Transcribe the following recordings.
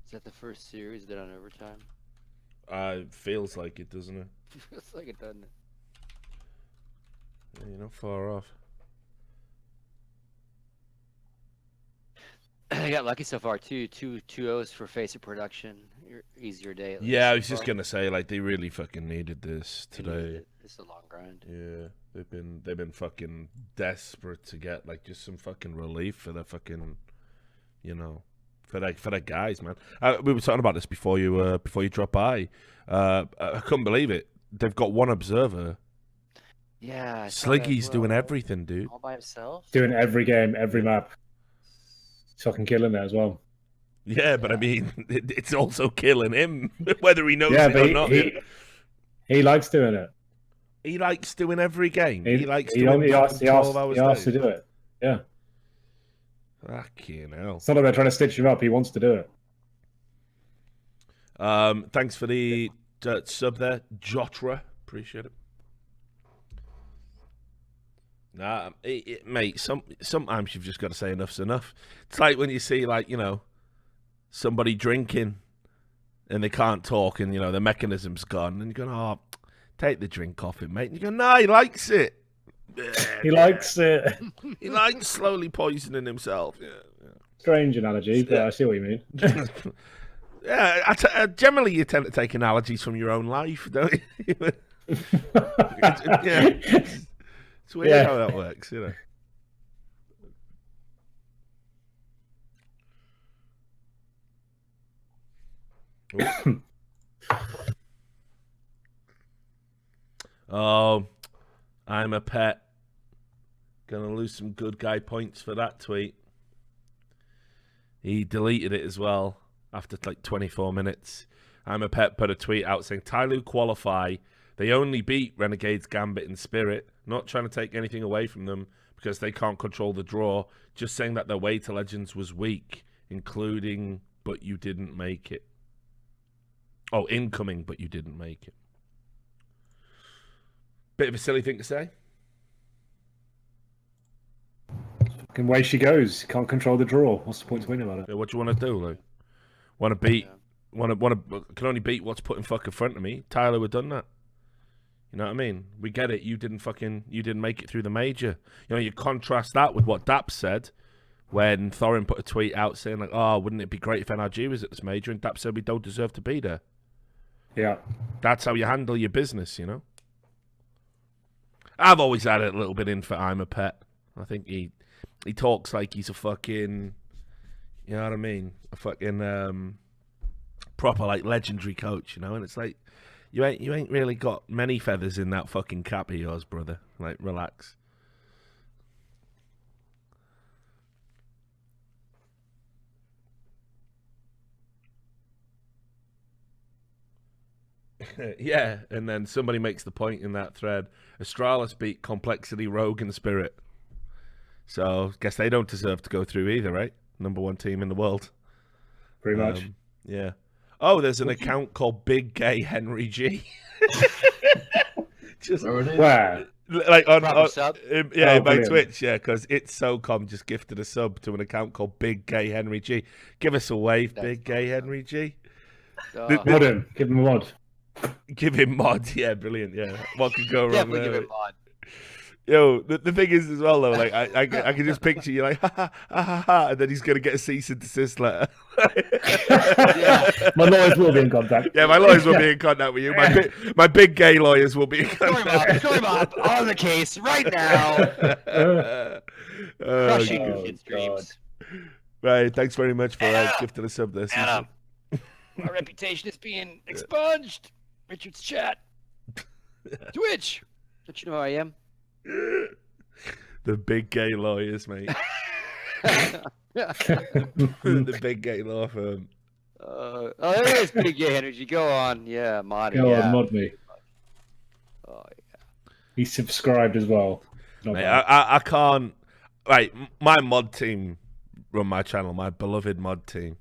Is that the first series done on overtime? Feels like it, doesn't it? Feels like it, doesn't it? Yeah, you're not far off. I got lucky so far too. Two O's for Face of Production. Easier day. Yeah, I was just gonna say, like, they really fucking needed this today. It's a long grind. Yeah, they've been fucking desperate to get like just some fucking relief for their fucking, you know, for their guys, man. We were talking about this before you dropped by. I couldn't believe it. They've got one observer. Yeah, Sliggy's doing everything, dude. All by himself. Doing every game, every map. He's fucking killing it as well. Yeah, but I mean, it's also killing him, whether he knows it or not. He likes doing it. He likes doing every game. He likes he doing 12 hours. He asks to do it. Yeah. Fucking hell. It's not like they're trying to stitch him up. He wants to do it. Thanks for the sub there, Jotra. Appreciate it. Nah, mate. Sometimes you've just got to say enough's enough. It's like when you see, like, you know, somebody drinking and they can't talk, and you know the mechanism's gone, and you go, "Oh, take the drink off him, mate." And you go, "No, he likes it. He likes it. He likes slowly poisoning himself." Yeah. Strange analogy, but I see what you mean. Yeah, generally you tend to take analogies from your own life, don't you? Yeah. It's weird how that works, you know. Oh, I'm a pet. Gonna lose some good guy points for that tweet. He deleted it as well after like 24 minutes. I'm a pet put a tweet out saying Tyloo qualify. They only beat Renegades, Gambit, and Spirit. Not trying to take anything away from them because they can't control the draw. Just saying that their way to Legends was weak, including but you didn't make it. Oh, incoming, but you didn't make it. Bit of a silly thing to say. Fucking way she goes. Can't control the draw. What's the point of winning about it? Yeah, what do you want to do, Lou? Want to beat? Can only beat what's put in fucking front of me. Tyler would done that. You know what I mean? We get it. You didn't make it through the major. You know, you contrast that with what Daps said when Thorin put a tweet out saying like, "Oh, wouldn't it be great if NRG was at this major?" And Daps said we don't deserve to be there. Yeah. That's how you handle your business, you know? I've always had a little bit in for I'm a pet. I think he talks like he's a fucking, you know what I mean? A fucking proper like legendary coach, you know? And it's like you ain't really got many feathers in that fucking cap of yours, brother. Like, relax. Yeah, and then somebody makes the point in that thread. Astralis beat Complexity, Rogue, and Spirit. So, guess they don't deserve to go through either, right? Number one team in the world. Pretty much. Yeah. Oh, there's an account called Big Gay Henry G. Just where? Like on my Twitch, yeah, because It's SoCom just gifted a sub to an account called Big Gay Henry G. Give us a wave, Big Gay Henry G. Mod him. Give him a mod. Give him mod, yeah, brilliant, yeah. What could go wrong Definitely there? give him mod. Yo, the thing is as well though, like I can just picture you like ha ha ha ha ha, and then he's gonna get a cease and desist letter. Yeah. My lawyers will be in contact. Yeah, my lawyers will be in contact with you. My big gay lawyers will be in contact. Story mob on the case right now. Crushing kids' dreams. Right, thanks very much for gifting a sub this. Anna, my reputation is being expunged. Richard's chat. Twitch. Don't you know who I am? The big gay lawyers, mate. The big gay law firm. There is big gay energy. Go on, yeah, mod. Go on, mod me. Oh yeah. He's subscribed as well. Mate, I can't. Right, my mod team run my channel. My beloved mod team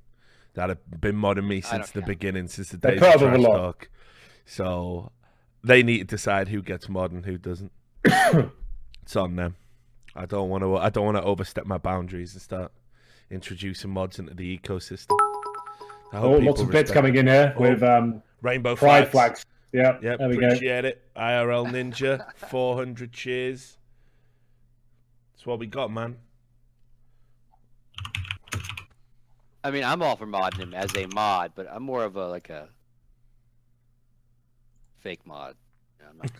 that have been modding me since the beginning, since the days of Trash Talk. So they need to decide who gets mod and who doesn't. It's on them. I don't want to overstep my boundaries and start introducing mods into the ecosystem. I hope people lots of bits respect coming in here with rainbow pride flags. flags. Yeah, Yep, there we go. appreciate it. IRL Ninja, 400 cheers. That's what we got, man. I mean, I'm all for modding him as a mod, but I'm more of a fake mod. I'm not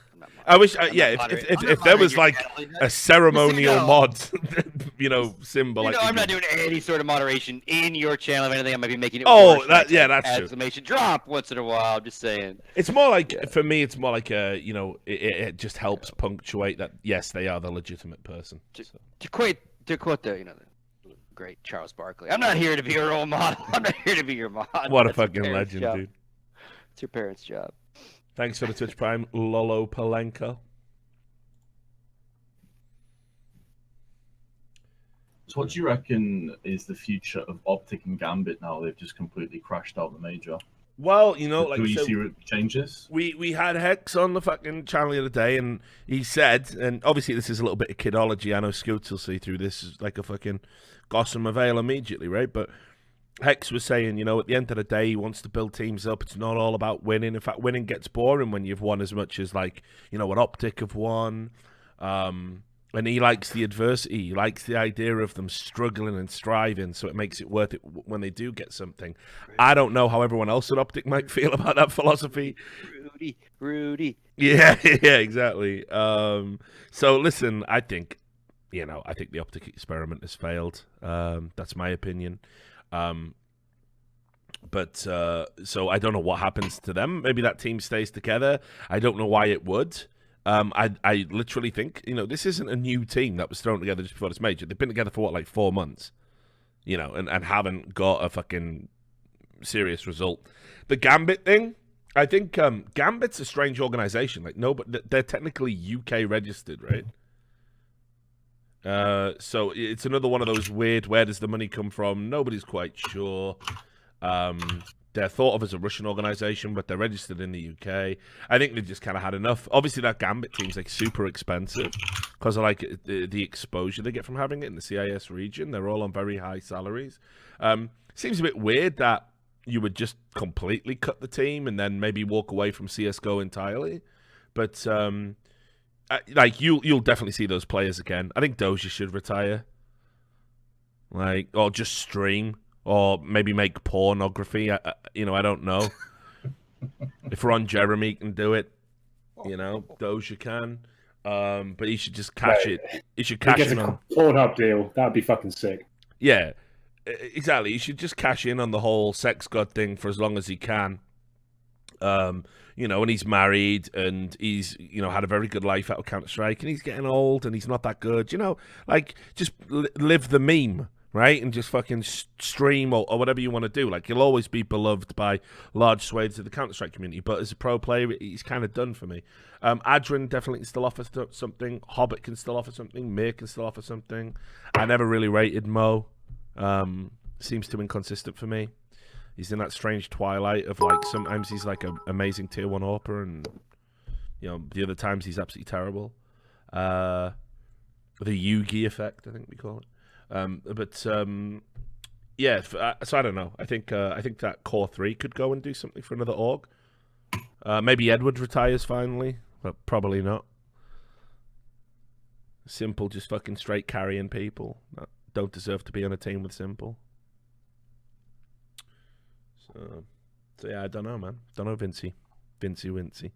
I wish, I'm yeah, not if there was like a ceremonial mod, symbol. You like know, I'm not doing any sort of moderation in your channel. If anything, I might be making it Oh, worse. that's true. Exclamation drop once in a while. I'm just saying. It's more like, for me, it's more like it just helps punctuate that, yes, they are the legitimate person. To quote the the great Charles Barkley, I'm not here to be your role model. I'm not here to be your mod. What a That's your fucking parents' legend, job. dude. It's your parents' job. Thanks for the Twitch Prime, Lolo Palenko. So what do you reckon is the future of Optic and Gambit now they've just completely crashed out the major? Well, you know, like do you so see changes? we had Hex on the fucking channel the other day, and he said, and obviously this is a little bit of kidology. I know Scoots will see through this as like a fucking gossamer veil immediately, right? But Hex was saying, you know, at the end of the day, he wants to build teams up. It's not all about winning. In fact, winning gets boring when you've won as much as, like, you know, what Optic have won. And he likes the adversity. He likes the idea of them struggling and striving, so it makes it worth it when they do get something. I don't know how everyone else at Optic might feel about that philosophy. Rudy. Yeah, yeah, exactly. So listen, I think the Optic experiment has failed. That's my opinion. But so I don't know what happens to them. Maybe that team stays together. I don't know why it would. I literally think, you know, this isn't a new team that was thrown together just before this major. They've been together for what, like 4 months, you know, and haven't got a fucking serious result. The Gambit thing, I think Gambit's a strange organization. Like, no, but they're technically UK registered, right? So it's another one of those weird, where does the money come from? Nobody's quite sure. They're thought of as a Russian organization, but they're registered in the UK. I think they've just kind of had enough. Obviously, that Gambit team's like super expensive because of like the exposure they get from having it in the CIS region. They're all on very high salaries. Seems a bit weird that you would just completely cut the team and then maybe walk away from CS:GO entirely. But like you'll definitely see those players again. I think Doja should retire, like, or just stream. Or maybe make pornography. I don't know. If Ron Jeremy can do it, you know, Doja can. But he should just cash it. He should cash in on Pornhub deal. That'd be fucking sick. Yeah, exactly. He should just cash in on the whole sex god thing for as long as he can. You know, and he's married and he's, you know, had a very good life out of Counter-Strike, and he's getting old and he's not that good. You know, like, just live the meme. Right, and just fucking stream or whatever you want to do. Like, he'll always be beloved by large swathes of the Counter-Strike community, but as a pro player, he's kind of done for me. Adrian definitely can still offer something. Hobbit can still offer something. Mir can still offer something. I never really rated Mo. Seems too inconsistent for me. He's in that strange twilight of, like, sometimes he's like an amazing tier 1 AWPer, and, you know, the other times he's absolutely terrible. The Yugi effect, I think we call it. Yeah, so I don't know. I think that Core 3 could go and do something for another org. Maybe Edward retires finally, but probably not. Simple, just fucking straight carrying people that don't deserve to be on a team with Simple. So yeah, I don't know, man. Don't know, Vincey. I'd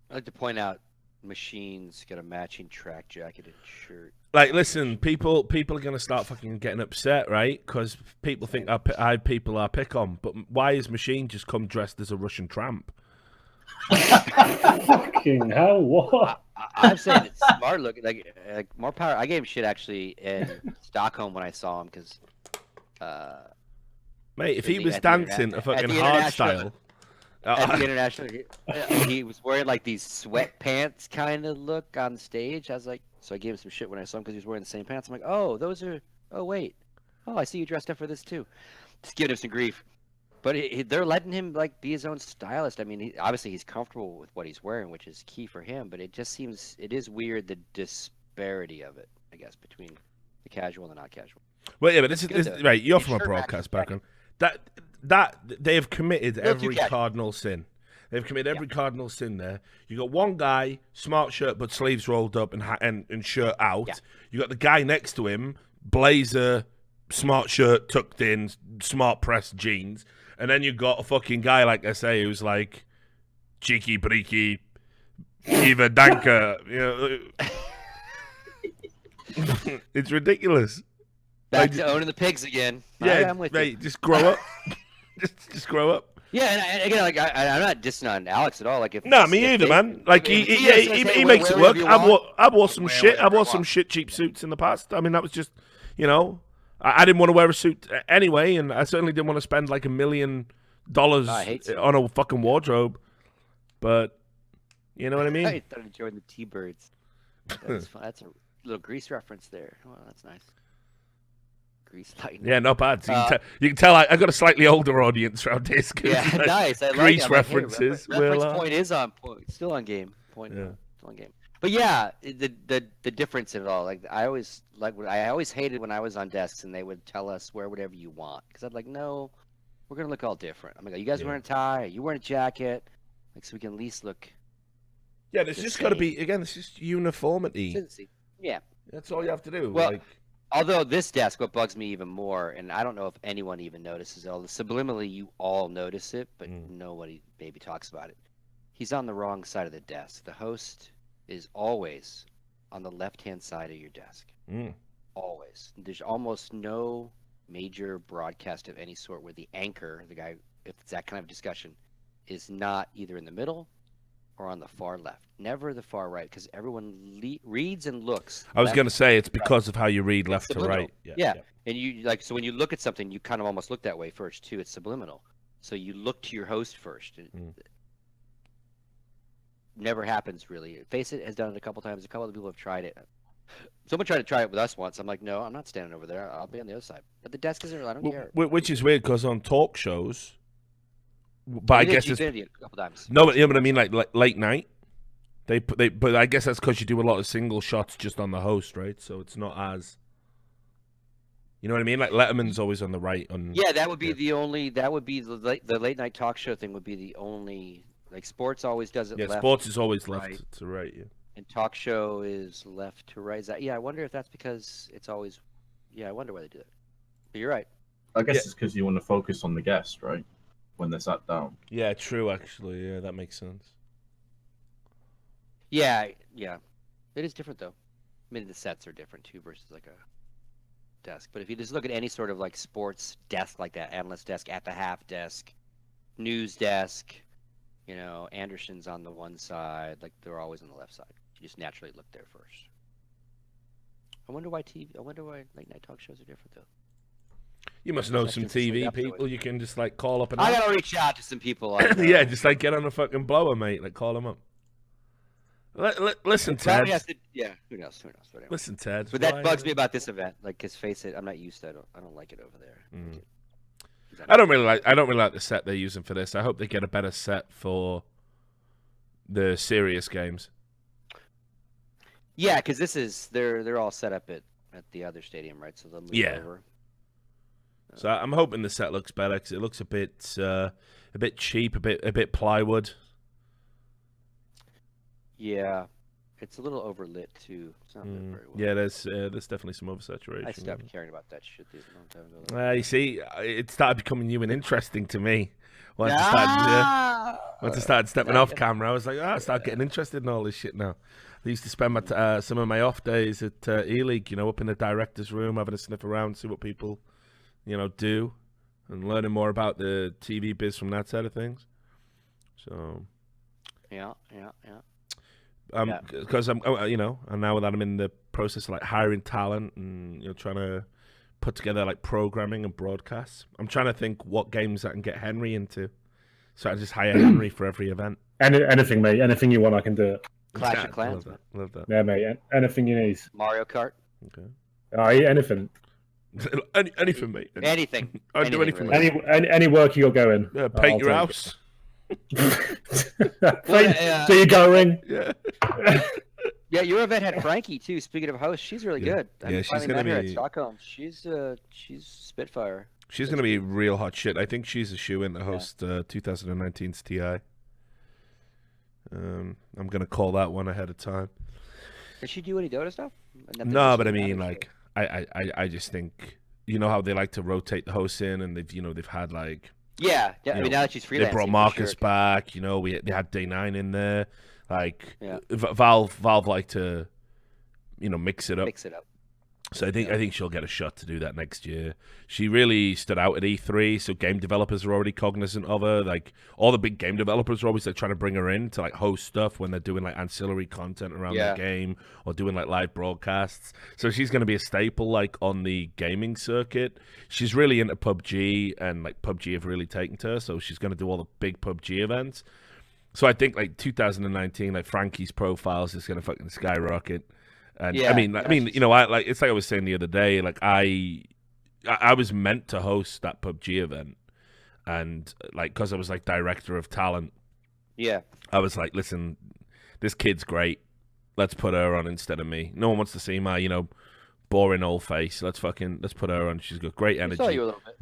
like to point out, Machine's got a matching track jacket and shirt. Like, listen, people are gonna start fucking getting upset, right? Because people think our people are pick on. But why is Machine just come dressed as a Russian tramp? Fucking hell! What? I'm saying it's smart looking, like more power. I gave him shit actually in Stockholm when I saw him because, mate, if he was dancing a fucking hard style. At the international, he was wearing like these sweatpants kind of look on stage. I was like, so I gave him some shit when I saw him because he was wearing the same pants. I'm like, oh, those are. Oh wait, oh I see you dressed up for this too. Just giving him some grief, but they're letting him like be his own stylist. I mean, obviously he's comfortable with what he's wearing, which is key for him. But it just seems it is weird the disparity of it, I guess, between the casual and the not casual. Well, yeah, but this Good, is though. right. You're It's from a shirt broadcast back. background. That they have committed Little too every casual. cardinal sin. They've committed every cardinal sin there. You got one guy, smart shirt but sleeves rolled up and shirt out. Yeah. You got the guy next to him, blazer, smart shirt tucked in, smart pressed jeans, and then you got a fucking guy like I say who's like cheeky breaky, Eva Danka. You know, it's ridiculous. Back to owning the pigs again. Yeah, I'm with mate, you. just grow up. just grow up. Yeah, and again, like I'm not dissing on Alex at all. Like if No, me if either, they- man. Like if he says, hey, he wear makes it whatever work. you want, I've wore some wear shit. I whatever wore you some want. shit cheap suits in the past. I mean, that was just, you know, I didn't want to wear a suit anyway, and I certainly didn't want to spend like $1 million I hate suits. on a fucking wardrobe. But you know what I mean? I started enjoying the T-birds. That's fun. That's a little Grease reference there. Well, that's nice. Grease lightning. Yeah, not bad. So you can tell I got a slightly older audience around this. 'Cause, Yeah, like, nice. I like Grease it. I'm like, hey, references. reference will, point is on point. Still on game. Point. Yeah. Still on game. But yeah, the difference in it all. Like I always hated when I was on desks and they would tell us wear whatever you want because I'm like, no, we're gonna look all different. I'm like, are you guys wearing a tie? Are you wearing a jacket? Like so we can at least look. Yeah, there's just got to be again. It's just uniformity. Consistency. Yeah. That's all you have to do. Well, like, although this desk, what bugs me even more, and I don't know if anyone even notices it, although subliminally you all notice it, but nobody maybe talks about it. He's on the wrong side of the desk. The host is always on the left-hand side of your desk. Always. There's almost no major broadcast of any sort where the anchor, the guy, if it's that kind of discussion, is not either in the middle or on the far left. Never the far right, because everyone reads and looks. I was left going to say it's because of how you read left to subliminal. right. Yeah. And you like so when you look at something, you kind of almost look that way first too. It's subliminal. So you look to your host first. Never happens really. Face It has done it a couple times. A couple of people have tried it. Someone tried to try it with us once. I'm like, no, I'm not standing over there. I'll be on the other side. But the desk isn't. I don't care. Which is weird because on talk shows, but I We did guess it's Infinity a couple times. no, but, yeah, but I mean like late night. But I guess that's because you do a lot of single shots just on the host, right? So it's not as, you know what I mean? Like Letterman's always on the right. Yeah, that would be the only. That would be the late night talk show thing. Would be the only. Like sports always does it. Yeah, left sports is always left right. to right. Yeah. And talk show is left to right. Is that, yeah, I wonder if that's because it's always. Yeah, I wonder why they do it. But you're right. I guess it's because you want to focus on the guest, right? When they're sat down. Yeah, true. Actually, yeah, that makes sense. Yeah. It is different though. I mean, the sets are different too versus like a desk. But if you just look at any sort of like sports desk like that, analyst desk, at the half desk, news desk, you know, Anderson's on the one side, like they're always on the left side. You just naturally look there first. I wonder why late night talk shows are different though. You must know some TV episode. people. You can just like call up and I gotta reach out to some people. I know. yeah, just like get on a fucking blower, mate. Like call them up. Listen, Ted. Yeah, who knows? But anyway. Listen, Ted. But that bugs me about this event. Like, cause face it, I'm not used to it. I don't like it over there. I don't really like the set they're using for this. I hope they get a better set for the serious games. Yeah, because this is they're all set up at the other stadium, right? So they'll move over. So I'm hoping the set looks better because it looks a bit cheap, a bit plywood. Yeah, it's a little overlit too. It's not lit very well. Yeah, there's definitely some oversaturation. I stopped caring about that shit a long time ago. You see, it started becoming new and interesting to me. Once I started stepping off camera, I was like, I started getting interested in all this shit now. I used to spend my some of my off days at E-League, you know, up in the director's room, having a sniff around, see what people, you know, do, and learning more about the TV biz from that side of things. So, Yeah. because I'm, you know, and now that I'm in the process of like hiring talent and you know trying to put together like programming and broadcasts, I'm trying to think what games I can get Henry into. So I just hire Henry for every event. Anything, mate. Anything you want, I can do it. Clash of Clans. Love that. Yeah, mate. Anything you need. Mario Kart. Okay. Anything. Anything, mate. Anything. I'd do anything. Really. Any work you got going. Yeah, paint I'll your take house. Do you going? Yeah. Yeah, your event had Frankie too. Speaking of hosts, she's really Yeah. good. Yeah, I she's finally gonna met her at be- Stockholm. She's Spitfire. She's going to be real hot shit. I think she's a shoe-in to host 2019's TI. I'm going to call that one ahead of time. Did she do any Dota stuff? Nothing No, just but I matters, mean, so- like, I just think, you know how they like to rotate the hosts in, and they've had like, Yeah. I you mean, know, now that she's freelancing, they brought for Marcus sure. back. You know, they had Day 9 in there. Like, Yeah. Valve like to, you know, mix it up. Mix it up. So I think she'll get a shot to do that next year. She really stood out at E3, so game developers are already cognizant of her. Like all the big game developers are always like trying to bring her in to like host stuff when they're doing like ancillary content around the game or doing like live broadcasts. So she's going to be a staple like on the gaming circuit. She's really into PUBG, and like PUBG have really taken to her, so she's going to do all the big PUBG events. So I think like 2019, like Frankie's profiles is going to fucking skyrocket. And Yeah, I mean, you know, it's like I was saying the other day. Like I was meant to host that PUBG event, and like because I was like director of talent, Yeah. I was like, listen, this kid's great. Let's put her on instead of me. No one wants to see my, you know, boring old face. Let's put her on. She's got great I energy. saw you a little bit.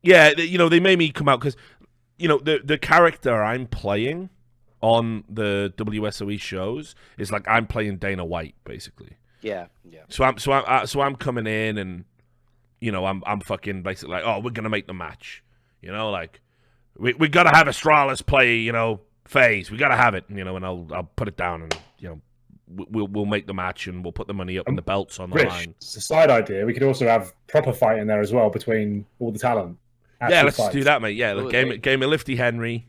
Yeah, you know, they made me come out because, you know, the character I'm playing on the WSOE shows is like I'm playing Dana White basically. Yeah. So I'm coming in, and you know I'm fucking basically like, oh, we're gonna make the match, you know, like we gotta have Astralis play, you know, phase, we gotta have it, you know, and I'll put it down, and you know we'll make the match, and we'll put the money up and the belts on the Rich, line. it's a side idea. We could also have proper fight in there as well between all the talent. Yeah, Actual let's fights. do that, mate. Yeah, Ooh, game of Lifty Henry.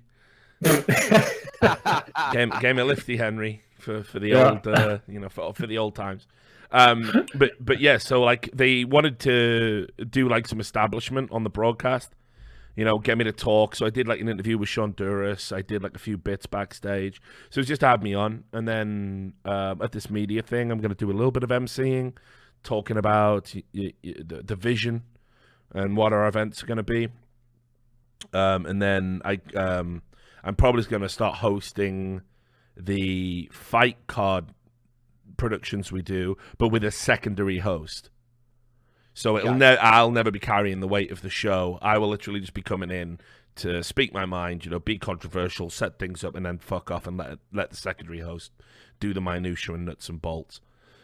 Game of Lifty Henry for the old you know for the old times. But yeah, so like they wanted to do like some establishment on the broadcast, you know, get me to talk. So I did like an interview with Sean Duras. I did like a few bits backstage. So it's just to have me on, and then at this media thing, I'm going to do a little bit of emceeing, talking about the vision and what our events are going to be. And then I'm probably going to start hosting the fight card productions we do, but with a secondary host. So I'll never be carrying the weight of the show. I will literally just be coming in to speak my mind, you know, be controversial, set things up, and then fuck off and let the secondary host do the minutiae and nuts and bolts.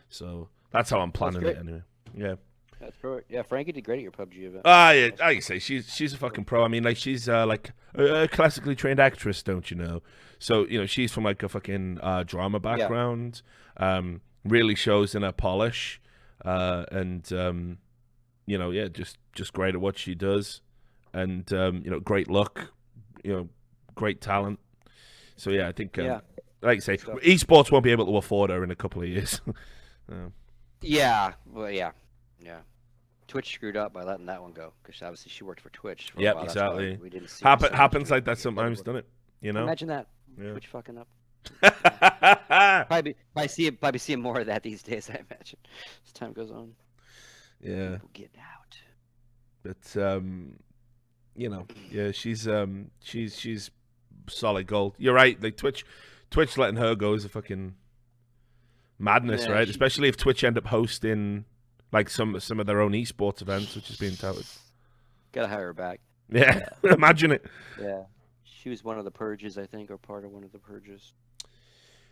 So that's how I'm planning it anyway. Yeah. That's perfect. Yeah, Frankie did great at your PUBG event. Yeah, like you say, she's a fucking pro. I mean, like she's like a classically trained actress, don't you know? So you know, she's from like a fucking drama background. Really shows in her polish, and you know, yeah, just great at what she does, and you know, great look, you know, great talent. So yeah, I think like you say, esports won't be able to afford her in a couple of years. Yeah, well, yeah. Twitch screwed up by letting that one go because obviously she worked for Twitch. For a Yep, while. That's exactly. why we didn't see Happens like that sometimes, doesn't it? You know. Imagine that. Yeah. Twitch fucking up. Probably seeing more of that these days. I imagine as time goes on. Yeah. People getting out. But you know, yeah, she's solid gold. You're right. Like Twitch letting her go is a fucking madness, right? Especially if Twitch end up hosting like some of their own esports events, which is being touted. Gotta hire her back. Yeah, imagine it. Yeah, she was one of the purges, I think, or part of one of the purges.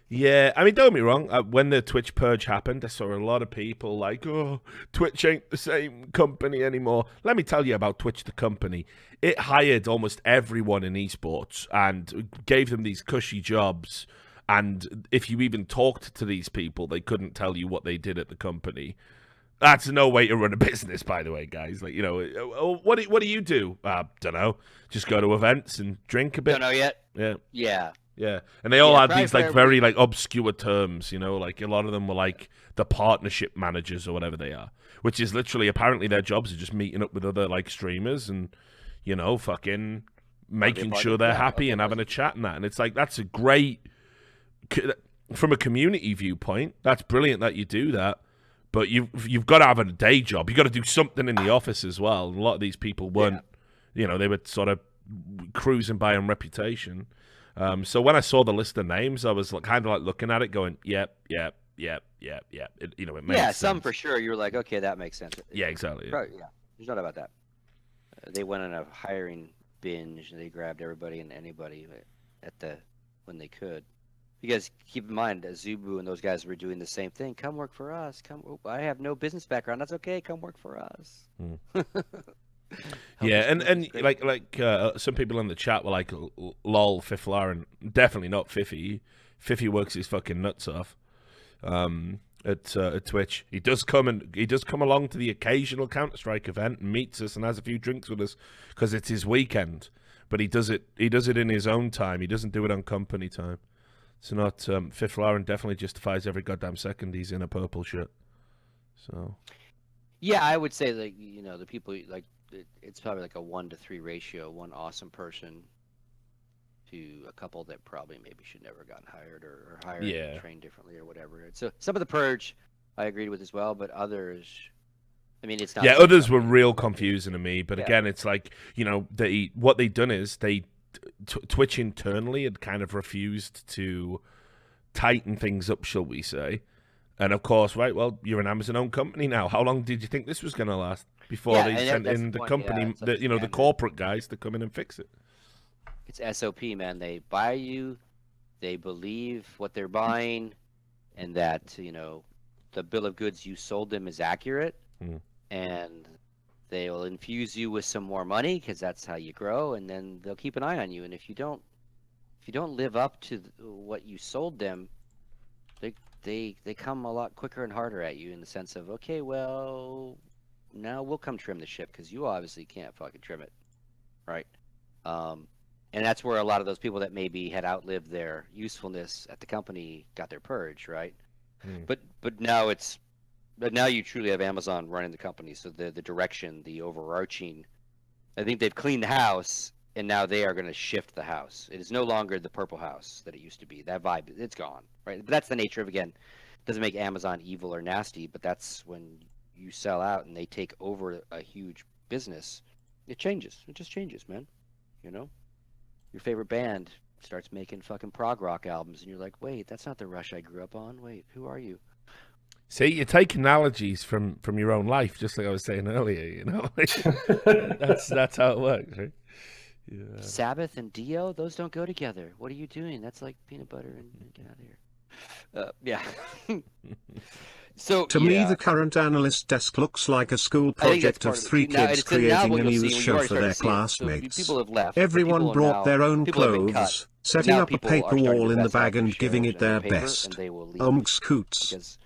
Yeah, I mean, don't get me wrong. When the Twitch purge happened, I saw a lot of people like, "Oh, Twitch ain't the same company anymore." Let me tell you about Twitch, the company. It hired almost everyone in esports and gave them these cushy jobs. And if you even talked to these people, they couldn't tell you what they did at the company. That's no way to run a business, by the way, guys. Like, you know, what do you do? Don't know. Just go to events and drink a bit. Don't know yet. Yeah. And they all had these like very like obscure terms, you know, like a lot of them were like the partnership managers or whatever they are, which is literally apparently their jobs are just meeting up with other like streamers and, you know, fucking making sure they're happy and having a chat and that. And it's like, that's a great, from a community viewpoint, that's brilliant that you do that. But you've got to have a day job. You've got to do something in the office as well. And a lot of these people weren't, you know, they were sort of cruising by on reputation. So when I saw the list of names, I was like, kind of like looking at it going, yep, It makes Yeah, sense. some for sure. You're like, okay, that makes sense. Yeah, exactly. Probably, yeah. There's no doubt about that. They went on a hiring binge. And they grabbed everybody and anybody when they could. Because keep in mind, Zubu and those guys were doing the same thing. Come work for us. I have no business background. That's okay. Come work for us. Yeah, Help us and build this great- some people in the chat were like, "Lol, Fiffler," and definitely not Fiffy. Fiffy works his fucking nuts off at Twitch. He does come along to the occasional Counter-Strike event and meets us and has a few drinks with us because it's his weekend. But he does it in his own time. He doesn't do it on company time. It's not Fiffler, and definitely justifies every goddamn second he's in a purple shirt. So Yeah, I would say the people it's probably like a 1-to-3 ratio. One awesome person to a couple that probably maybe should never have gotten hired or hired and trained differently or whatever. So some of the purge I agreed with as well, but others, I mean, it's not. Yeah, others were real confusing to me. But again, it's like, what they'd done is Twitch internally had kind of refused to tighten things up, shall we say. And of course, right, well, you're an Amazon-owned company now. How long did you think this was going to last before they sent in the company, the corporate guys to come in and fix it? It's SOP, man. They buy you, they believe what they're buying, and that, the bill of goods you sold them is accurate, and they'll infuse you with some more money because that's how you grow, and then they'll keep an eye on you. And if you don't live up to what you sold them, they come a lot quicker and harder at you in the sense of, okay, well, now we'll come trim the ship because you obviously can't fucking trim it, right? And that's where a lot of those people that maybe had outlived their usefulness at the company got their purge, right? But now you truly have Amazon running the company, so the direction, the overarching, I think they've cleaned the house, and now they are going to shift the house. It is no longer the purple house that it used to be. That vibe, it's gone, right? But that's the nature of, again, doesn't make Amazon evil or nasty, but that's when you sell out and they take over a huge business. It changes. It just changes, man. Your favorite band starts making fucking prog rock albums, and you're like, wait, that's not the Rush I grew up on. Wait, who are you? See, you're taking analogies from your own life, just like I was saying earlier. That's how it works, right? Yeah. Sabbath and Dio, those don't go together. What are you doing? That's like peanut butter and get out of here. Yeah. So to me, the current analyst desk looks like a school project of three kids creating a news show for their classmates. People have left. Everyone brought their own clothes, setting up a paper wall in the bag and giving it their best. Scoots. Because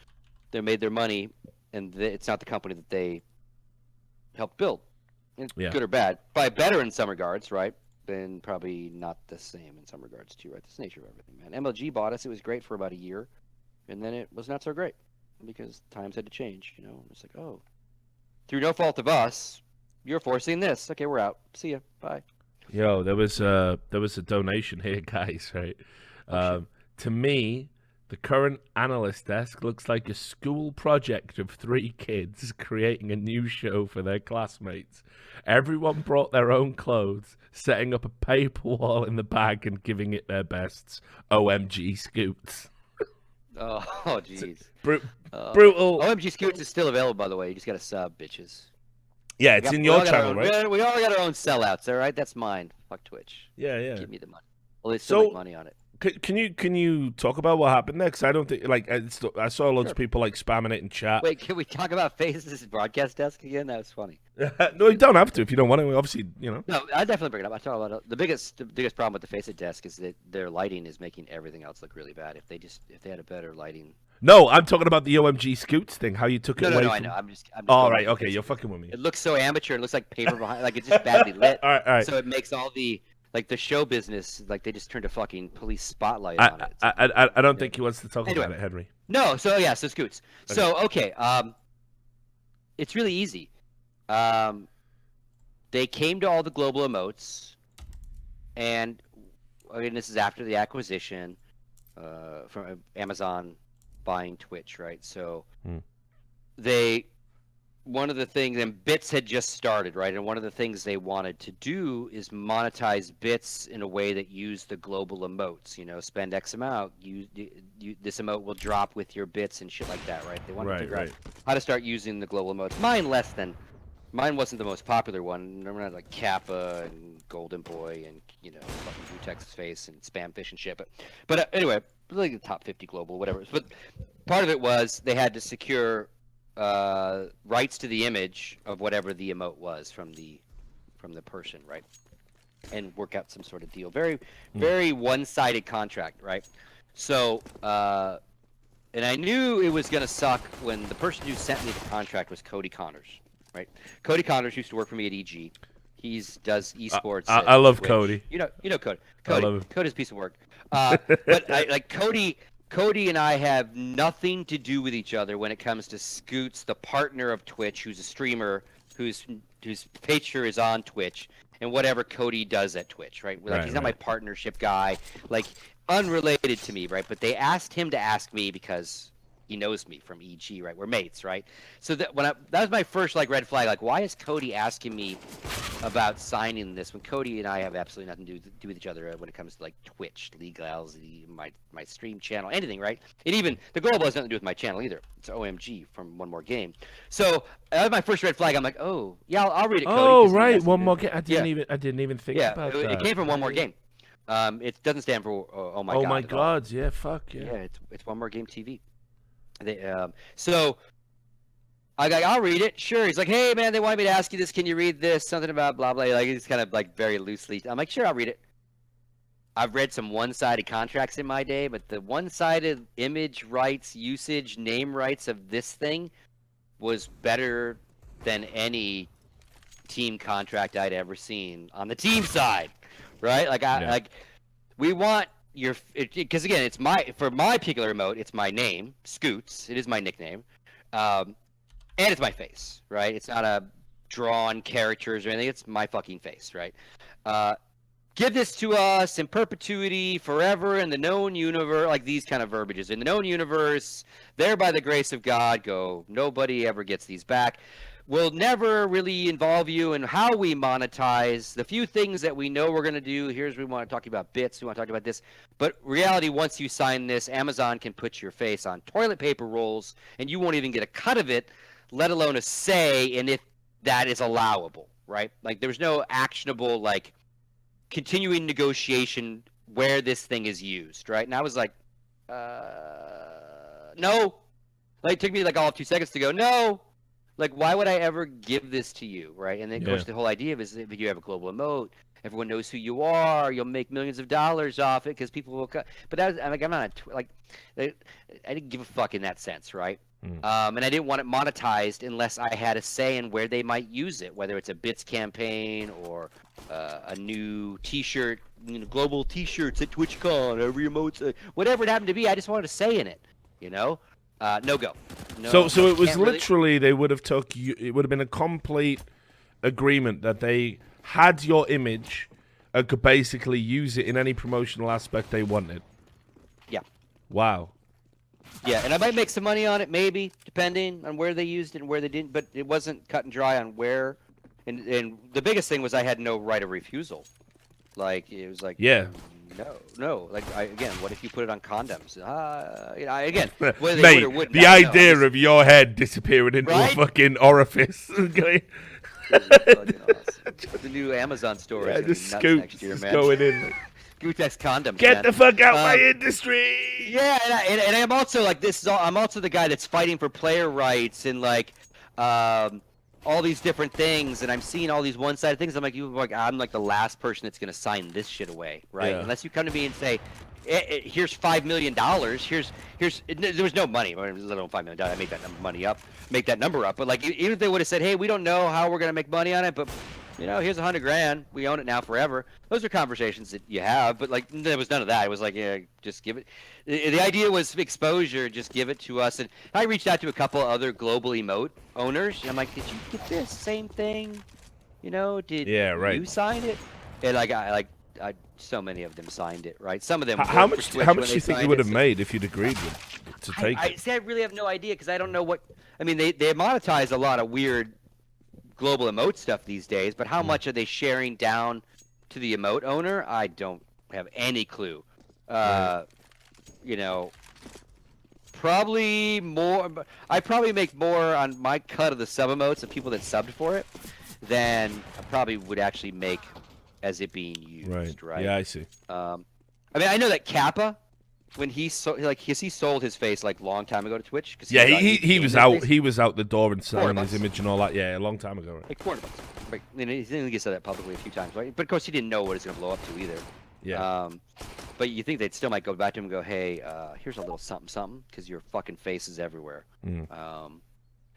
they made their money, and it's not the company that they helped build. Good or bad. Probably better in some regards, right? Then probably not the same in some regards too, right? That's the nature of everything, man. MLG bought us. It was great for about a year, and then it was not so great because times had to change. It's like, oh, through no fault of us, you're forcing this. Okay, we're out. See ya. Bye. Yo, there was a donation here, guys. Right? To me, the current analyst desk looks like a school project of three kids creating a new show for their classmates. Everyone brought their own clothes, setting up a paper wall in the bag and giving it their bests. OMG Scoots. Oh, jeez. Brutal. OMG Scoots is still available, by the way. You just got to sub, bitches. Yeah, it's in your channel, right? We all got our own sellouts, all right? That's mine. Fuck Twitch. Yeah. Give me the money. Well, they still make money on it. Can you talk about what happened there? Because I don't think I saw loads of people spamming it in chat. Wait, can we talk about Face's broadcast desk again? That was funny. No, you don't have to if you don't want to. Obviously, No, I definitely bring it up. I talk about it. The biggest problem with the Face's desk is that their lighting is making everything else look really bad. If they had a better lighting. No, I'm talking about the OMG Scoots thing. How you took it away? No, from... I know. I'm just all right, okay, you're fucking with me. It looks so amateur. It looks like paper behind. Like it's just badly lit. all right. So it makes all the the show business, they just turned a fucking police spotlight on it. I don't think he wants to talk about it, Henry. No, so Scoots. Okay. So, okay, it's really easy. They came to all the global emotes, and again, this is after the acquisition from Amazon buying Twitch, right? So they one of the things, and Bits had just started, right? And one of the things they wanted to do is monetize Bits in a way that used the global emotes. You know, spend X amount, this emote will drop with your bits and shit like that, right? They wanted to figure out how to start using the global emotes. Mine wasn't the most popular one. Remember, like Kappa and Golden Boy and, you know, fucking Texas Face and Spamfish and shit. But anyway, like the top 50 global, whatever. But part of it was they had to secure rights to the image of whatever the emote was from the person, right? And work out some sort of deal. Very one-sided contract, right? So, and I knew it was gonna suck when the person who sent me the contract was Cody Connors, right? Cody Connors used to work for me at EG. He does esports. I love Twitch. Cody. You know Cody. I love him. Cody's a piece of work. But like Cody and I have nothing to do with each other when it comes to Scoots, the partner of Twitch, who's a streamer, whose picture is on Twitch, and whatever Cody does at Twitch, right? Like he's not my partnership guy, like unrelated to me, right? But they asked him to ask me because he knows me from EG, right? We're mates, right? So that was my first like red flag. Like, why is Cody asking me about signing this when Cody and I have absolutely nothing to do with each other when it comes to like Twitch, legality, my stream channel, anything, right? And even the global has nothing to do with my channel either. It's OMG from One More Game. So that was my first red flag. I'm like, oh yeah, I'll read it. Cody, oh right, One More Game. I didn't even think about that. It came from One More Game. It doesn't stand for oh my god. Oh my god, yeah, fuck yeah. Yeah, it's One More Game TV. So I'll read it. Sure. He's like, hey man, they wanted me to ask you this. Can you read this? Something about blah blah. Like it's kind of like very loosely. I'm like, sure, I'll read it. I've read some one-sided contracts in my day, but the one-sided image rights, usage, name rights of this thing was better than any team contract I'd ever seen on the team side, right? Like we want your, because again, it's for my particular emote, it's my name, Scoots. It is my nickname, and it's my face, right? It's not a drawn characters or anything. It's my fucking face, right? Give this to us in perpetuity, forever, in the known universe, like these kind of verbiages. In the known universe, there by the grace of God, go. Nobody ever gets these back. We'll never really involve you in how we monetize. The few things that we know we're going to do, we want to talk about bits, we want to talk about this. But reality, once you sign this, Amazon can put your face on toilet paper rolls, and you won't even get a cut of it, let alone a say in if that is allowable, right? Like, there's no actionable, like, continuing negotiation where this thing is used, right? And I was like, no. Like, it took me like all of 2 seconds to go, no. Like, why would I ever give this to you, right? And then, of course, the whole idea is if you have a global emote, everyone knows who you are. You'll make millions of dollars off it because people will cut. But that was, I'm not like, I didn't give a fuck in that sense, right? And I didn't want it monetized unless I had a say in where they might use it, whether it's a bits campaign or a new T-shirt, global T-shirts at TwitchCon, every emote, whatever it happened to be. I just wanted a say in it, no go. No, so it was literally they would have took you. It would have been a complete agreement that they had your image and could basically use it in any promotional aspect they wanted. Yeah. Wow. Yeah, and I might make some money on it, maybe, depending on where they used it and where they didn't. But it wasn't cut and dry on where. And the biggest thing was I had no right of refusal. Like, it was like, no. Like, again, what if you put it on condoms? Again, whether they mate, would or wouldn't, the idea of your head disappearing into a fucking orifice. Okay. Awesome. The new Amazon store is the Scoots next year, man. going in. Scootex condoms. Get the fuck out my industry. Yeah, and I'm also like this. I'm also the guy that's fighting for player rights and like all these different things. And I'm seeing all these one-sided things. I'm like, I'm like the last person that's gonna sign this shit away, right? Yeah. Unless you come to me and say, here's $5 million. There was no money. Let alone $5 million. I made that number up. But like, even if they would have said, hey, we don't know how we're gonna make money on it, but here's $100,000. We own it now forever. Those are conversations that you have, but like there was none of that. It was like, yeah, just give it. The idea was exposure. Just give it to us. And I reached out to a couple other global emote owners. And I'm like, did you get this same thing? Did you sign it? And I so many of them signed it, right? Some of them. How much do you think you would have made if you'd agreed with? to take I it. see. I really have no idea because I don't know what. I mean, they monetize a lot of weird global emote stuff these days, but how much are they sharing down to the emote owner? I don't have any clue. Right. You know, probably more. I probably make more on my cut of the sub emotes of people that subbed for it than I probably would actually make as it being used. Right. Yeah, I see. I mean, I know that Kappa, when he sold his face like long time ago to Twitch. Cause Yeah, he was out. He was out the door and selling his image and all that. Yeah, a long time ago. Right? Like $400. But he didn't said that publicly a few times, right? But of course, he didn't know what it's gonna blow up to either. Yeah. But you think they'd still might go back to him and go, hey, here's a little something, something, because your fucking face is everywhere.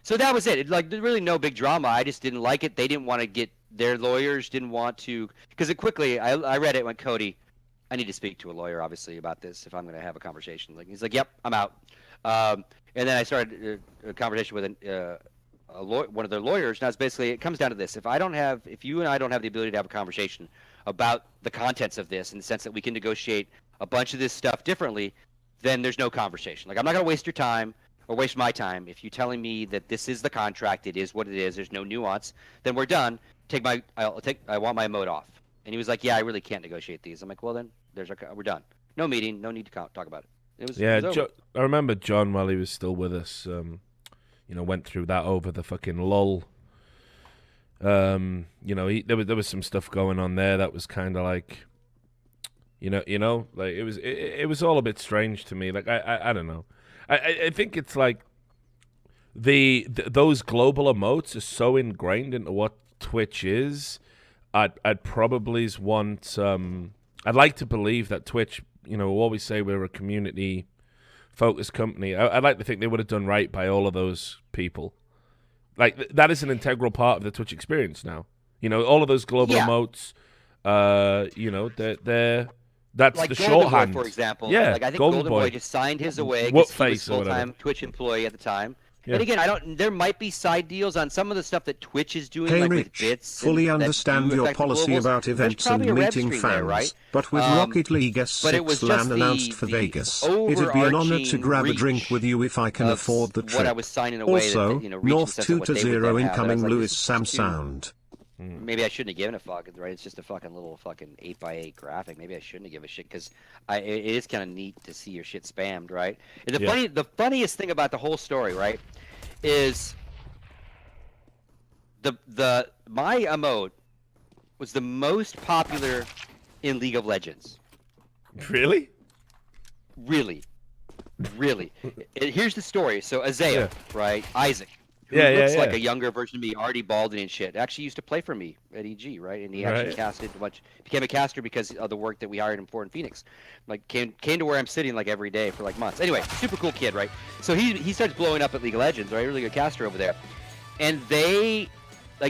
So that was it. Like, there's really no big drama. I just didn't like it. They didn't want to get their lawyers didn't want to because it quickly. I read it. Went Cody. I need to speak to a lawyer, obviously, about this if I'm going to have a conversation. Like he's like, yep, I'm out. And then I started a conversation with one of their lawyers. Now it's basically it comes down to this: if you and I don't have the ability to have a conversation about the contents of this, in the sense that we can negotiate a bunch of this stuff differently, then there's no conversation. Like I'm not going to waste your time or waste my time if you're telling me that this is the contract, it is what it is. There's no nuance. Then we're done. I want my emote off. And he was like, yeah, I really can't negotiate these. I'm like, well then, we're done. No meeting, no need to talk about it. It was over. I remember John while he was still with us. Went through that over the fucking lull. There was some stuff going on there that was kind of like, like it was all a bit strange to me. Like I don't know. I think it's like those global emotes are so ingrained into what Twitch is. I'd probably want. I'd like to believe that Twitch, we always say we're a community-focused company. I'd like to think they would have done right by all of those people. Like that is an integral part of the Twitch experience now. All of those global emotes. That's like the Golden shorthand. Boy, for example. Yeah, like I think Golden Golden Boy just signed his away because he was full-time Twitch employee at the time. Yeah. And again, there might be side deals on some of the stuff that Twitch is doing, hey, like Rich, with bits. Fully understand your policy about events and meeting fans, there, right? But with Rocket League S6 LAN announced for Vegas, it'd be an honor to grab a drink with you if I can afford the trip. What I was signing away also, North 2-0 incoming like, Lewis Sam sound. Maybe I shouldn't have given a fuck, right? It's just a fucking little fucking 8x8 graphic. Maybe I shouldn't have given a shit because it is kind of neat to see your shit spammed, right? And the funniest thing about the whole story, right, is my emote was the most popular in League of Legends. Really? Really. Here's the story. So Azea, right? Isaac. Who looks like a younger version of me, already balding and shit. Actually used to play for me at EG, right? And he actually became a caster because of the work that we hired him for in Phoenix. Like came to where I'm sitting like every day for like months. Anyway, super cool kid, right? So he starts blowing up at League of Legends, right? Really good caster over there. And they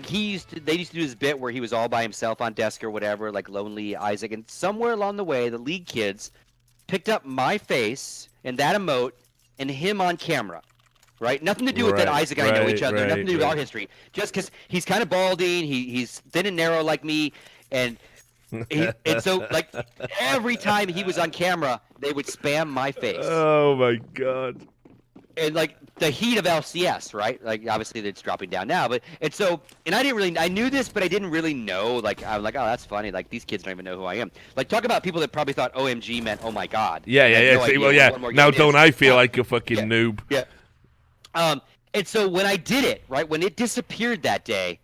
used to do this bit where he was all by himself on desk or whatever, like lonely Isaac. And somewhere along the way, the League kids picked up my face and that emote and him on camera. Right, nothing to do with that Isaac and I know each other. Nothing to do with our history. Just because he's kind of balding, he's thin and narrow like me, and so like every time he was on camera, they would spam my face. Oh my god! And like the heat of LCS, right? Like obviously it's dropping down now, but I knew this, but I didn't really know. Like I was like, oh, that's funny. Like these kids don't even know who I am. Like talk about people that probably thought OMG meant oh my god. Yeah. See, well, yeah. Now don't I feel like a fucking noob? Yeah. And so when I did it, right, when it disappeared that day,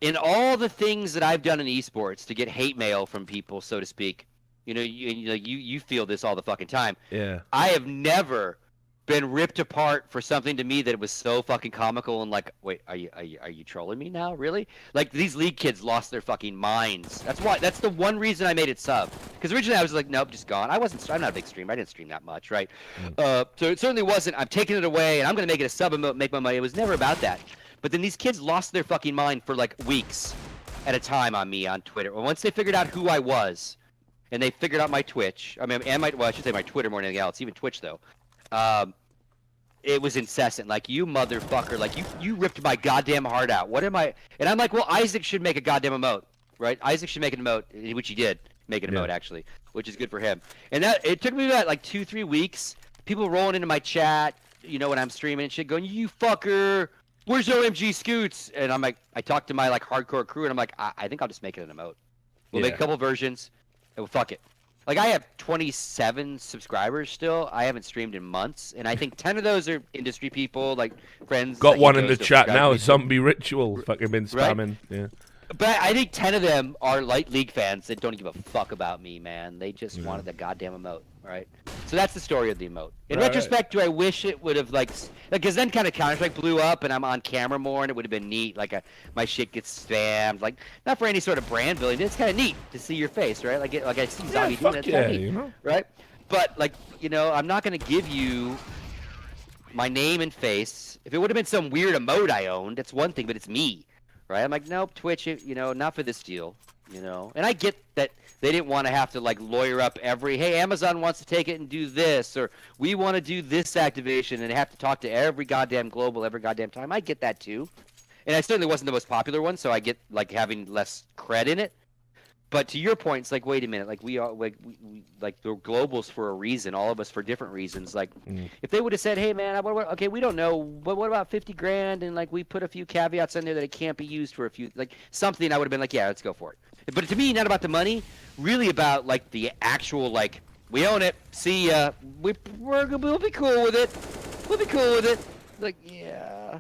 in all the things that I've done in esports to get hate mail from people, so to speak, you feel this all the fucking time. Yeah. I have never been ripped apart for something to me that was so fucking comical and like, wait, are you trolling me now? Really? Like these League kids lost their fucking minds. That's the one reason I made it sub. Because originally I was like, nope, just gone. I'm not a big streamer. I didn't stream that much, right? So it certainly wasn't. I'm taking it away and I'm gonna make it a sub and make my money. It was never about that. But then these kids lost their fucking mind for like weeks at a time on me on Twitter. Well, once they figured out who I was, and they figured out my Twitch. I mean, and I should say my Twitter more than anything else. Even Twitch though. It was incessant. Like, you motherfucker. Like, you ripped my goddamn heart out. What am I? And I'm like, well, Isaac should make a goddamn emote, right? Isaac should make an emote, which he did make an emote, actually, which is good for him. And it took me about, like, 2-3 weeks people rolling into my chat, you know, when I'm streaming and shit, going, "You fucker, where's OMG Scoots?" And I'm like, I talk to my like hardcore crew, and I'm like, I think I'll just make it an emote. We'll make a couple versions, and we'll fuck it. Like, I have 27 subscribers still. I haven't streamed in months, and I think 10 of those are industry people, like friends. Got one in the chat now. Zombie Ritual fucking been spamming. Right? Yeah. But I think 10 of them are like League fans that don't give a fuck about me, man. They just wanted the goddamn emote, right? So that's the story of the emote. In retrospect, do I wish it would have because then kind of Counter-Strike blew up and I'm on camera more, and it would have been neat. Like my shit gets spammed, like not for any sort of brand building. It's kind of neat to see your face, right? Like I see Zombie doing it, neat, you know? right? But like, you know, I'm not gonna give you my name and face. If it would have been some weird emote I owned, that's one thing, but it's me. Right? I'm like, nope, Twitch, you know, not for this deal, you know. And I get that they didn't want to have to like lawyer up hey, Amazon wants to take it and do this, or we want to do this activation and have to talk to every goddamn global every goddamn time. I get that too. And I certainly wasn't the most popular one, so I get like having less cred in it. But to your point, it's like, wait a minute, like we are like we like the globals for a reason, all of us for different reasons. Like, if they would have said, hey man, okay, we don't know, but what about 50 grand? And like we put a few caveats in there that it can't be used for a few, like something, I would have been like, yeah, let's go for it. But to me, not about the money, really about like the actual like, we own it. See ya. We'll be cool with it. We'll be cool with it. Like, yeah,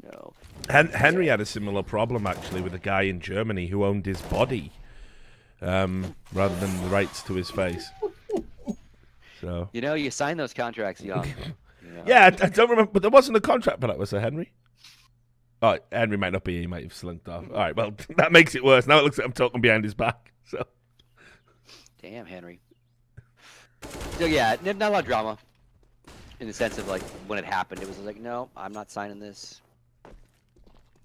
no. Henry had a similar problem actually with a guy in Germany who owned his body. Rather than the rights to his face. So you know, you sign those contracts young. You know? Yeah, I don't remember, but there wasn't a contract for that, was there, Henry? Oh, Henry might not be. He might have slinked off. All right, well, that makes it worse. Now it looks like I'm talking behind his back. So, damn, Henry. So yeah, not a lot of drama. In the sense of like when it happened, it was like, no, I'm not signing this.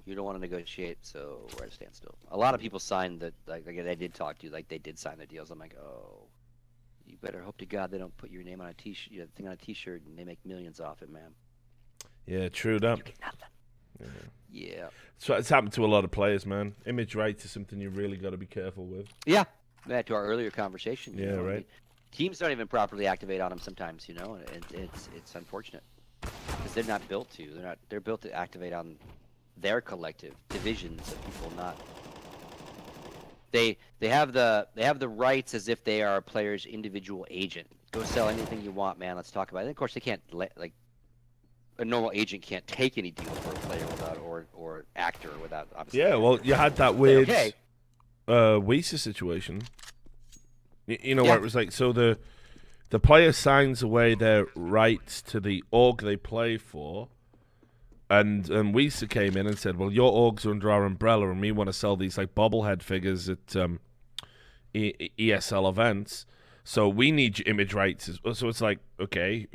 You don't want to negotiate, so we're at a standstill. A lot of people signed that, like I did talk to, like they did sign their deals. I'm like, oh, you better hope to God they don't put your name on a t-shirt, thing on a t-shirt, and they make millions off it, man. Yeah, true that. You get nothing. Yeah. So it's happened to a lot of players, man. Image rights is something you really got to be careful with. Yeah. Back to our earlier conversation. Yeah, right. I mean, teams don't even properly activate on them sometimes, you know, and it's unfortunate because they're not built to. They're built to activate on their collective divisions of people, not they have the rights as if they are a player's individual agent. Go sell anything you want, man. Let's talk about it. And of course, they can't like a normal agent can't take any deal for a player without or actor without. Obviously. Yeah, well, you had that weird Weezer situation. You know where it was like, so the player signs away their rights to the org they play for. And Weezer came in and said, well, your orgs are under our umbrella, and we want to sell these like bobblehead figures at ESL events. So we need your image rights. So it's like, okay.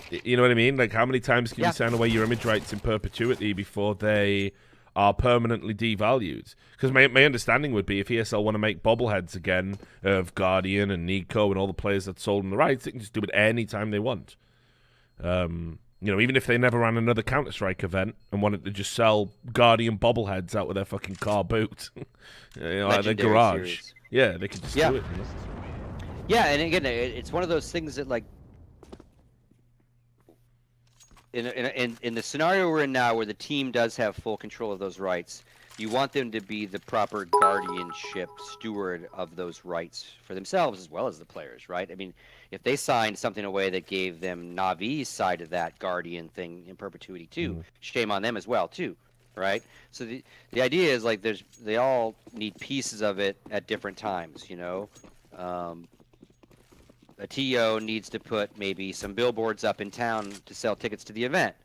You know what I mean? Like, how many times can you sign away your image rights in perpetuity before they are permanently devalued? Because my understanding would be if ESL want to make bobbleheads again of Guardian and Nico and all the players that sold them the rights, they can just do it any time they want. You know, even if they never ran another Counter-Strike event and wanted to just sell Guardian bobbleheads out with their fucking car boot, you know, at their garage. Series. Yeah, they could just do it. You know? Yeah, and again, it's one of those things that, like, in the scenario we're in now, where the team does have full control of those rights, you want them to be the proper guardianship steward of those rights for themselves as well as the players, right? I mean, if they signed something away that gave them Navi's side of that guardian thing in perpetuity too, shame on them as well too, right? So the idea is like they all need pieces of it at different times, you know. A TO needs to put maybe some billboards up in town to sell tickets to the event.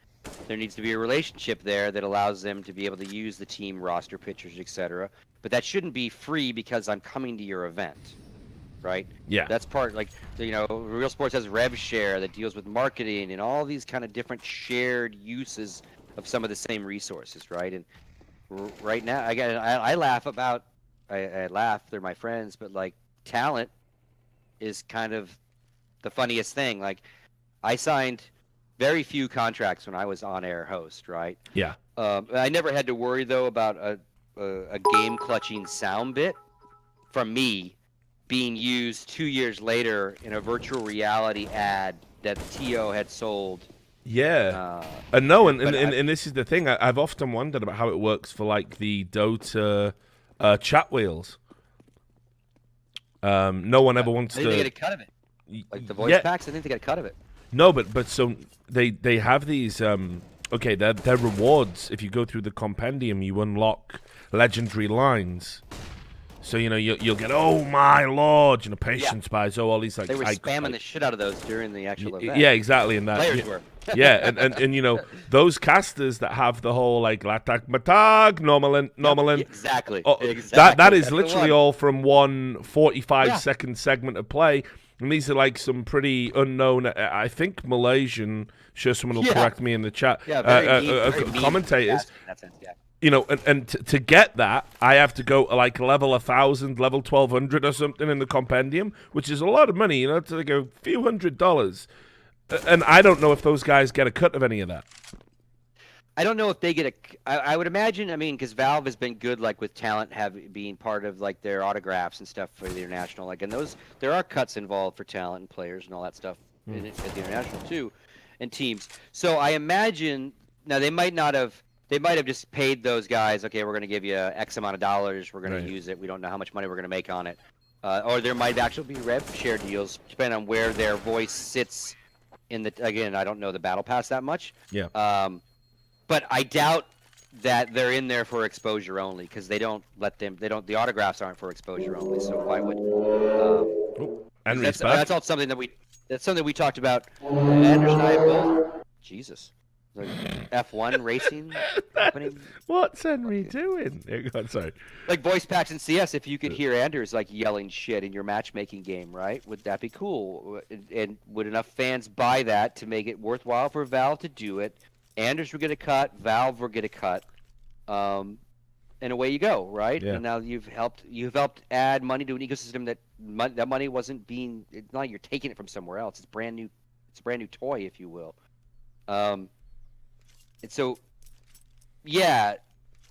There needs to be a relationship there that allows them to be able to use the team roster pictures, etc. But that shouldn't be free because I'm coming to your event, right? Yeah. That's part, like, you know, Real Sports has Rev Share that deals with marketing and all these kind of different shared uses of some of the same resources, right? And right now, I laugh about, I laugh, they're my friends, but like talent is kind of the funniest thing. Like, I signed very few contracts when I was on-air host, right? Yeah. I never had to worry, though, about a game-clutching sound bit from me being used 2 years later in a virtual reality ad that TO had sold. Yeah, and this is the thing. I've often wondered about how it works for like the Dota chat wheels. No one ever wants I think they get a cut of it. Like the voice packs, I think they get a cut of it. No, but so they have these. Okay, they're rewards. If you go through the compendium, you unlock legendary lines. So you'll get, oh my lord, patience buys, all these like. They were spamming the shit out of those during the actual event. Yeah, exactly, and that players were. Yeah, and those casters that have the whole like latak matag normalin. Exactly. That is literally all from one 45-second segment of play. And these are like some pretty unknown, I think Malaysian, sure someone will correct me in the chat, very commentators. In that sense, yeah. And to get that, I have to go like level 1,000, level 1,200 or something in the compendium, which is a lot of money, to like a few $100s. And I don't know if those guys get a cut of any of that. I don't know if they get I would imagine, because Valve has been good, like with talent being part of like their autographs and stuff for the international. Like, and there are cuts involved for talent and players and all that stuff at the international too, and teams. So I imagine now they might have just paid those guys. Okay, we're going to give you X amount of dollars. We're going to use it. We don't know how much money we're going to make on it, or there might actually be rev share deals depending on where their voice sits in the. Again, I don't know the battle pass that much. Yeah. But I doubt that they're in there for exposure only, because they don't let them. They don't. The autographs aren't for exposure only. So why would? That's all something that we. That's something we talked about. Anders and I have both. Jesus. Like F1 racing happening. What's Henry doing? Sorry. Like voice packs in CS. If you could hear Anders like yelling shit in your matchmaking game, right? Would that be cool? And would enough fans buy that to make it worthwhile for Valve to do it? Anders will get a cut, Valve will get a cut, and away you go, right? Yeah. And now you've helped add money to an ecosystem that money wasn't being. It's not like you're taking it from somewhere else. It's brand new. It's a brand new toy, if you will. And so, yeah,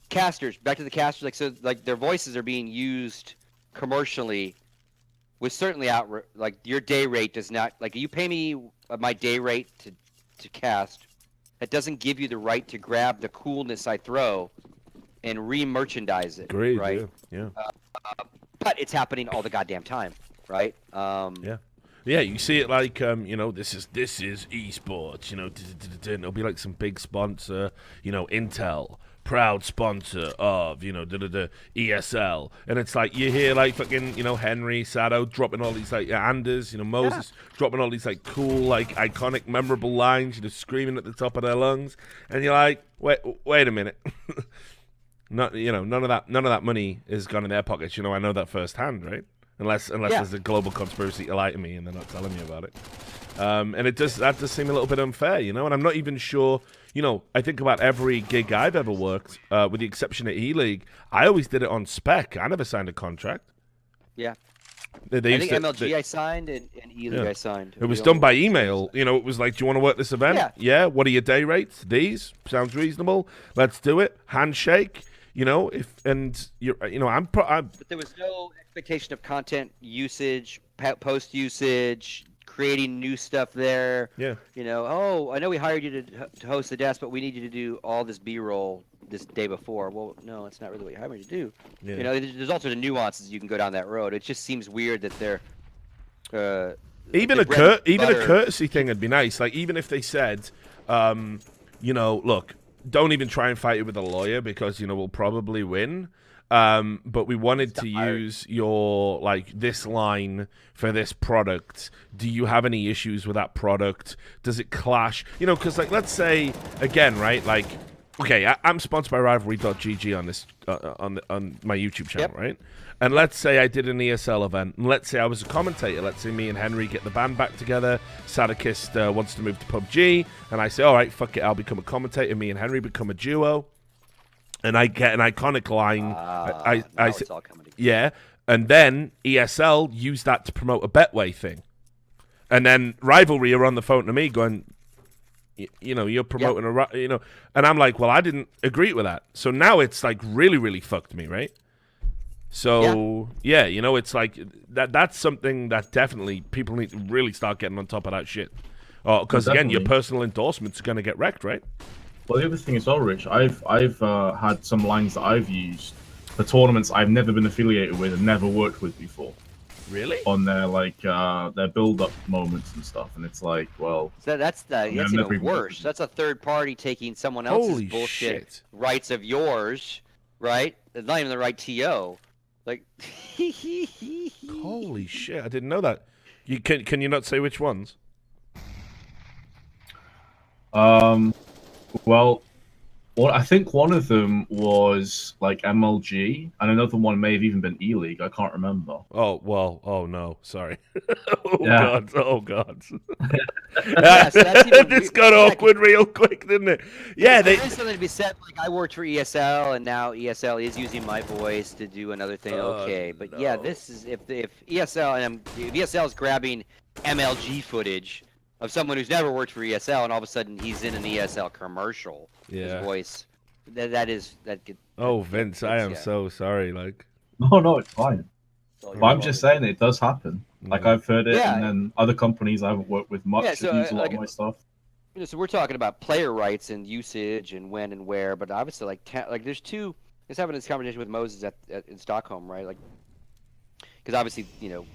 casters. Back to the casters. Like their voices are being used commercially, with certainly like your day rate does not. Like you pay me my day rate to cast. That doesn't give you the right to grab the coolness I throw and re-merchandise it. Agreed, right? Yeah. But it's happening all the goddamn time, right? Yeah. You see it like this is esports. And it'll be like some big sponsor. Intel, proud sponsor of ESL, and it's like you hear like fucking Henry Sado dropping all these like Anders, Moses dropping all these like cool like iconic memorable lines, screaming at the top of their lungs, and you're like, wait a minute. None of that money is gone in their pockets. I know that firsthand, right? Unless there's a global conspiracy to lie to me and they're not telling me about it. And that does seem a little bit unfair, and I'm not even sure. I think about every gig I've ever worked, with the exception of E-League. I always did it on spec. I never signed a contract. Yeah. I think MLG I signed and E-League I signed. It was done by email. It was like, do you want to work this event? Yeah. What are your day rates? These sounds reasonable. Let's do it. Handshake. But there was no expectation of content usage, post usage, creating new stuff there. Yeah. I know we hired you to host the desk, but we need you to do all this B-roll this day before. Well, no, it's not really what you hired me to do. Yeah. There's all sorts of nuances you can go down that road. It just seems weird that they're even a courtesy thing would be nice. Like even if they said, look, don't even try and fight it with a lawyer because we'll probably win. But we wanted to use your this line for this product. Do you have any issues with that product? Does it clash? Because let's say again, right? Okay, I'm sponsored by Rivalry.gg on this on my YouTube channel, right? And let's say I did an ESL event, and let's say I was a commentator. Let's say me and Henry get the band back together. Sadakist wants to move to PUBG, and I say, all right, fuck it, I'll become a commentator. Me and Henry become a duo, and I get an iconic line. I say, yeah, and then ESL use that to promote a Betway thing, and then Rivalry are on the phone to me going, you're promoting and I'm like, well, I didn't agree with that. So now it's really, really fucked me, right? So it's like that's something that definitely people need to really start getting on top of that shit. Oh, because again, your Definitely. personal endorsement's going to get wrecked, right? Well, the other thing as well, Rich, I've had some lines that I've used for tournaments I've never been affiliated with and never worked with before. Really? On their their build-up moments and stuff, and it's like, well, So that's never even even worse. That's a third party taking someone else's Holy bullshit shit. rights of yours, right? It's not even the right TO. Like, Holy shit! I didn't know that. You can you not say which ones? Well, I think one of them was like MLG, and another one may have even been E-League. I can't remember. Oh well. Oh no. Sorry. Oh Yeah. god. Oh god. Yeah, so that's even This got awkward real quick, didn't it? Yeah. There is something to be said. Like, I worked for ESL, and now ESL is using my voice to do another thing. Okay, but yeah, no. this is if ESL and if ESL is grabbing MLG footage of someone who's never worked for ESL, and all of a sudden he's in an ESL commercial. Yeah. His voice. That could. Oh Vince, I am yeah. so sorry. Like. No, it's fine. So But I'm just saying it does happen. Like, I've heard it, Yeah. and then other companies I haven't worked with much Yeah, have so, used a lot like, of my stuff. You know, so we're talking about player rights and usage and when and where, but obviously, like there's two. I was having this conversation with Moses in Stockholm, right? Like, because obviously, you know,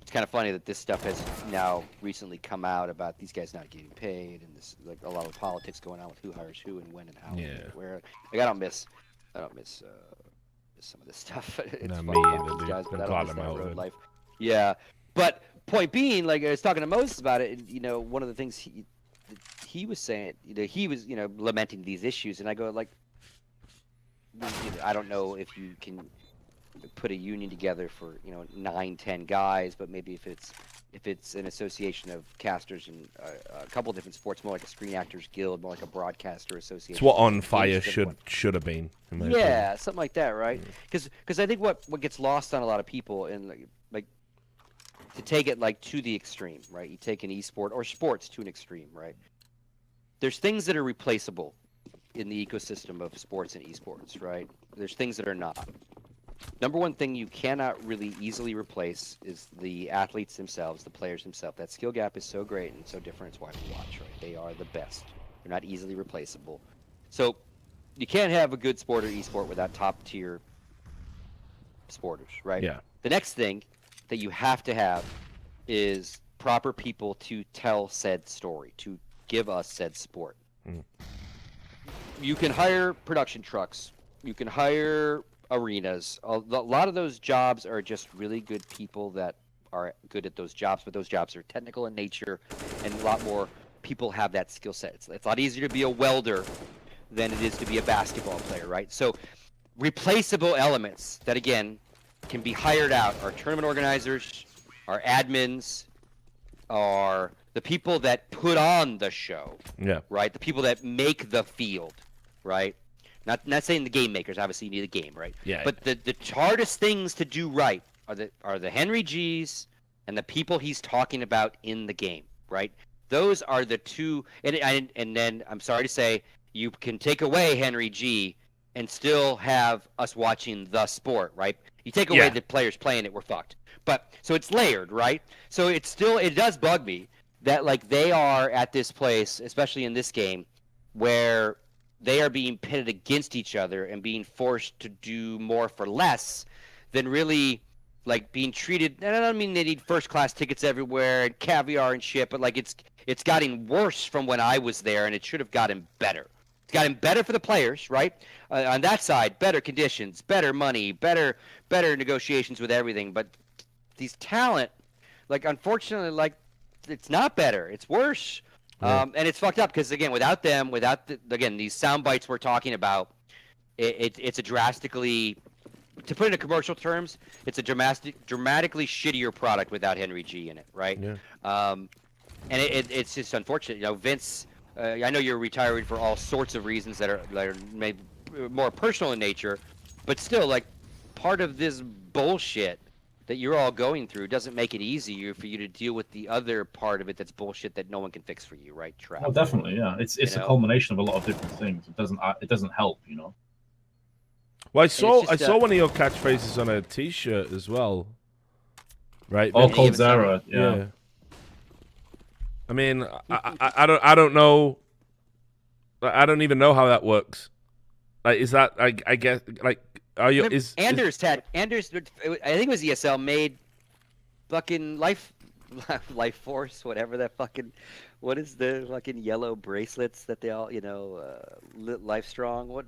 it's kind of funny that this stuff has now recently come out about these guys not getting paid, and this like a lot of politics going on with who hires who and when and how Yeah. and where. Like, I don't miss some of this stuff. It's No, fun me with either, these dude. guys, but I'm I glad don't miss I'm that out of road it. life. Yeah, but point being, like I was talking to Moses about it, and you know, one of the things he was saying, you know, he was, you know, lamenting these issues, and I go like, you know, I don't know if you can put a union together for, you know, 9-10 guys, but maybe if it's an association of casters and a couple different sports, more like a Screen Actors Guild, more like a broadcaster association. It's what On Games Fire different. should have been. In my Yeah, something like that, right? Because I think what gets lost on a lot of people, and like to take it like to the extreme, right? You take an esport or sports to an extreme, right? There's things that are replaceable in the ecosystem of sports and esports, right? There's things that are not. Number one thing you cannot really easily replace is the athletes themselves, the players themselves. That skill gap is so great and so different. It's why we watch, right? They are the best. They're not easily replaceable. So you can't have a good sport or esport without top tier sporters, right? Yeah. The next thing that you have to have is proper people to tell said story, to give us said sport. You can hire production trucks. You can hire arenas. A lot of those jobs are just really good people that are good at those jobs, but those jobs are technical in nature, and a lot more people have that skill set. It's a lot easier to be a welder than it is to be a basketball player, right? So replaceable elements that, again, can be hired out are tournament organizers, are admins, are the people that put on the show, right? The people that make the field, right? Not saying the game makers. Obviously, you need a game, right? Yeah. But the hardest things to do right are the Henry G's and the people he's talking about in the game, right? Those are the two. And then I'm sorry to say, you can take away Henry G and still have us watching the sport, right? You take away the players playing it, we're fucked. But so it's layered, right? So it does bug me that like they are at this place, especially in this game, where they are being pitted against each other and being forced to do more for less than really like being treated. And I don't mean they need first class tickets everywhere and caviar and shit, but like it's gotten worse from when I was there, and it should have gotten better. It's gotten better for the players, right? On that side, better conditions, better money, better negotiations with everything. But these talent, like unfortunately, like it's not better. It's worse. And it's fucked up because again, without them, again these sound bites we're talking about, it's a drastically, to put it in commercial terms, it's a dramatically shittier product without Henry G in it, right? Yeah. And it's just unfortunate. You know, Vince, I know you're retiring for all sorts of reasons that are maybe more personal in nature, but still, like, part of this bullshit that you're all going through doesn't make it easier for you to deal with the other part of it that's bullshit that no one can fix for you, right? Travel. Oh, definitely, yeah. It's a culmination of a lot of different things. It doesn't help, you know. Well, I saw one of your catchphrases on a T-shirt as well, right? Oh, Cold Zara, yeah. I mean, I don't know. I don't even know how that works. Like, is that I guess like are you Anders? I think it was ESL made fucking life force, whatever that fucking, what is the fucking yellow bracelets that they all, life strong, what?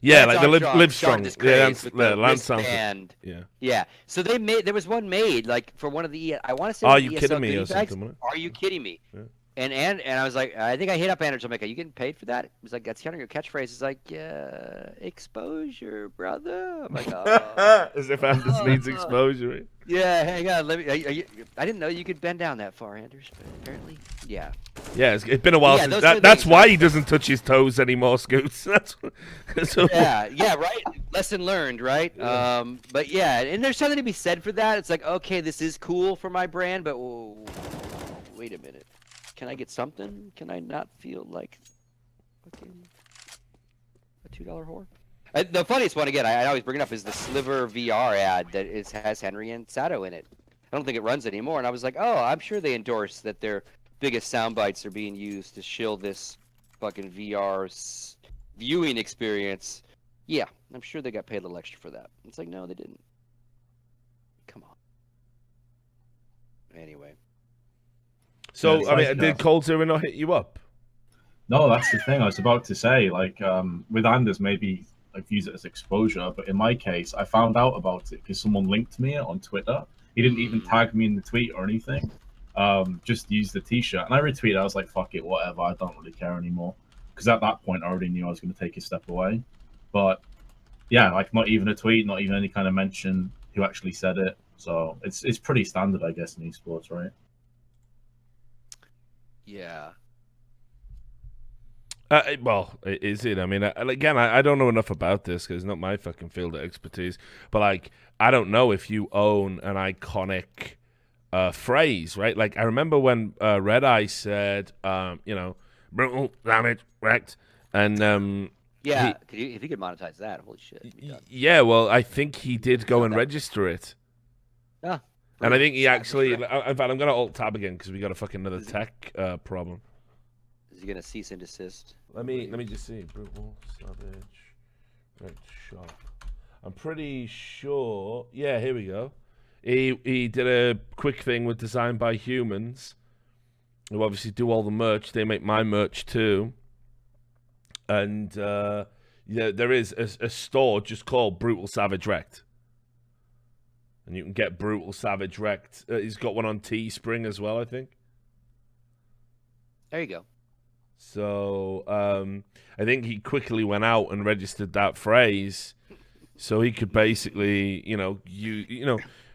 Yeah, like the live strong. Yeah, Lance band. Yeah. So there was one made like for one of the, I want to say. Are you kidding me or something? Are you kidding me? Yeah. And I was like, I think I hit up Anders. I'm like, are you getting paid for that? He was like, that's kind of your catchphrase. He's like, yeah, exposure, brother. I'm like, oh. As if Anders needs exposure. Yeah, hang on. Let me. I didn't know you could bend down that far, Anders. But apparently, yeah. Yeah, it's been a while since that's why he doesn't touch his toes anymore, Scoots. Yeah, right. Lesson learned, right? Yeah. But yeah, and there's something to be said for that. It's like, okay, this is cool for my brand, but wait a minute. Can I get something? Can I not feel like fucking a $2 whore? The funniest one, again, I always bring it up, is the Sliver VR ad that has Henry and Sato in it. I don't think it runs anymore, and I was like, oh, I'm sure they endorse that their biggest sound bites are being used to shill this fucking VR viewing experience. Yeah, I'm sure they got paid a little extra for that. It's like, no, they didn't. Come on. Anyway. So, yeah, I mean, did Cold Zero not hit you up? No, that's the thing I was about to say. Like, with Anders, maybe I've used it as exposure, but in my case, I found out about it because someone linked me on Twitter. He didn't even tag me in the tweet or anything. Just used the t-shirt. And I retweeted. I was like, fuck it, whatever. I don't really care anymore. Because at that point, I already knew I was going to take a step away. But, yeah, like, not even a tweet, not even any kind of mention who actually said it. So it's pretty standard, I guess, in esports, right? Yeah. Well, is it? I mean, again, I don't know enough about this because it's not my fucking field of expertise. But, like, I don't know if you own an iconic phrase, right? Like, I remember when Red Eye said, brutal, damage, wrecked. And, yeah, if he could monetize that, holy shit. Yeah, well, I think he did go and register it. Yeah. And I think he actually, in fact, I'm going to alt-tab again because we got a fucking another tech problem. Is he going to cease and desist? Let me just see. Brutal, Savage, Red Shop. I'm pretty sure. Yeah, here we go. He did a quick thing with Designed by Humans, who obviously do all the merch. They make my merch too. And yeah, there is a store just called Brutal Savage Wrecked. And you can get Brutal Savage Wrecked. He's got one on Teespring as well, I think. There you go. So I think he quickly went out and registered that phrase, so he could basically,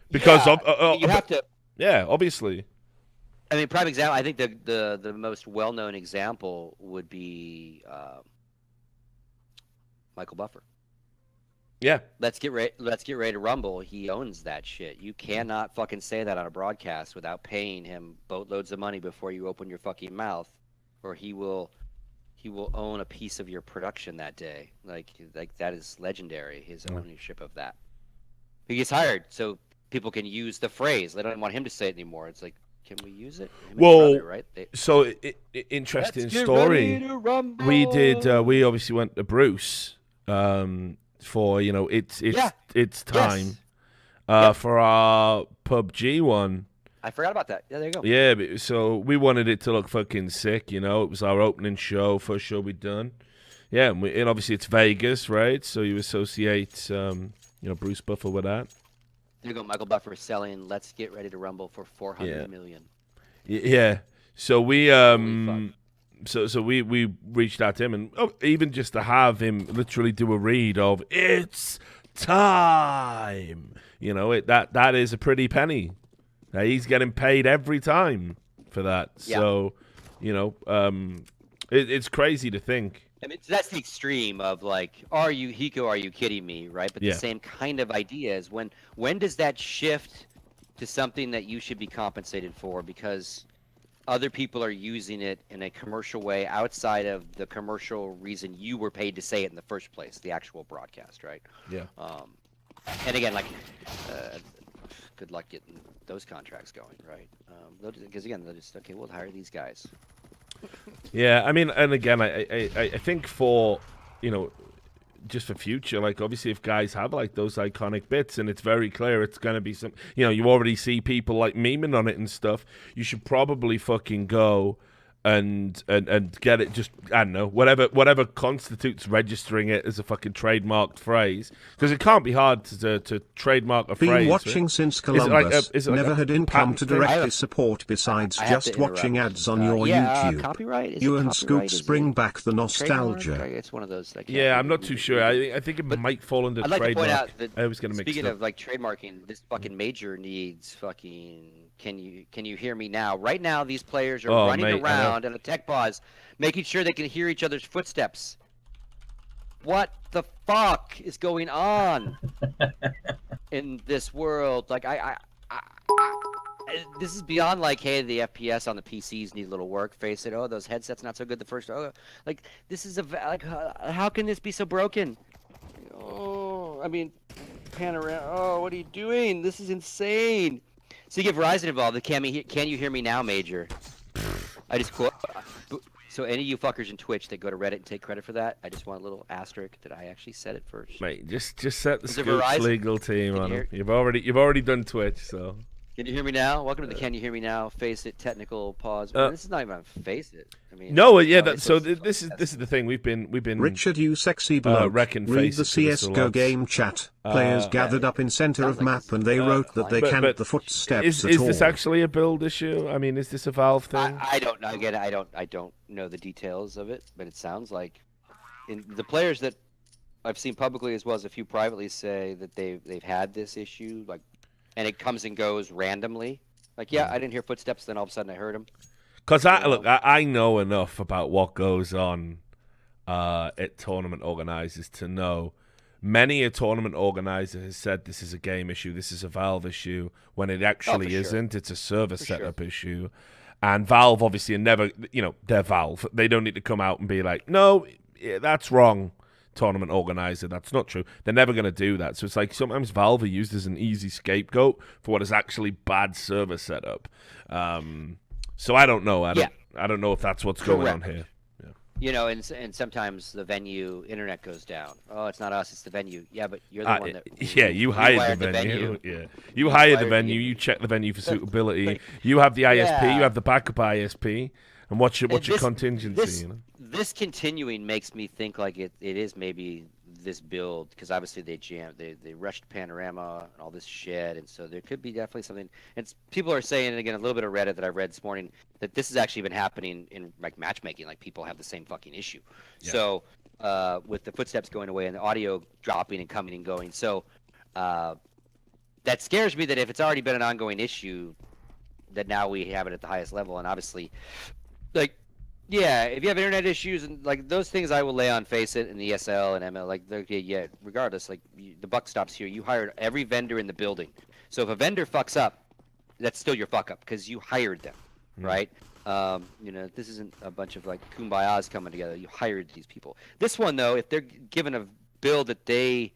because you have to. Yeah, obviously. I mean, prime example. I think the most well-known example would be Michael Buffer. Yeah. Let's get ready to rumble. He owns that shit. You cannot fucking say that on a broadcast without paying him boatloads of money before you open your fucking mouth, or he will own a piece of your production that day. Like that is legendary. His ownership of that. He gets hired so people can use the phrase. They don't want him to say it anymore. It's like, can we use it? Well, brother, right? Interesting story. We obviously went to Bruce. For it's time for our PUBG one. I forgot about that. Yeah, there you go. Yeah, but, so we wanted it to look fucking sick. It was our opening show, first show we'd done. Yeah, and obviously it's Vegas, right? So you associate Bruce Buffer with that. There you go. Michael Buffer selling "Let's Get Ready to Rumble" for $400 million. Yeah. So we So we reached out to him, and even just to have him literally do a read of "It's time," that is a pretty penny. He's getting paid every time for that. Yeah. So, it's crazy to think. I mean, that's the extreme of like, are you kidding me, right? But the same kind of idea is when does that shift to something that you should be compensated for because other people are using it in a commercial way outside of the commercial reason you were paid to say it in the first place, the actual broadcast, right? Yeah. And again, like good luck getting those contracts going, right? Because again, they'll just we'll hire these guys. Yeah, I mean, and again, I think for just for future, like obviously if guys have like those iconic bits and it's very clear it's gonna be some, you already see people like memeing on it and stuff, you should probably fucking go and get it, just I don't know, whatever constitutes registering it as a fucking trademarked phrase, because it can't be hard to trademark a phrase. Been watching since Columbus. Never had income to directly support besides just watching ads on your YouTube. Copyright? You and Scoots bring back the nostalgia. It's one of those. Yeah, I'm not too sure. I think it might fall under trademark. I'd like to point out that I was gonna mix speaking it up. of like trademarking, this fucking major needs fucking. Can you hear me now? Right now, these players are running around in a tech pause, making sure they can hear each other's footsteps. What the fuck is going on in this world? Like this is beyond like, hey, the FPS on the PCs need a little work. Face it. Oh, those headsets not so good. The first. Oh, like this is how can this be so broken? Oh, I mean, panorama. Oh, what are you doing? This is insane. So you get Verizon involved. Can you hear me now, Major? I just quote. So any of you fuckers in Twitch that go to Reddit and take credit for that, I just want a little asterisk that I actually said it first. Mate, just set the Scoots legal team on them. You've already done Twitch, so. Can you hear me now? Welcome to the Can You Hear Me Now? Face it, technical pause. This is not even Face It. I mean, no, yeah. This is the thing. We've been Richard, you sexy bloke. Reckon Read the CS:GO game chat. Players gathered up in center of map, and they wrote that they can't the footsteps at all. Is this actually a build issue? I mean, is this a Valve thing? I don't know. Again, I don't know the details of it, but it sounds like the players that I've seen publicly as well as a few privately say that they've had this issue, like. And it comes and goes randomly. Like, yeah, I didn't hear footsteps, then all of a sudden I heard them. Because I know enough about what goes on at tournament organizers to know many a tournament organizer has said this is a game issue, this is a Valve issue, when it actually isn't. It's a server setup issue. And Valve obviously are never, they're Valve. They don't need to come out and be like, no, that's wrong. Tournament organizer, that's not true. They're never going to do that. So it's like sometimes Valve are used as an easy scapegoat for what is actually bad server setup. So I don't know. I don't know if that's what's going on here. Yeah. And sometimes the venue internet goes down. Oh, it's not us, it's the venue. Yeah, but you're the one that you hired the venue. Yeah. You hired the venue, you check the venue for suitability. You have the ISP, you have the backup ISP. And what's your contingency? This continuing makes me think like it is maybe this build, because obviously they rushed Panorama and all this shit, and so there could be definitely something. And people are saying, and again, a little bit of Reddit that I read this morning, that this has actually been happening in like matchmaking, like people have the same fucking issue. Yeah. So with the footsteps going away and the audio dropping and coming and going, so that scares me that if it's already been an ongoing issue, that now we have it at the highest level, and obviously. Like, yeah, if you have internet issues and like those things, I will lay on Face It and ESL and ML. Like, yeah, regardless, like the buck stops here. You hired every vendor in the building, so if a vendor fucks up, that's still your fuck up because you hired them, right? This isn't a bunch of like kumbayas coming together. You hired these people. This one though, if they're given a build that they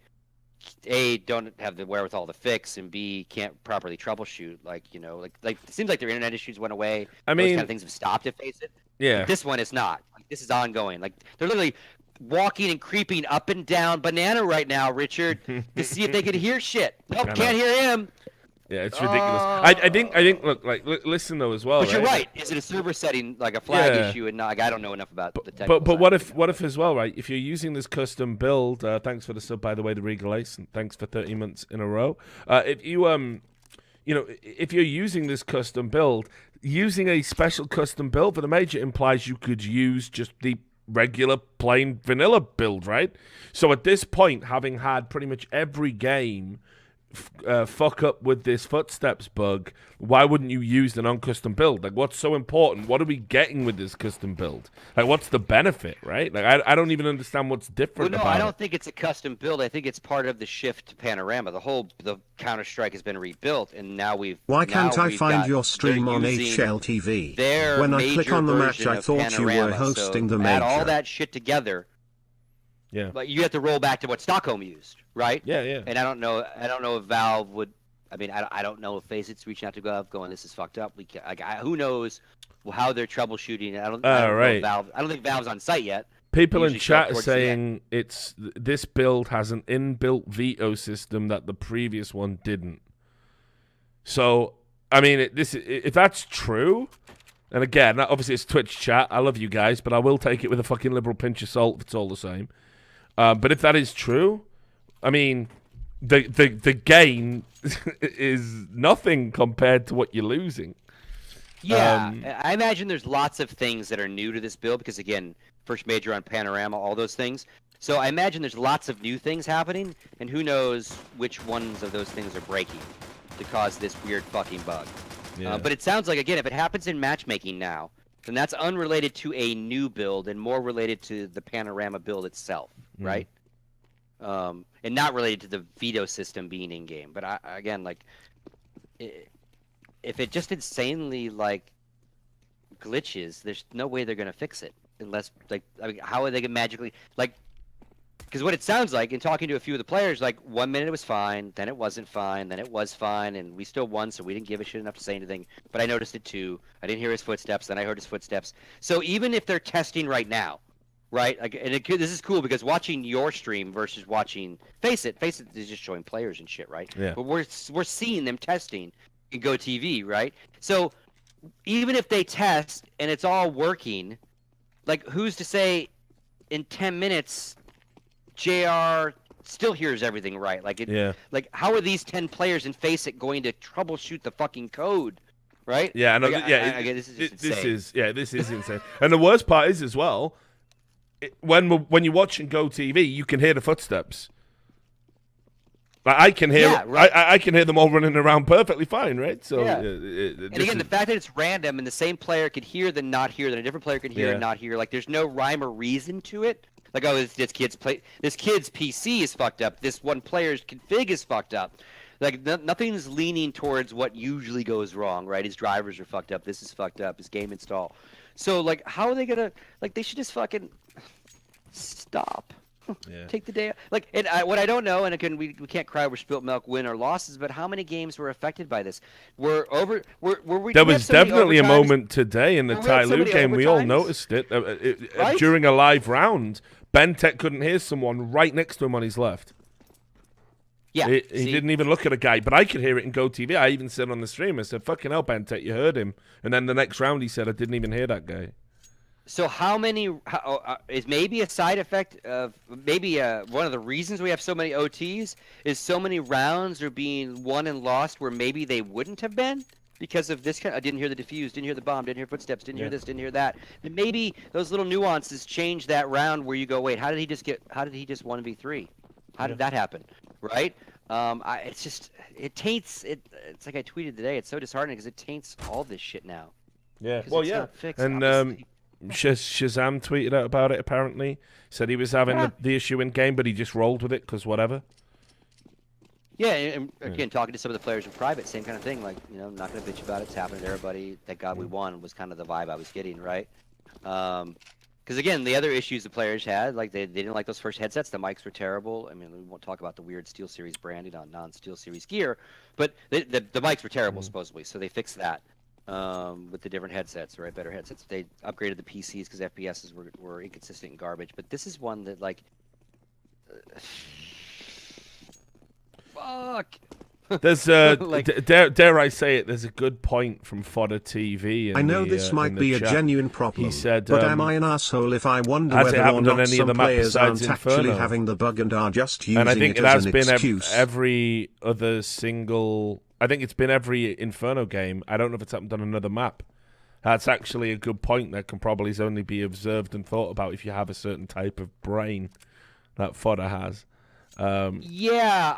A, don't have the wherewithal to fix, and B, can't properly troubleshoot. Like it seems like their internet issues went away. I mean, those kind of things have stopped to Face It. Yeah. Like, this one is not. Like, this is ongoing. Like they're literally walking and creeping up and down Banana right now, Richard, to see if they can hear shit. Nope, can't hear him. Yeah, it's ridiculous. I think. Look, listen though as well. But you're right. Is it a server setting like a flag issue? And not, like, I don't know enough about the technical But what if as well, right? If you're using this custom build, thanks for the sub by the way, the Regal Ace, and thanks for 30 months in a row. If you if you're using this custom build, using a special custom build for the major implies you could use just the regular plain vanilla build, right? So at this point, having had pretty much every game fuck up with this footsteps bug, why wouldn't you use the non-custom build? Like, what's so important? What are we getting with this custom build? Like, what's the benefit, right? Like, I don't even understand what's different about it. I don't think it's a custom build. I think it's part of the shift to Panorama. The Counter-Strike has been rebuilt, and now we've... Why can't I find your stream on HLTV? When I click on the match, I thought you were hosting the major. Add all that shit together. Yeah. But you have to roll back to what Stockholm used, right? Yeah. And I don't know if Valve would I mean, I don't know if Facet's reaching out to Gov, going, "This is fucked up." We can, who knows how they're troubleshooting. I don't know Valve. I don't think Valve's on site yet. People in chat are saying this build has an inbuilt veto system that the previous one didn't. So, I mean, if that's true, and again, obviously it's Twitch chat. I love you guys, but I will take it with a fucking liberal pinch of salt if it's all the same. But if that is true, I mean, the gain is nothing compared to what you're losing. Yeah, I imagine there's lots of things that are new to this build because, again, first major on Panorama, all those things. So I imagine there's lots of new things happening, and who knows which ones of those things are breaking to cause this weird fucking bug. Yeah. But it sounds like, again, if it happens in matchmaking now, then that's unrelated to a new build and more related to the Panorama build itself, right? And not related to the veto system being in-game. But again, like, if it just insanely, like, glitches, there's no way they're going to fix it. Unless, like, I mean, how are they going to magically, like, because what it sounds like, in talking to a few of the players, like, 1 minute it was fine, then it wasn't fine, then it was fine, and we still won, so we didn't give a shit enough to say anything. But I noticed it too. I didn't hear his footsteps, then I heard his footsteps. So even if they're testing right now, right, like, and this is cool because watching your stream versus watching Face It is just showing players and shit, right? Yeah. But we're seeing them testing in Go TV, right? So even if they test and it's all working, like, who's to say in 10 minutes JR still hears everything right? Like, like, how are these 10 players in Face It going to troubleshoot the fucking code, right? Yeah, I know. Like, this is just insane. This is insane. And the worst part is as well, when you watch and Go TV, you can hear the footsteps. Like, I can hear, I can hear them all running around perfectly fine, right? So, and again, the fact that it's random and the same player could hear then not hear, then a different player can hear and not hear. Like, there's no rhyme or reason to it. Like, oh, this kid's PC is fucked up. This one player's config is fucked up. Like, nothing's leaning towards what usually goes wrong, right? His drivers are fucked up. This is fucked up. His game install. So, like, how are they gonna? Like, they should just fucking stop. Take the day. Like, and what I don't know, and again, we can't cry over spilt milk, win or losses, but how many games were affected by this? Were we? There was definitely a moment today in the Tyloo game. We all noticed it right? during a live round. Bentech couldn't hear someone right next to him on his left. Yeah, he didn't even look at a guy, but I could hear it in Go TV. I even said on the stream, I said, "Fucking hell, Bentech, you heard him." And then the next round, he said, "I didn't even hear that guy." So how many is maybe a side effect of maybe one of the reasons we have so many OTs is so many rounds are being won and lost where maybe they wouldn't have been because of this kind. I didn't hear the defuse, didn't hear the bomb, didn't hear footsteps, didn't hear this, didn't hear that. And maybe those little nuances change that round where you go, wait, how did he just 1v3? How did that happen? Right? It taints it. It's like I tweeted today. It's so disheartening because it taints all this shit now. Yeah. Well, yeah. Fixed, and Shazam tweeted out about it. Apparently, said he was having the issue in game, but he just rolled with it because whatever. Yeah, and again, talking to some of the players in private, same kind of thing. Like, you know, not gonna bitch about it. It's happening to everybody. Thank God we won was kind of the vibe I was getting, right? Because again, the other issues the players had, like they didn't like those first headsets. The mics were terrible. I mean, we won't talk about the weird SteelSeries branding on non-SteelSeries gear, but the mics were terrible supposedly. So they fixed that. With the different headsets, right? Better headsets. They upgraded the PCs because FPSs were inconsistent and garbage. But this is one that, like, fuck. There's dare I say it? There's a good point from Fodder TV. I know this might be a genuine problem. He said, but am I an asshole if I wonder whether or not some players aren't actually having the bug and are just using it as an excuse? Every other single. I think it's been every Inferno game. I don't know if it's happened on another map. That's actually a good point that can probably only be observed and thought about if you have a certain type of brain that Fodder has. Yeah,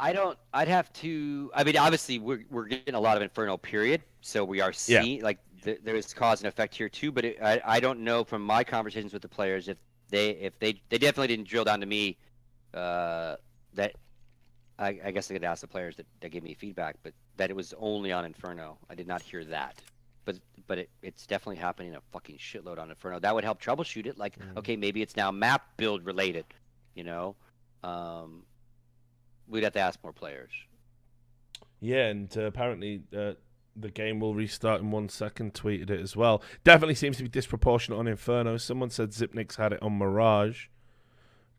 I'd have to. I mean, obviously, we're getting a lot of Inferno period, so we are seeing like there is cause and effect here too. But I don't know from my conversations with the players if they definitely didn't drill down to me that. I guess I could ask the players that gave me feedback, but that it was only on Inferno. I did not hear that. But it's definitely happening a fucking shitload on Inferno. That would help troubleshoot it. Like, okay, maybe it's now map build related, you know? We'd have to ask more players. Yeah, and apparently the game will restart in 1 second. Tweeted it as well. Definitely seems to be disproportionate on Inferno. Someone said Zipnik's had it on Mirage.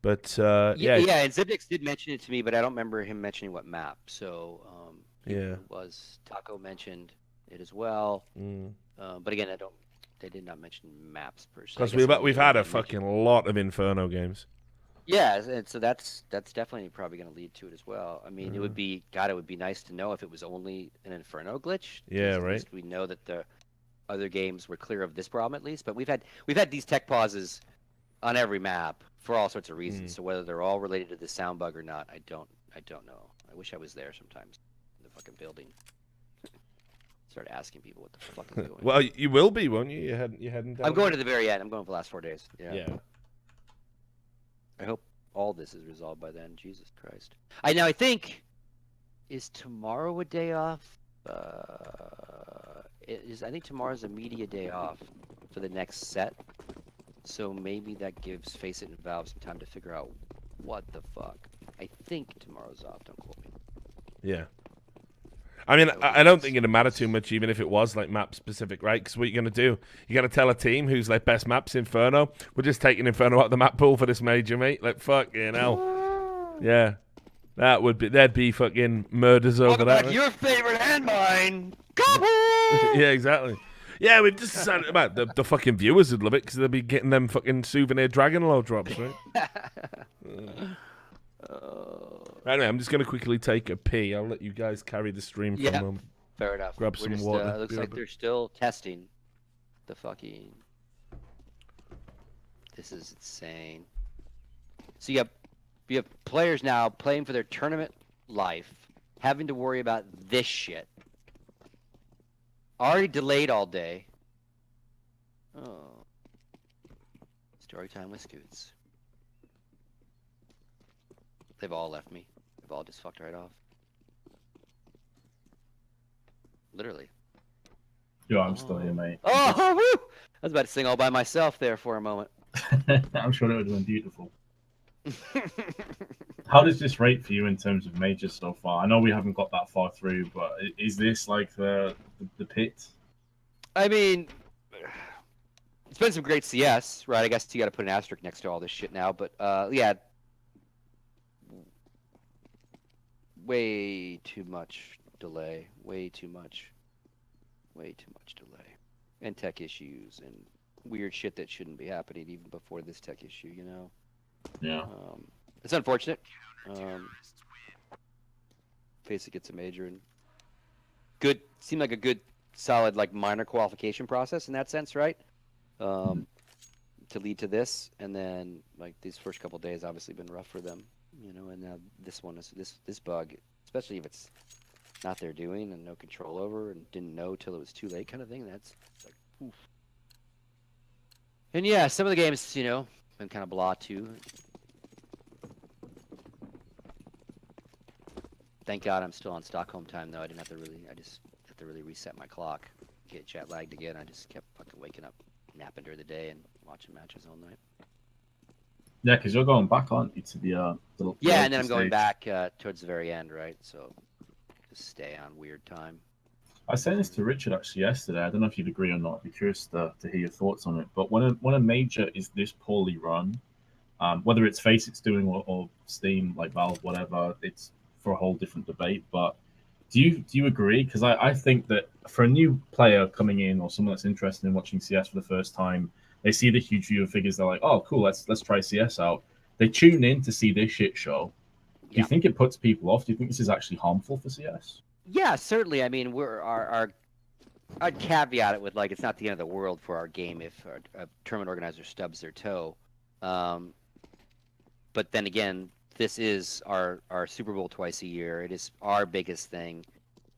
But yeah, and Zipnix did mention it to me, but I don't remember him mentioning what map. So yeah, it was Taco mentioned it as well. Mm. But again, they did not mention maps per se. Because we've had a fucking lot of Inferno games. Yeah, and so that's definitely probably going to lead to it as well. I mean, it would be nice to know if it was only an Inferno glitch. Yeah, at right. least we know that the other games were clear of this problem at least. But we've had these tech pauses on every map for all sorts of reasons. So whether they're all related to the sound bug or not, I don't know. I wish I was there sometimes in the fucking building. Start asking people what the fuck is going on. Well, you will be, won't you? You're heading down. I'm going to the very end. I'm going for the last 4 days. Yeah. I hope all this is resolved by then. Jesus Christ. I think, is tomorrow a day off? I think tomorrow's a media day off for the next set. So maybe that gives Face It and Valve some time to figure out what the fuck. I think tomorrow's off. Don't quote me. Yeah. I mean, I don't think it'd matter too much, even if it was like map specific, right? Because what you're gonna do, you gotta tell a team who's like best maps Inferno. We're just taking Inferno out of the map pool for this major, mate. Like fucking hell. Yeah, there'd be fucking murders over that. Right? Your favorite and mine. Yeah, exactly. Yeah, we've just decided about the fucking viewers would love it because they'll be getting them fucking souvenir Dragon Low drops, right? Anyway, I'm just going to quickly take a pee. I'll let you guys carry the stream for a moment. Fair enough. Grab some water. It looks like they're still testing the fucking... This is insane. So you have players now playing for their tournament life, having to worry about this shit. Already delayed all day. Oh. Story time with Scoots. They've all left me. They've all just fucked right off. Literally. Yeah, I'm still here, mate. Oh, woo! I was about to sing all by myself there for a moment. I'm sure it would have been beautiful. How does this rate for you in terms of majors so far? I know we haven't got that far through, but is this like the pit? I mean, it's been some great CS, right? I guess you got to put an asterisk next to all this shit now, but yeah. Way too much delay. Way too much delay. And tech issues and weird shit that shouldn't be happening even before this tech issue, you know? Yeah. It's unfortunate. Face it gets a major and good. Seemed like a good, solid, like minor qualification process in that sense, right? To lead to this, and then like these first couple days obviously been rough for them, you know. And now this one is this bug, especially if it's not their doing and no control over and didn't know till it was too late, kind of thing. That's like, oof. And yeah, some of the games, you know, been kind of blah too. Thank God I'm still on Stockholm time though. I just have to really reset my clock. Get jet lagged again. I just kept fucking waking up, napping during the day and watching matches all night. Yeah, because you're going back, aren't you, to the yeah, and then I'm going back towards the very end, right? So just stay on weird time. I was saying this to Richard actually yesterday. I don't know if you'd agree or not. I'd be curious to hear your thoughts on it. But when a major is this poorly run, whether it's Face it's doing or Steam, like Valve, whatever, it's for a whole different debate. But do you agree? Because I think that for a new player coming in or someone that's interested in watching CS for the first time, they see the huge viewer figures. They're like, oh, cool, let's try CS out. They tune in to see this shit show. Do you think it puts people off? Do you think this is actually harmful for CS? Yeah, certainly. I mean, I'd caveat it with like it's not the end of the world for our game if a tournament organizer stubs their toe. But then again, this is our Super Bowl twice a year. It is our biggest thing.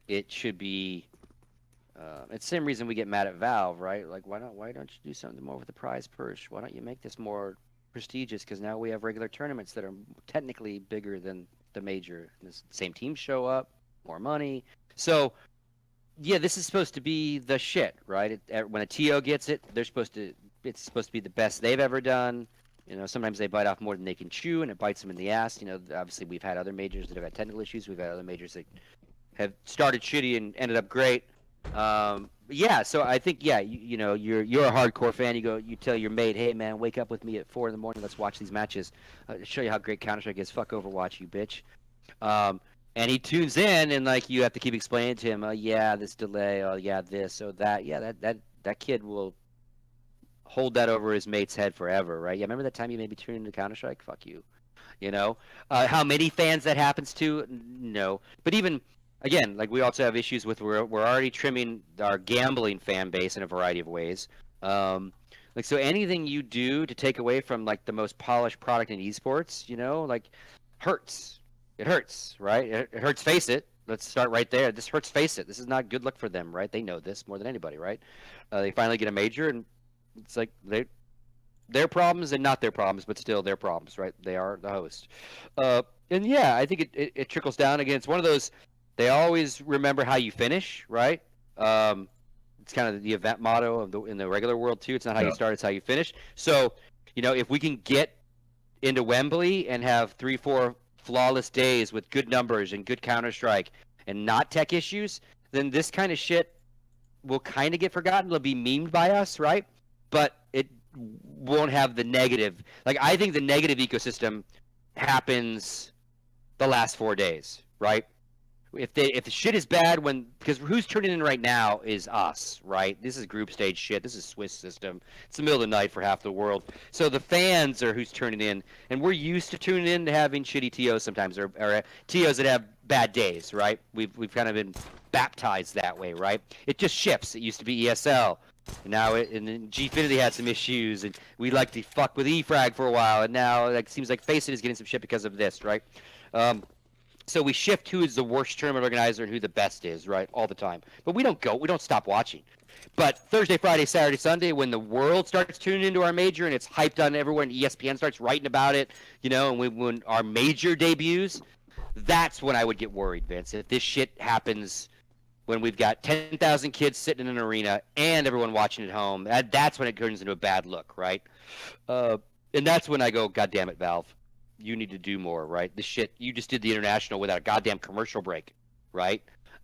It should be. It's the same reason we get mad at Valve, right? Like, why don't you do something more with the prize purse? Why don't you make this more prestigious? Because now we have regular tournaments that are technically bigger than the major. And the same teams show up, more money. So, yeah, this is supposed to be the shit, right? When a TO gets it, it's supposed to be the best they've ever done. You know, sometimes they bite off more than they can chew, and it bites them in the ass. You know, obviously we've had other majors that have had technical issues. We've had other majors that have started shitty and ended up great. Yeah, so I think you know you're a hardcore fan. You tell your mate, hey man, wake up with me at 4 in the morning. Let's watch these matches. Show you how great Counter-Strike is. Fuck Overwatch, you bitch. And he tunes in, and like you have to keep explaining to him, yeah, this delay, oh yeah, this, oh that, yeah, that kid will hold that over his mate's head forever, right? Yeah, remember that time you made me tune into Counter-Strike? Fuck you. You know, how many fans that happens to? No, but even again, like we also have issues with we're already trimming our gambling fan base in a variety of ways. Like so, anything you do to take away from like the most polished product in esports, you know, like hurts. It hurts, right? It hurts. Face it. Let's start right there. This hurts. Face it. This is not good luck for them, right? They know this more than anybody, right? They finally get a major, and it's like their problems and not their problems, but still their problems, right? They are the host. And yeah, I think it trickles down. Again, it's one of those, they always remember how you finish, right? It's kind of the event motto in the regular world too. It's not how you start, it's how you finish. So, you know, if we can get into Wembley and have 3-4 flawless days with good numbers and good Counter-Strike and not tech issues, then this kind of shit will kind of get forgotten. It'll be memed by us, right? But it won't have the negative. Like, I think the negative ecosystem happens the last 4 days, right? If the shit is bad because who's turning in right now is us, right? This is group stage shit. This is Swiss system. It's the middle of the night for half the world. So the fans are who's turning in, and we're used to tuning in to having shitty TOs sometimes, or TOs that have bad days, right? We've kind of been baptized that way, right? It just shifts. It used to be ESL. And now and then Gfinity had some issues, and we like to fuck with EFrag for a while, and now it seems like Faceit is getting some shit because of this, right? So we shift who is the worst tournament organizer and who the best is, right, all the time. But we don't stop watching. But Thursday, Friday, Saturday, Sunday, when the world starts tuning into our major and it's hyped on everywhere and ESPN starts writing about it, you know, and when our major debuts, that's when I would get worried, Vince. If this shit happens when we've got 10,000 kids sitting in an arena and everyone watching at home, that's when it turns into a bad look, right? And that's when I go, God damn it, Valve. You need to do more, right? The shit you just did the international without a goddamn commercial break, right?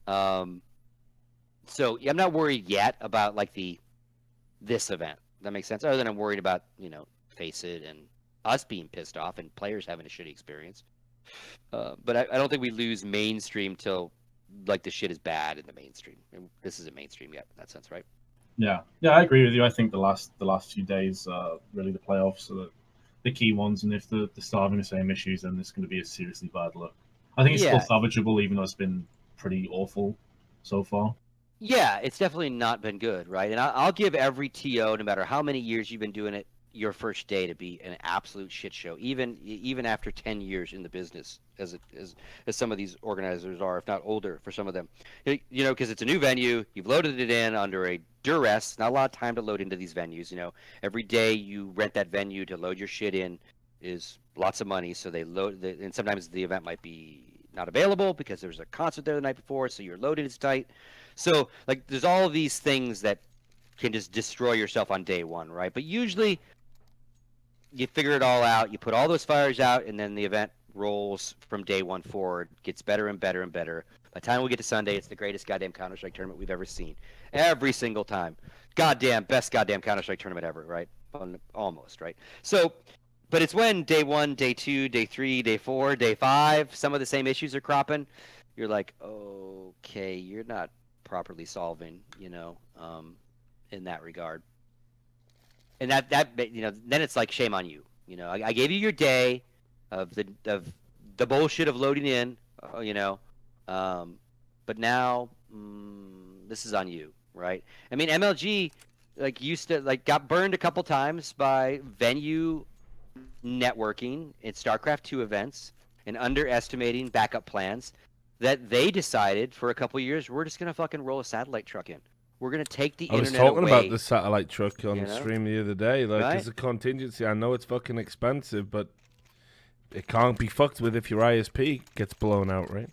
So I'm not worried yet about like this event. That makes sense. Other than I'm worried about, you know, Faceit and us being pissed off and players having a shitty experience. But I don't think we lose mainstream till like the shit is bad in the mainstream. And this isn't mainstream yet in that sense, right? Yeah, I agree with you. I think the last few days, really the playoffs are the key ones, and if they're still having the same issues, then it's going to be a seriously bad look. I think it's still salvageable, even though it's been pretty awful so far. Yeah, it's definitely not been good, right? And I'll give every TO, no matter how many years you've been doing it, your first day to be an absolute shit show, even after 10 years in the business, as some of these organizers are, if not older for some of them. You know, because it's a new venue, you've loaded it in under a duress, not a lot of time to load into these venues. You know, every day you rent that venue to load your shit in is lots of money, so they load, and sometimes the event might be not available because there's a concert there the night before, so your loaded is tight. So, like, there's all of these things that can just destroy yourself on day one, right? But usually you figure it all out, you put all those fires out, and then the event rolls from day one forward, gets better and better and better. By the time we get to Sunday, it's the greatest goddamn Counter-Strike tournament we've ever seen. Every single time. Best goddamn Counter-Strike tournament ever, right? Almost, right? So, but it's when day 1, day 2, day 3, day 4, day 5, some of the same issues are cropping. You're like, okay, you're not properly solving, you know, in that regard. And that you know, then it's like shame on you. You know, I gave you your day of the bullshit of loading in, you know, but now this is on you, right? I mean, MLG got burned a couple times by venue networking in StarCraft 2 events and underestimating backup plans that they decided for a couple years, we're just gonna fucking roll a satellite truck in. We're going to take the internet away. I was talking about the satellite truck on the stream the other day. Like, as a contingency, I know it's fucking expensive, but it can't be fucked with if your ISP gets blown out, right?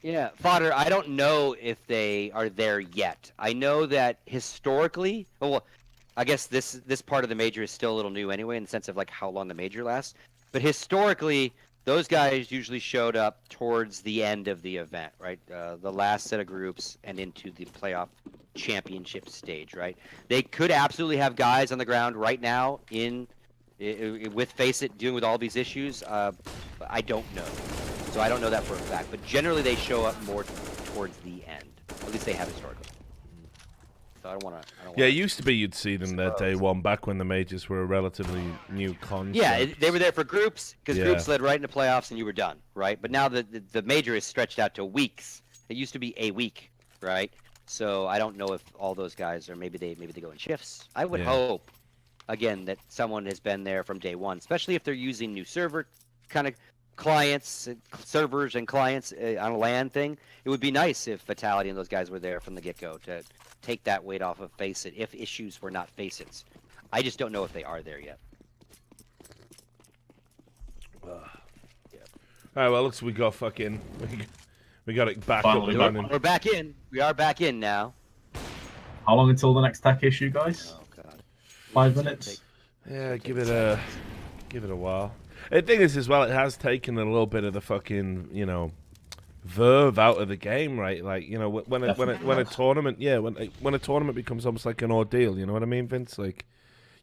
Yeah, Fodder, I don't know if they are there yet. I know that historically, well, I guess this part of the major is still a little new anyway, in the sense of like how long the major lasts. But historically, those guys usually showed up towards the end of the event, right? The last set of groups and into the playoff championship stage, right? They could absolutely have guys on the ground right now with Face It dealing with all these issues. I don't know. So I don't know that for a fact. But generally they show up more towards the end. At least they have historically. So I don't want to. Yeah, it used to be you'd see them there day one, back when the majors were a relatively new concept. Yeah, they were there for groups, because groups led right into playoffs and you were done, right? But now the major is stretched out to weeks. It used to be a week, right? So I don't know if all those guys are maybe they go in shifts. I would hope, again, that someone has been there from day one, especially if they're using new server kind of clients, servers and clients on a LAN thing. It would be nice if Vitality and those guys were there from the get-go to take that weight off of Face It if issues were not Face It's. I just don't know if they are there yet. All right, well, looks we got fucking we got it back up and running. We're back in. We are back in now. How long until the next tech issue, guys? Oh god. 5 minutes. Yeah, give it a while. The thing is, as well, it has taken a little bit of the fucking, you know, verve out of the game, right? Like, you know, when a tournament, when a tournament becomes almost like an ordeal, you know what I mean, Vince? Like,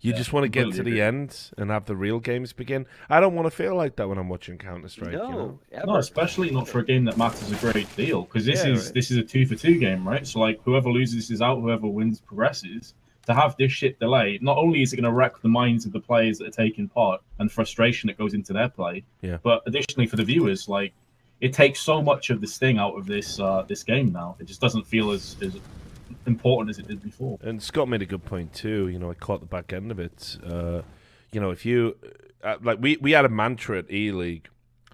you just want to get to the end and have the real games begin. I don't want to feel like that when I'm watching Counter-Strike. No, you know? No, especially not for a game that matters a great deal, because this is a 2-for-2 game, right? So like, whoever loses is out, whoever wins progresses. To have this shit delay, not only is it going to wreck the minds of the players that are taking part and frustration that goes into their play, but additionally for the viewers, like, it takes so much of the sting out of this this game now. It just doesn't feel as important as it did before. And Scott made a good point too. You know, I caught the back end of it. You know, if you like, we had a mantra at E-League: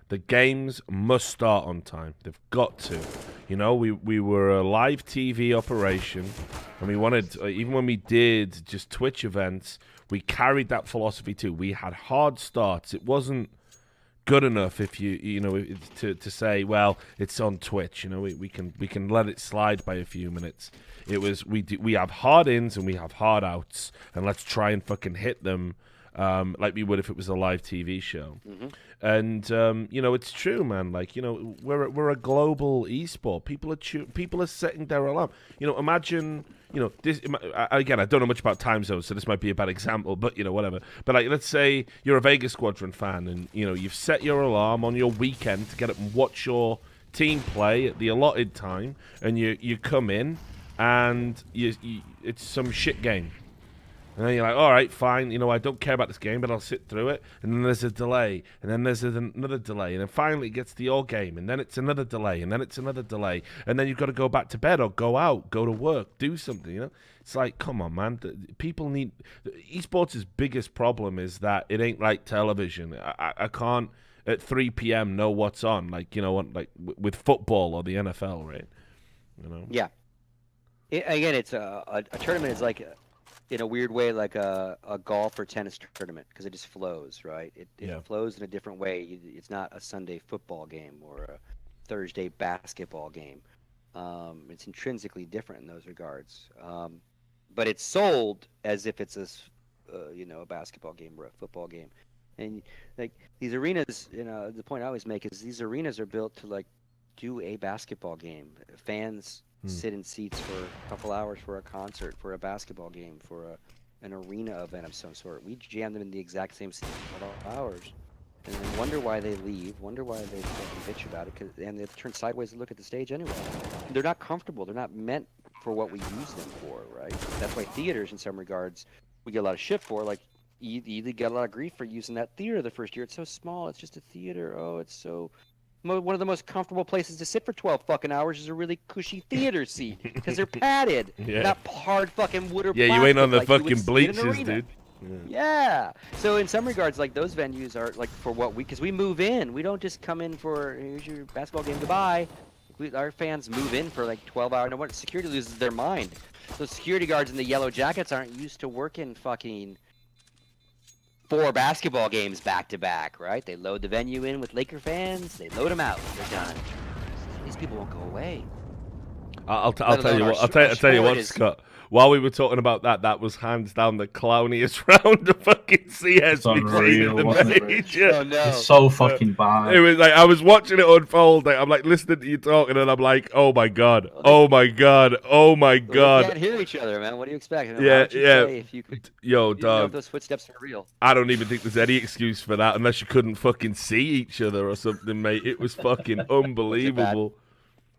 the games must start on time. They've got to. You know, we were a live TV operation, and we wanted, even when we did just Twitch events, we carried that philosophy too. We had hard starts. It wasn't good enough if you know, to say, well, it's on Twitch. You know, we can let it slide by a few minutes. It was we have hard ins and we have hard outs, and let's try and fucking hit them like we would if it was a live TV show. Mm-hmm. And you know, it's true, man. Like, you know, we're a global esport. People are setting their alarm. You know, imagine, you know, this again. I don't know much about time zones, so this might be a bad example. But you know, whatever. But like, let's say you're a Vega Squadron fan, and you know, you've set your alarm on your weekend to get up and watch your team play at the allotted time, and you come in, and it's some shit game. And then you're like, all right, fine, you know, I don't care about this game, but I'll sit through it. And then there's a delay, and then there's another delay, and then finally it gets to your game, and then it's another delay, and then it's another delay, and then you've got to go back to bed or go out, go to work, do something, you know? It's like, come on, man. People need... Esports' biggest problem is that it ain't like television. I can't, at 3 p.m., know what's on, like, you know, like with football or the NFL, right? You know? Yeah. Again, it's a tournament is like... in a weird way, like a golf or tennis tournament, because it just flows, right? It flows in a different way. It's not a Sunday football game or a Thursday basketball game. It's intrinsically different in those regards. But it's sold as if it's a basketball game or a football game. And like these arenas, you know, the point I always make is these arenas are built to like do a basketball game. Fans sit in seats for a couple hours for a concert, for a basketball game, for an arena event of some sort. We jam them in the exact same seat for 12 hours, and then wonder why they leave, wonder why they fucking bitch about it, and they turn sideways and look at the stage anyway. They're not comfortable. They're not meant for what we use them for, right? That's why theaters, in some regards, we get a lot of shit for. Like, you get a lot of grief for using that theater the first year. It's so small. It's just a theater. Oh, it's so... One of the most comfortable places to sit for 12 fucking hours is a really cushy theater seat because they're padded, not hard fucking wood or plastic. Yeah, you ain't on the like fucking bleachers, dude. Yeah. So in some regards, like those venues are like for what because we move in. We don't just come in for here's your basketball game, goodbye. Our fans move in for like 12 hours. And security loses their mind. So security guards in the yellow jackets aren't used to working fucking 4 basketball games back to back, right? They load the venue in with Laker fans. They load them out. They're done. These people won't go away. I'll tell you what. I'll tell you what, Scott. While we were talking about that, that was hands down the clowniest round of fucking CS we've seen in the major. Oh, no. It's so fucking bad. It was like I was watching it unfold. Like, I'm like listening to you talking, and I'm like, oh my god, oh my god, oh my god. We can't hear each other, man. What do you expect? I mean, yeah. If you could, yo, dog. Know if those footsteps are real. I don't even think there's any excuse for that unless you couldn't fucking see each other or something, mate. It was fucking unbelievable.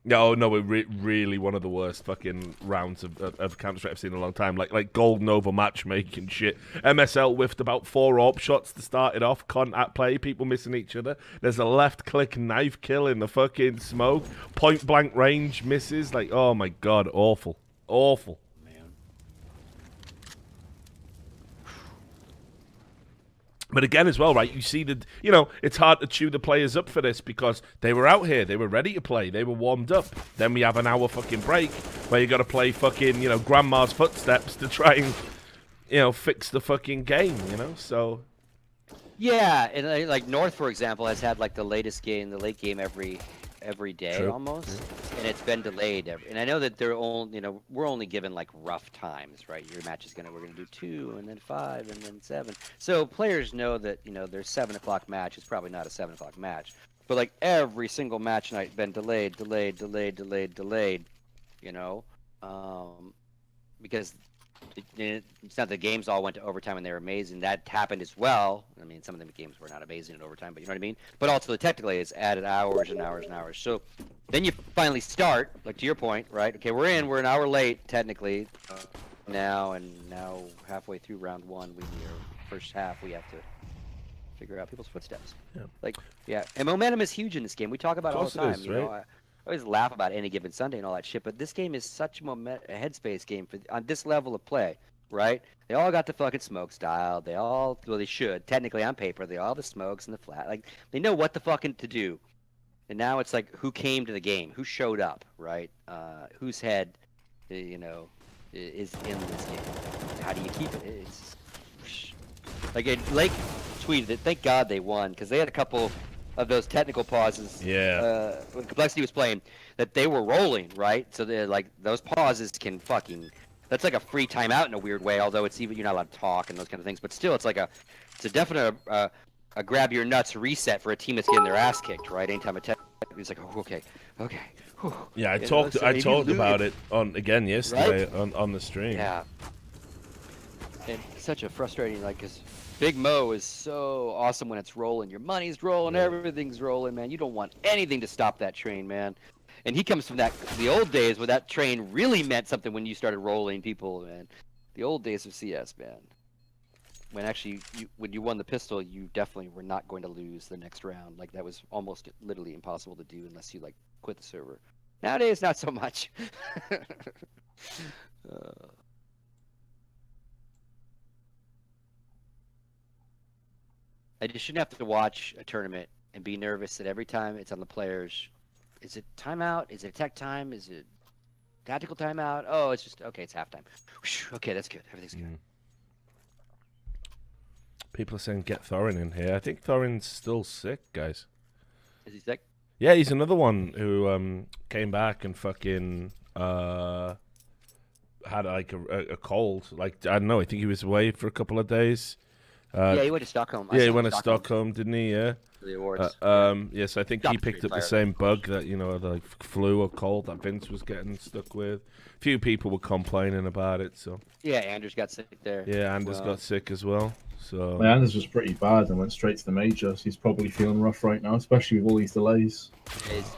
No, really one of the worst fucking rounds of Counter-Strike I've seen in a long time. Like golden over matchmaking shit. MSL whiffed about 4 AWP shots to start it off. Contact play, people missing each other. There's a left-click knife kill in the fucking smoke. Point-blank range misses. Like, oh my god, awful. Awful. But again, as well, right, you see that, you know, it's hard to chew the players up for this because they were out here, they were ready to play, they were warmed up. Then we have an hour fucking break where you got to play fucking, you know, grandma's footsteps to try and, you know, fix the fucking game, you know, so. Yeah, and like North, for example, has had like the latest game, the late game every day. True. Almost, and it's been delayed. And I know that they're only, you know, we're only given like rough times, right? Your match is we're gonna do 2, and then 5, and then 7. So players know that, you know, their 7 o'clock match is probably not a 7 o'clock match, but like every single match night been delayed. You know, because it's not the games all went to overtime and they were amazing. That happened as well. I mean, some of the games were not amazing in overtime, but you know what I mean? But also, technically, it's added hours and hours and hours. So then you finally start, like to your point, right? Okay, we're an hour late, technically, now, and now halfway through round 1, first half, we have to figure out people's footsteps. Yeah. Like, yeah. And momentum is huge in this game. We talk about it all the time. You know, I always laugh about any given Sunday and all that shit, but this game is such a headspace game on this level of play, right? They all got the fucking smoke style. They should. Technically, on paper, they all have the smokes and the flat. Like, they know what the fucking to do. And now it's like, who came to the game? Who showed up, right? Whose head, you know, is in this game? How do you keep it? It's like, Lake tweeted it. Thank God they won, because they had a couple of those technical pauses, when Complexity was playing, that they were rolling, right? So they're like, those pauses can fucking, that's like a free timeout in a weird way, although it's even, you're not allowed to talk and those kind of things, but still, it's a definite a grab your nuts reset for a team that's getting their ass kicked, right? Anytime a tech, it's like, oh, okay. Whew. Yeah, I talked about it again yesterday, right? on the stream. Yeah. And such a frustrating, like, because Big Mo is so awesome when it's rolling. Your money's rolling, everything's rolling, man. You don't want anything to stop that train, man. And he comes from the old days where that train really meant something when you started rolling people, man. The old days of CS, man. When actually, when you won the pistol, you definitely were not going to lose the next round. Like, that was almost literally impossible to do unless you, like, quit the server. Nowadays, not so much. I just shouldn't have to watch a tournament and be nervous that every time it's on the players. Is it timeout? Is it attack time? Is it tactical timeout? Oh, it's just, okay, it's halftime. Okay, that's good. Everything's good. People are saying get Thorin in here. I think Thorin's still sick, guys. Is he sick? Yeah, he's another one who came back and fucking had like a cold. Like, I don't know, I think he was away for a couple of days. Yeah, he went to Stockholm. He went to Stockholm, didn't he? Yeah. For the awards. Yes, I think he picked up the same bug that, you know, the like, flu or cold that Vince was getting stuck with. A few people were complaining about it, so. Yeah, Anders got sick there. Yeah, Anders got sick as well. So. Well, Anders was pretty bad and went straight to the majors. He's probably feeling rough right now, especially with all these delays. He's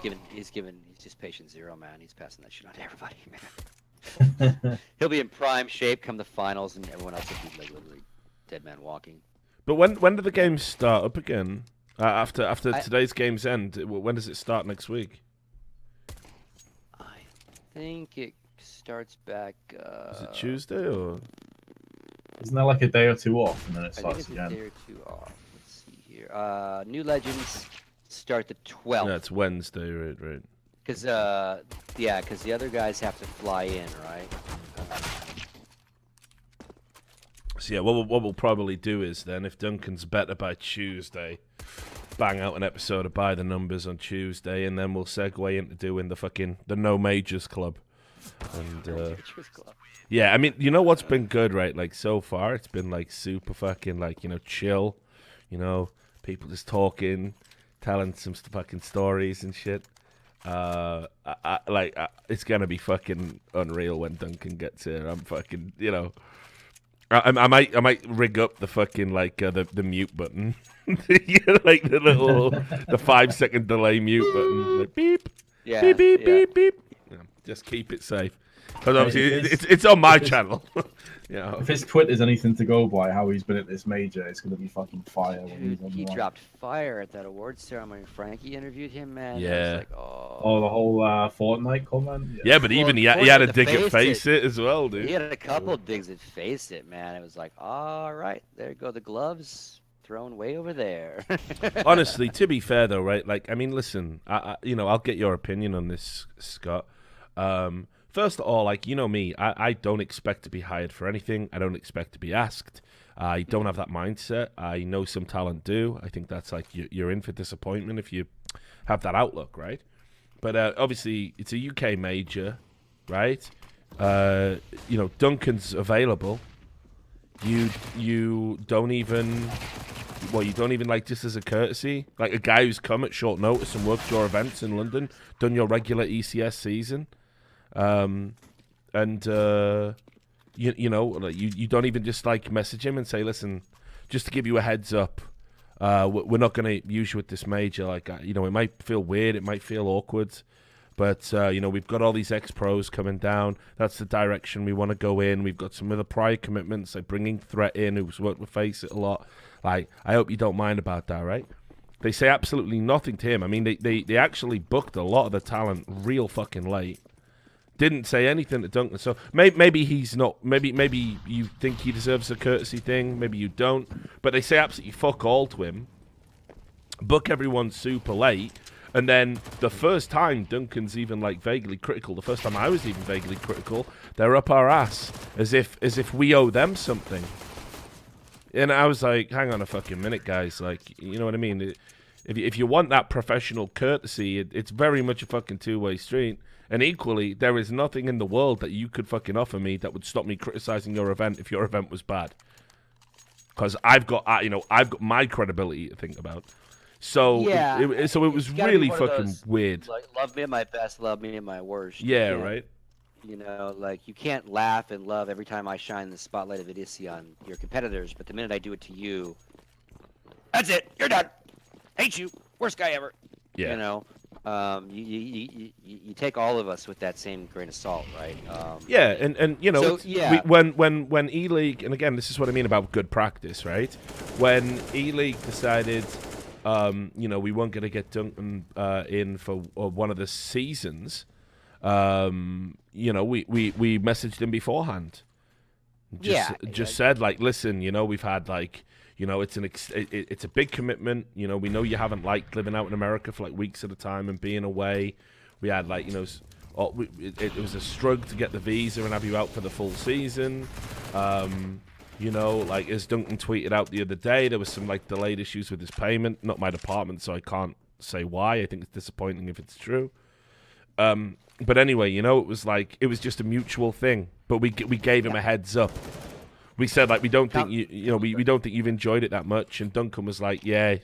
just patient 0, man. He's passing that shit on to everybody, man. He'll be in prime shape come the finals, and everyone else will be like literally dead man walking. But when do the games start up again? After today's games end, when does it start next week? I think it starts back. Is it Tuesday or? Isn't that like a day or 2 off and then it starts again? A day or 2 off. Let's see here. New Legends start the 12th. Yeah, it's Wednesday, right? Because the other guys have to fly in, right? So yeah, what we'll probably do is then, if Duncan's better by Tuesday, bang out an episode of By the Numbers on Tuesday, and then we'll segue into doing the No Majors Club And yeah, I mean, you know what's been good, right? Like so far, it's been like super fucking like chill. You know, people just talking, telling some fucking stories and shit. It's gonna be fucking unreal when Duncan gets here. I'm fucking, I might rig up the fucking the mute button, like the little the 5-second delay mute button, like beep, beep, beep, beep, beep. Yeah, just keep it safe, because obviously it's on my channel. If his Twitter is anything to go by, how he's been at this major, it's gonna be fucking fire. Dude, he dropped fire at that awards ceremony. Frankie interviewed him, man. Yeah. I was like, oh, the whole Fortnite comment. Yeah, but even he had a dig at Face It as well, dude. He had a couple digs at Face It, man. It was like, all right, there go the gloves. Thrown way over there. Honestly, to be fair though, right? Like, I mean, listen, I'll get your opinion on this, Scott. First of all, like, you know me, I don't expect to be hired for anything. I don't expect to be asked. I don't have that mindset. I know some talent do. I think that's like you're in for disappointment if you have that outlook, right? But obviously, it's a UK major, right? Duncan's available. You don't even. Well, you don't even, like, just as a courtesy, like a guy who's come at short notice and worked your events in London, done your regular ECS season, you don't even just like message him and say, listen, just to give you a heads up, we're not going to use you at this major. Like, it might feel weird, it might feel awkward, but we've got all these ex-pros coming down. That's the direction we want to go in. We've got some other prior commitments, like bringing Threat in, who's worked with Face It a lot. Like, I hope you don't mind about that, right? They say absolutely nothing to him. I mean, they actually booked a lot of the talent real fucking late. Didn't say anything to Duncan. So maybe he's not. Maybe you think he deserves a courtesy thing. Maybe you don't. But they say absolutely fuck all to him. Book everyone super late. And then the first time Duncan's even like vaguely critical, the first time I was even vaguely critical, they're up our ass as if we owe them something. And I was like, hang on a fucking minute, guys. Like, you know what I mean? If you want that professional courtesy, it's very much a fucking two-way street. And equally, there is nothing in the world that you could fucking offer me that would stop me criticizing your event if your event was bad. Because I've got my credibility to think about. So yeah, it was really fucking weird. Like, love me at my best, love me at my worst. Yeah, right. Like, you can't laugh and love every time I shine the spotlight of idiocy on your competitors, but the minute I do it to you, that's it. You're done. Hate you. Worst guy ever. Yeah. You take all of us with that same grain of salt, right? Yeah, and so, when E-League, and again, this is what I mean about good practice, right? When E-League decided, we weren't going to get Duncan in for one of the seasons. We messaged him beforehand. Just said, like, listen, we've had like, it's a big commitment. We know you haven't liked living out in America for like weeks at a time and being away. We had like, it was a struggle to get the visa and have you out for the full season. Like as Duncan tweeted out the other day, there was some like delayed issues with his payment. Not my department, so I can't say why. I think it's disappointing if it's true. But anyway, it was just a mutual thing. But we gave him a heads up. We said like we don't think we don't think you've enjoyed it that much, and Duncan was like, yeah,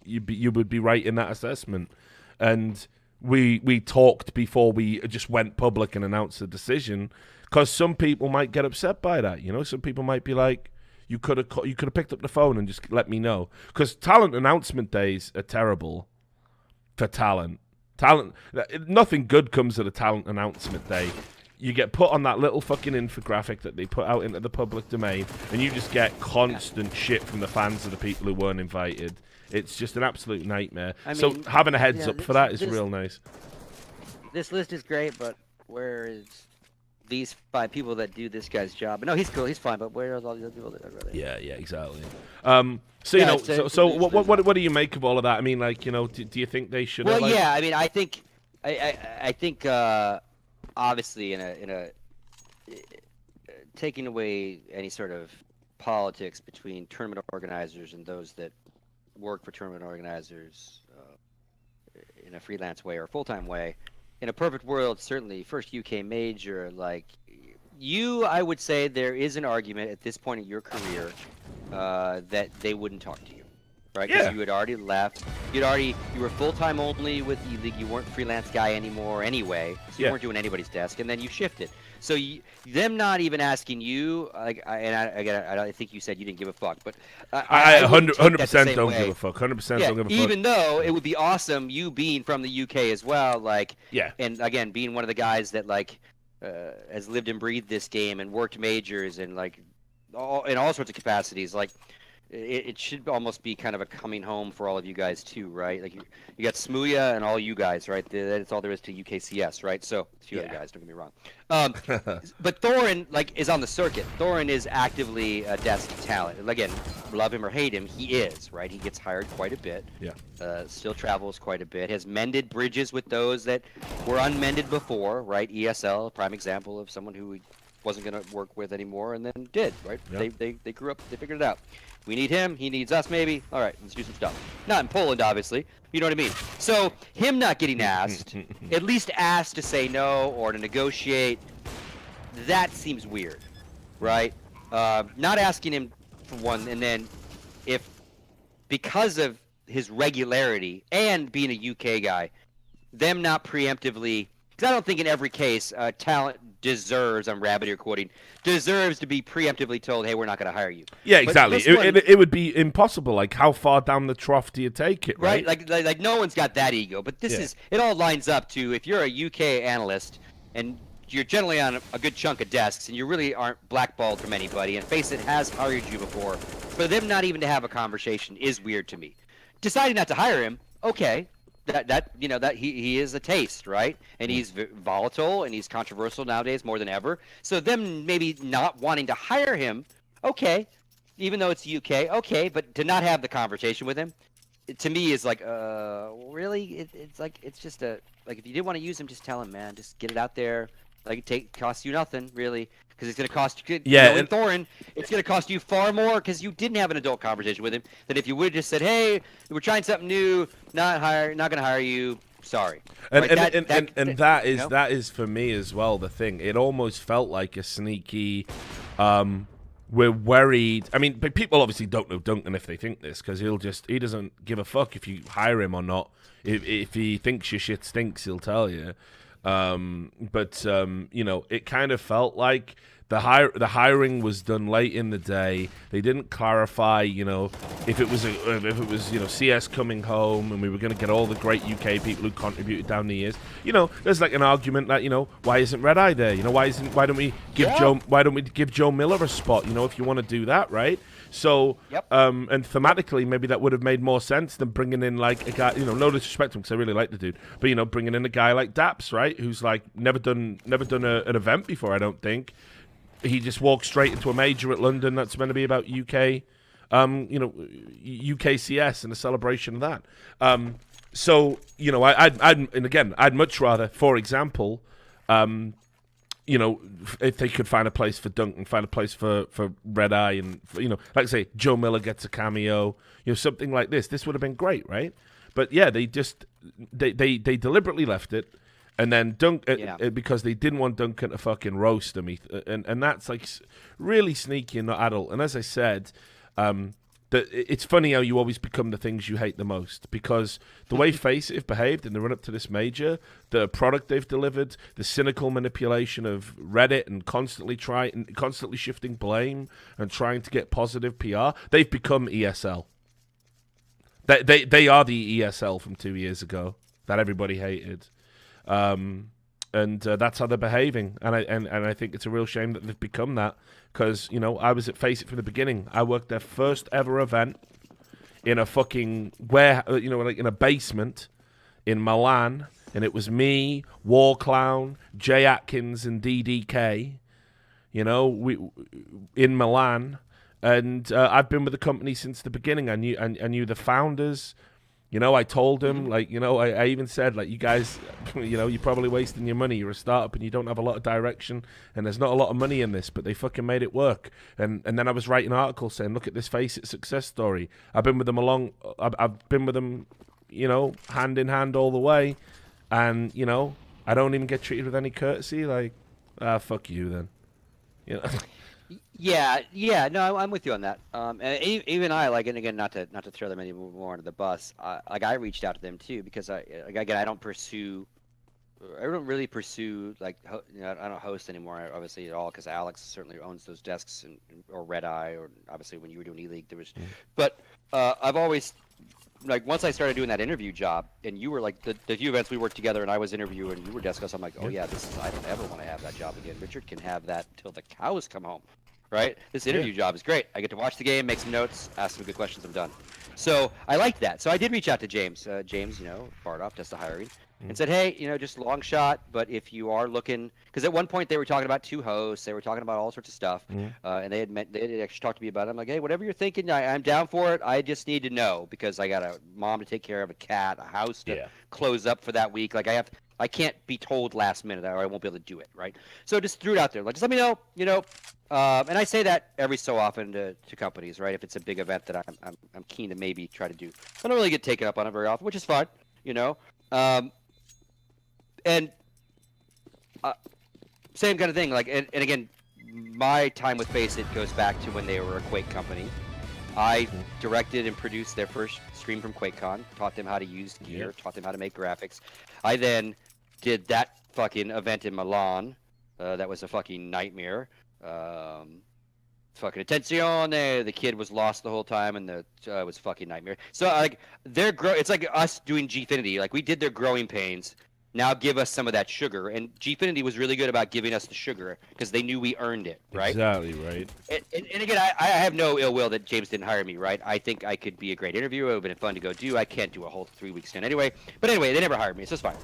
you would be right in that assessment. And we talked before we just went public and announced the decision, because some people might get upset by that. Some people might be like, you could have picked up the phone and just let me know, because talent announcement days are terrible for talent. Nothing good comes at a talent announcement day. You get put on that little fucking infographic that they put out into the public domain, and you just get constant shit from the fans of the people who weren't invited. It's just an absolute nightmare. So having a heads up for that is real nice. This list is great, but where is these 5 people that do this guy's job? No, he's cool, he's fine, but where are all the other people that are really? Yeah, exactly. So what do you make of all of that? I mean, like, do you think they should? Well, yeah, I mean, I think obviously in a taking away any sort of politics between tournament organizers and those that work for tournament organizers in a freelance way or full-time way, in a perfect world, certainly first UK major, like I would say there is an argument at this point in your career that they wouldn't talk to you, right? Because you had already left. You were full-time only with E-League. You weren't freelance guy anymore anyway, so you weren't doing anybody's desk, and then you shifted. So them not even asking you, like, I think you said you didn't give a fuck, but I 100% don't give a fuck. 100% don't give a fuck. Even though it would be awesome, you being from the UK as well, like, yeah, and again being one of the guys that like has lived and breathed this game and worked majors and like in all sorts of capacities, like. It should almost be kind of a coming home for all of you guys too, right? Like you got Smooya and all you guys, right? That's all there is to UKCS, right? So a few other guys, don't get me wrong. But Thorin is on the circuit. Thorin is actively a desk talent. Again, love him or hate him, he is, right? He gets hired quite a bit. Yeah. Still travels quite a bit. Has mended bridges with those that were unmended before, right? ESL, a prime example of someone who wasn't going to work with anymore and then did, right? Yeah. They grew up, they figured it out. We need him, he needs us maybe. All right, let's do some stuff. Not in Poland, obviously. You know what I mean? So him not getting asked, at least asked to say no or to negotiate, that seems weird, right? Not asking him for one, and then if because of his regularity and being a UK guy, them not preemptively, because I don't think in every case talent deserves, I'm rabbit ear quoting, deserves to be preemptively told, hey, we're not going to hire you. Yeah, exactly. It would be impossible. Like, how far down the trough do you take it, right? Like no one's got that ego. But this is, it all lines up to, if you're a UK analyst and you're generally on a good chunk of desks and you really aren't blackballed from anybody, and Face It has hired you before, for them not even to have a conversation is weird to me. Deciding not to hire him, okay. That he is a taste, right? And he's volatile and he's controversial nowadays more than ever. So them maybe not wanting to hire him, okay, even though it's UK, okay, but to not have the conversation with him, to me is like, really? It's just if you didn't want to use him, just tell him, man, just get it out there. Like costs you nothing really, because it's going to cost you. In Thorin, it's going to cost you far more because you didn't have an adult conversation with him than if you would have just said, "Hey, we're trying something new. Not going to hire you. Sorry." And that is for me as well the thing. It almost felt like a sneaky. We're worried. I mean, people obviously don't know Duncan if they think this, because he doesn't give a fuck if you hire him or not. If he thinks your shit stinks, he'll tell you. It kind of felt like the hiring was done late in the day. They didn't clarify, if it was CS coming home and we were going to get all the great UK people who contributed down the years. There's like an argument that why isn't Red Eye there? Why don't we give Joe Miller a spot? If you want to do that, right? So, and thematically, maybe that would have made more sense than bringing in like a guy. No disrespect to him, because I really like the dude, but bringing in a guy like Daps, right, who's like never done an event before. I don't think he just walked straight into a major at London that's meant to be about UK, UKCS and a celebration of that. I'd much rather, for example, if they could find a place for Duncan, find a place for Red Eye, and like I say, Joe Miller gets a cameo, something like this. This would have been great, right? But yeah, they deliberately left it, and then because they didn't want Duncan to fucking roast him, and that's like really sneaky and not adult. And as I said, it's funny how you always become the things you hate the most, because the way Face It have behaved in the run-up to this major, the product they've delivered, the cynical manipulation of Reddit and constantly shifting blame and trying to get positive PR, they've become ESL. They are the ESL from 2 years ago that everybody hated. And that's how they're behaving, and I think it's a real shame that they've become that, because I was at Face It from the beginning. I worked their first ever event in a fucking like in a basement in Milan, and it was me, War Clown, Jay Atkins, and DDK. We in Milan, and I've been with the company since the beginning. I knew the founders. I told him, I even said, you guys, you're probably wasting your money. You're a startup and you don't have a lot of direction, and there's not a lot of money in this, but they fucking made it work. And then I was writing articles saying, look at this Face It success story. I've been with them I've been with them, hand in hand all the way. And, I don't even get treated with any courtesy. Like, fuck you then. You know. Yeah, no, I'm with you on that. And even I, like, and again, not to throw them any more under the bus, I reached out to them too because I don't really pursue like I don't host anymore obviously at all because Alex certainly owns those desks or Red Eye, or obviously when you were doing E-League there was, but I've always, like, once I started doing that interview job and you were like the few events we worked together and I was interviewing and you were desk host, I'm like, oh yeah, I don't ever want to have that job again. Richard can have that till the cows come home. Right? This interview job is great. I get to watch the game, make some notes, ask some good questions. I'm done. So I like that. So I did reach out to James. James, Bardoff, does the hiring, and said, hey, just long shot, but if you are looking, because at one point they were talking about 2 hosts, they were talking about all sorts of stuff, and they had actually talked to me about it. I'm like, hey, whatever you're thinking, I'm down for it. I just need to know because I got a mom to take care of, a cat, a house to close up for that week. Like I can't be told last minute or I won't be able to do it, right? So just threw it out there. Like, just let me know, and I say that every so often to companies, right? If it's a big event that I'm keen to maybe try to do. I don't really get taken up on it very often, which is fine, and same kind of thing. Like, and again, my time with Face It goes back to when they were a Quake company. I directed and produced their first stream from QuakeCon, taught them how to use gear, taught them how to make graphics. I then did that fucking event in Milan. That was a fucking nightmare. Fucking attenzione. The kid was lost the whole time, and it was a fucking nightmare. So like it's like us doing Gfinity. Like we did their growing pains. Now give us some of that sugar. And Gfinity was really good about giving us the sugar because they knew we earned it, right? Exactly, right. And again, I have no ill will that James didn't hire me, right? I think I could be a great interviewer. It would have been fun to go do. I can't do a whole 3-week stint anyway. But anyway, they never hired me, so it's fine.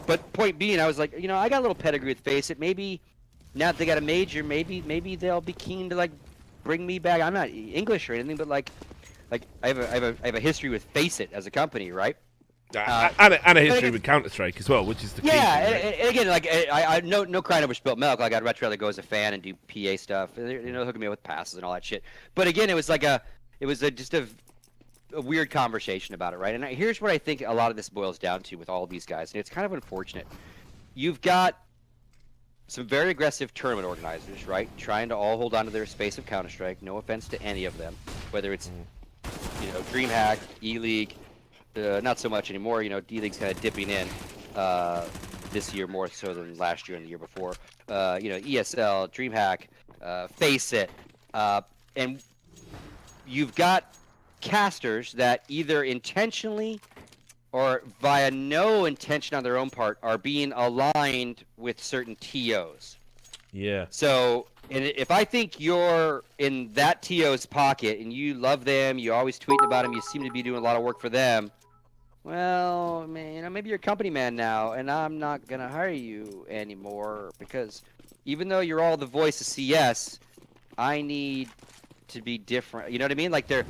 But point being, I was like, I got a little pedigree with Face It. Maybe now that they got a major, maybe they'll be keen to like bring me back. I'm not English or anything, but like I have a history with Face It as a company, right? And a history with Counter-Strike as well, which is the key thing, right? and again, like I no crying over spilt milk. Like I'd much rather go as a fan and do PA stuff, hooking me up with passes and all that shit. But again, it was like just a weird conversation about it, right? And here's what I think a lot of this boils down to with all of these guys, and it's kind of unfortunate. You've got some very aggressive tournament organizers, right, trying to all hold on to their space of Counter-Strike. No offense to any of them, whether it's DreamHack, E-League. Not so much anymore. D-League's kind of dipping in this year more so than last year and the year before. ESL, DreamHack, Face It, and you've got casters that either intentionally or via no intention on their own part are being aligned with certain TOs. Yeah. So, and if I think you're in that TO's pocket and you love them, you're always tweeting about them, you seem to be doing a lot of work for them, well, man, maybe you're a company man now, and I'm not gonna hire you anymore because even though you're all the voice of CS, I need to be different. You know what I mean? Like the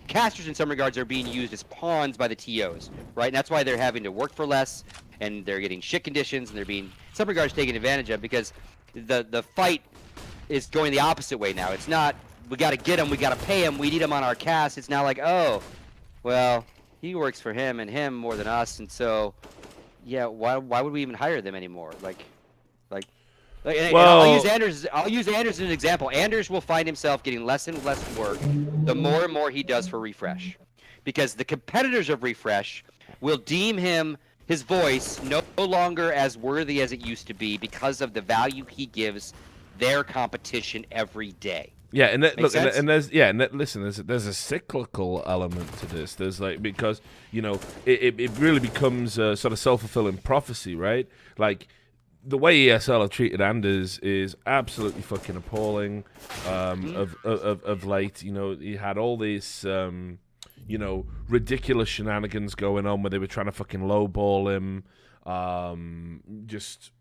casters in some regards are being used as pawns by the TOs, right? And that's why they're having to work for less, and they're getting shit conditions, and they're being in some regards taken advantage of because the fight is going the opposite way now. It's not we got to get him, we got to pay him, we need him on our cast. It's now like, oh, well, he works for him and him more than us, and so yeah, why would we even hire them anymore? Well, I'll use Anders as an example. Anders will find himself getting less and less work the more and more he does for Refresh, because the competitors of Refresh will deem his voice no longer as worthy as it used to be because of the value he gives their competition every day. Yeah, and there's a cyclical element to this. There's because it really becomes a sort of self-fulfilling prophecy, right? Like the way ESL have treated Anders is absolutely fucking appalling. Of late, he had all these ridiculous shenanigans going on where they were trying to fucking lowball him. Just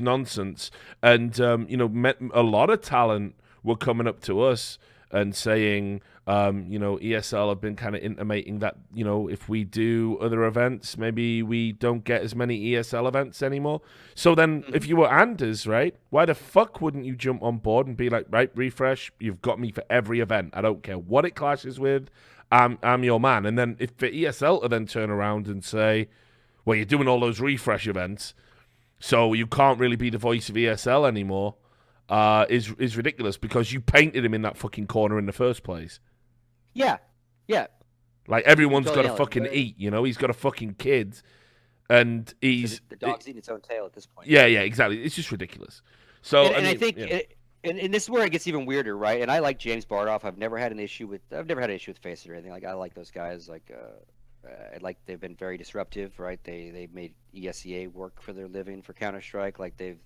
nonsense. And a lot of talent were coming up to us and saying, ESL have been kind of intimating that, if we do other events, maybe we don't get as many ESL events anymore. So then if you were Anders, right, why the fuck wouldn't you jump on board and be like, right, Refresh, you've got me for every event. I don't care what it clashes with. I'm your man. And then if for ESL to then turn around and say, where you're doing all those refresh events, so you can't really be the voice of ESL anymore, is ridiculous because you painted him in that fucking corner in the first place. Yeah. Like, everyone's Totally got to fucking eat, you know? He's got a fucking kid, and he's... The dog's eating its own tail at this point. Yeah, exactly. It's just ridiculous. So, I think... And this is where it gets even weirder, right? And I like James Bardoff. I've never had an issue with Face It or anything. Like, I like those guys. Like, they've been very disruptive, right? They made ESEA work for their living for Counter-Strike. Like, they're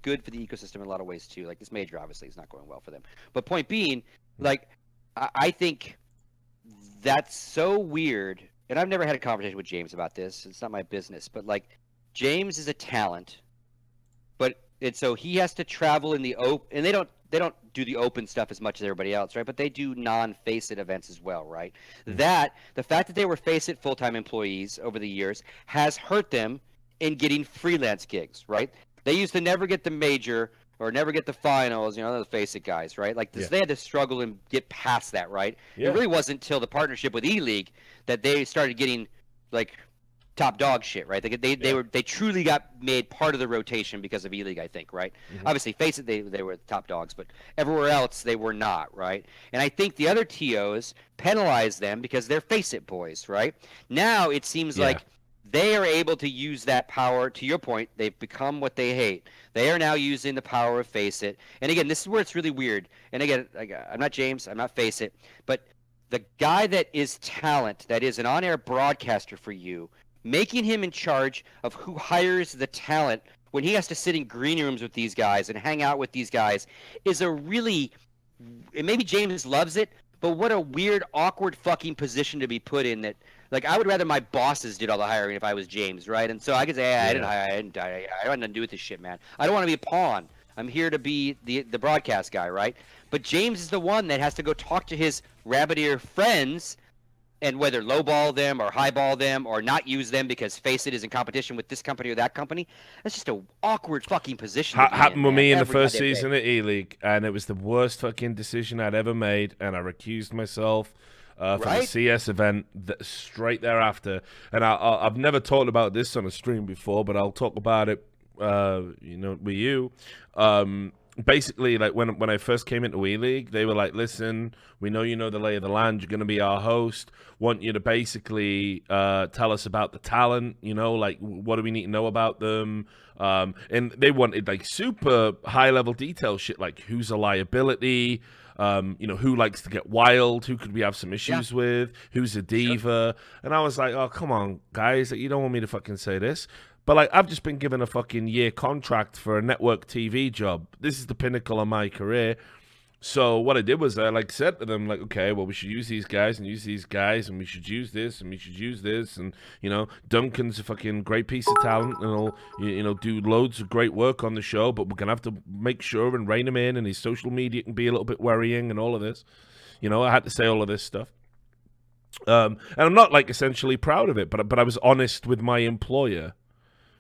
good for the ecosystem in a lot of ways too. Like, this major obviously is not going well for them. But point being, like, I think that's so weird. And I've never had a conversation with James about this. It's not my business. But, like, James is a talent, and so he has to travel in the open, and they don't do the open stuff as much as everybody else, right? But they do non-Face It events as well, right? The fact that they were Face It full-time employees over the years has hurt them in getting freelance gigs, right? They used to never get the major or never get the finals, you know, the Face It guys, right? Like this, They had to struggle and get past that, right? Yeah. It really wasn't until the partnership with E-League that they started getting like top dog shit, right? They truly got made part of the rotation because of E-League, I think, right? Mm-hmm. Obviously, Face It, they were the top dogs, but everywhere else they were not, right? And I think the other TOs penalize them because they're Face It boys, right? Now it seems like they are able to use that power. To your point, they've become what they hate. They are now using the power of Face It. And again, this is where it's really weird. And again, I'm not James, I'm not Face It, but the guy that is talent, that is an on-air broadcaster for you, making him in charge of who hires the talent when he has to sit in green rooms with these guys and hang out with these guys is a really, and maybe James loves it, but what a weird, awkward fucking position to be put in. That, like, I would rather my bosses did all the hiring if I was James, right? And so I could say, hey, I didn't hire, I don't have nothing to do with this shit, man. I don't want to be a pawn. I'm here to be the broadcast guy, right? But James is the one that has to go talk to his rabbit ear friends and whether lowball them or highball them or not use them because Face It is in competition with this company or that company. That's just an awkward fucking position. Happened with me in the first season at E-League, and it was the worst fucking decision I'd ever made, and I recused myself from the CS event straight thereafter. And I've never talked about this on a stream before, but I'll talk about it, with you. Basically, like when I first came into E-League, they were like, listen, we know you know the lay of the land, you're going to be our host, want you to basically tell us about the talent, like what do we need to know about them, and they wanted like super high level detail shit, like who's a liability, who likes to get wild, who could we have some issues with, who's a diva, and I was like, oh, come on, guys, you don't want me to fucking say this. But, like, I've just been given a fucking year contract for a network TV job. This is the pinnacle of my career. So what I did was I, like, said to them, like, okay, well, we should use these guys and use these guys, and we should use this and we should use this. And, Duncan's a fucking great piece of talent, and he'll, do loads of great work on the show, but we're going to have to make sure and rein him in, and his social media can be a little bit worrying and all of this. I had to say all of this stuff. And I'm not, like, essentially proud of it, but I was honest with my employer.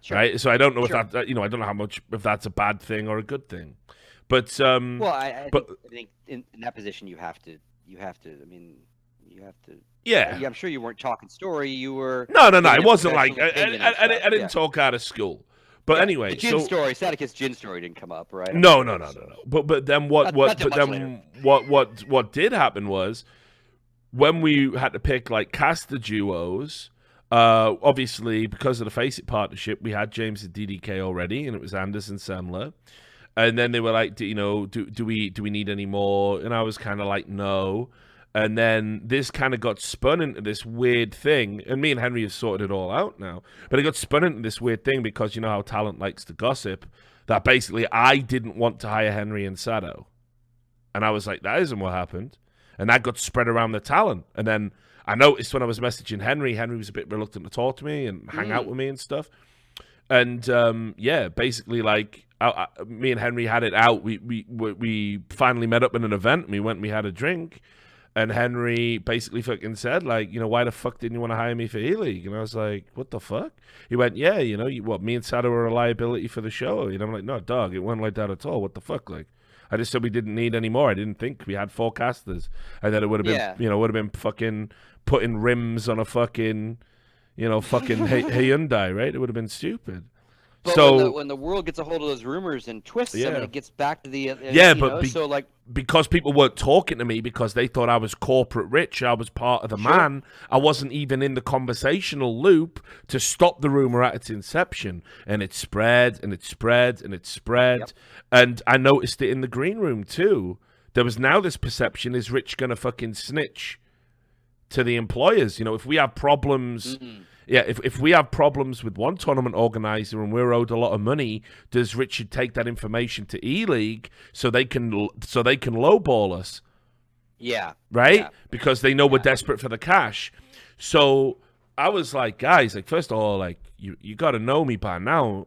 Sure. Right, so I don't know if that I don't know how much if that's a bad thing or a good thing, but I think in that position you have to. I mean, you have to. Yeah, I'm sure you weren't talking story. You were. No. It wasn't like I didn't talk out of school. But anyway, the gin story, Staticus gin story didn't come up, right? No. But then what did happen was when we had to pick like caster duos. Obviously, because of the Face It partnership, we had James and DDK already, and it was Anders and Semler. And then they were like, do we need any more? And I was kind of like, no. And then this kind of got spun into this weird thing. And me and Henry have sorted it all out now. But it got spun into this weird thing because you know how talent likes to gossip. That basically I didn't want to hire Henry and Sado. And I was like, that isn't what happened. And that got spread around the talent. And then I noticed when I was messaging Henry was a bit reluctant to talk to me and hang out with me and stuff. And basically, like me and Henry had it out. We finally met up in an event. And we had a drink, and Henry basically fucking said, like, why the fuck didn't you want to hire me for E-League? And I was like, what the fuck? He went, yeah, me and Sado were a liability for the show. I'm like, no, dog, it wasn't like that at all. What the fuck, like. I just said we didn't need any more. I didn't think we had forecasters, and then it would have been, would have been fucking putting rims on a fucking, fucking Hyundai, right? It would have been stupid. But so when the world gets a hold of those rumors and twists them, and it gets back to the because people weren't talking to me because they thought I was corporate rich, I was part of the man. I wasn't even in the conversational loop to stop the rumor at its inception, and it spread and it spread and it spread, and I noticed it in the green room too. There was now this perception: is Rich gonna fucking snitch to the employers? If we have problems. Yeah, if we have problems with one tournament organizer and we're owed a lot of money, does Richard take that information to E-League so they can lowball us? Yeah. Right? Yeah. Because they know we're desperate for the cash. So I was like, guys, first of all, you got to know me by now.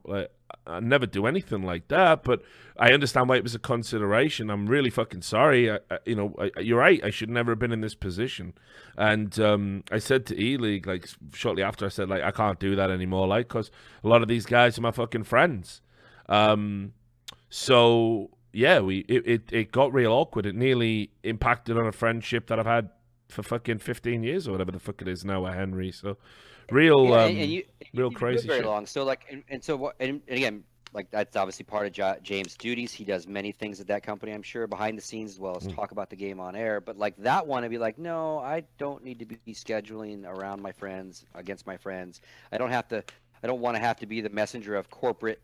I never do anything like that, but I understand why it was a consideration. I'm really fucking sorry. You're right. I should never have been in this position. And I said to E-League, shortly after, I said, I can't do that anymore, because a lot of these guys are my fucking friends. So yeah, it got real awkward. It nearly impacted on a friendship that I've had for fucking 15 years or whatever the fuck it is now with Henry. So real crazy very shit. long. So and again, that's obviously part of James' duties. He does many things at that company, I'm sure, behind the scenes, as well as talk about the game on air. But that one, I'd be like, no, I don't need to be scheduling around my friends, against my friends. I don't want to have to be the messenger of corporate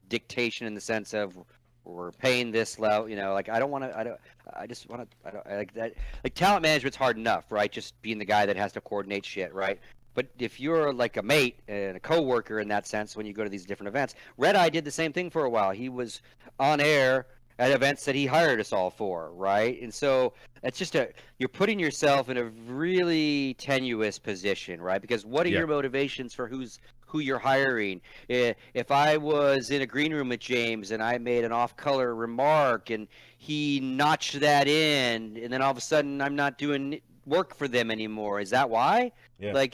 dictation in the sense of we're paying this level. I don't want to. I just want to. I don't like that. Talent management's hard enough, right? Just being the guy that has to coordinate shit, right? But if you're a mate and a coworker in that sense, when you go to these different events, Red Eye did the same thing for a while. He was on air at events that he hired us all for, right? And so it's just you're putting yourself in a really tenuous position, right? Because what are your motivations for who you're hiring? If I was in a green room with James and I made an off-color remark and he notched that in, and then all of a sudden I'm not doing work for them anymore, is that why? Yeah.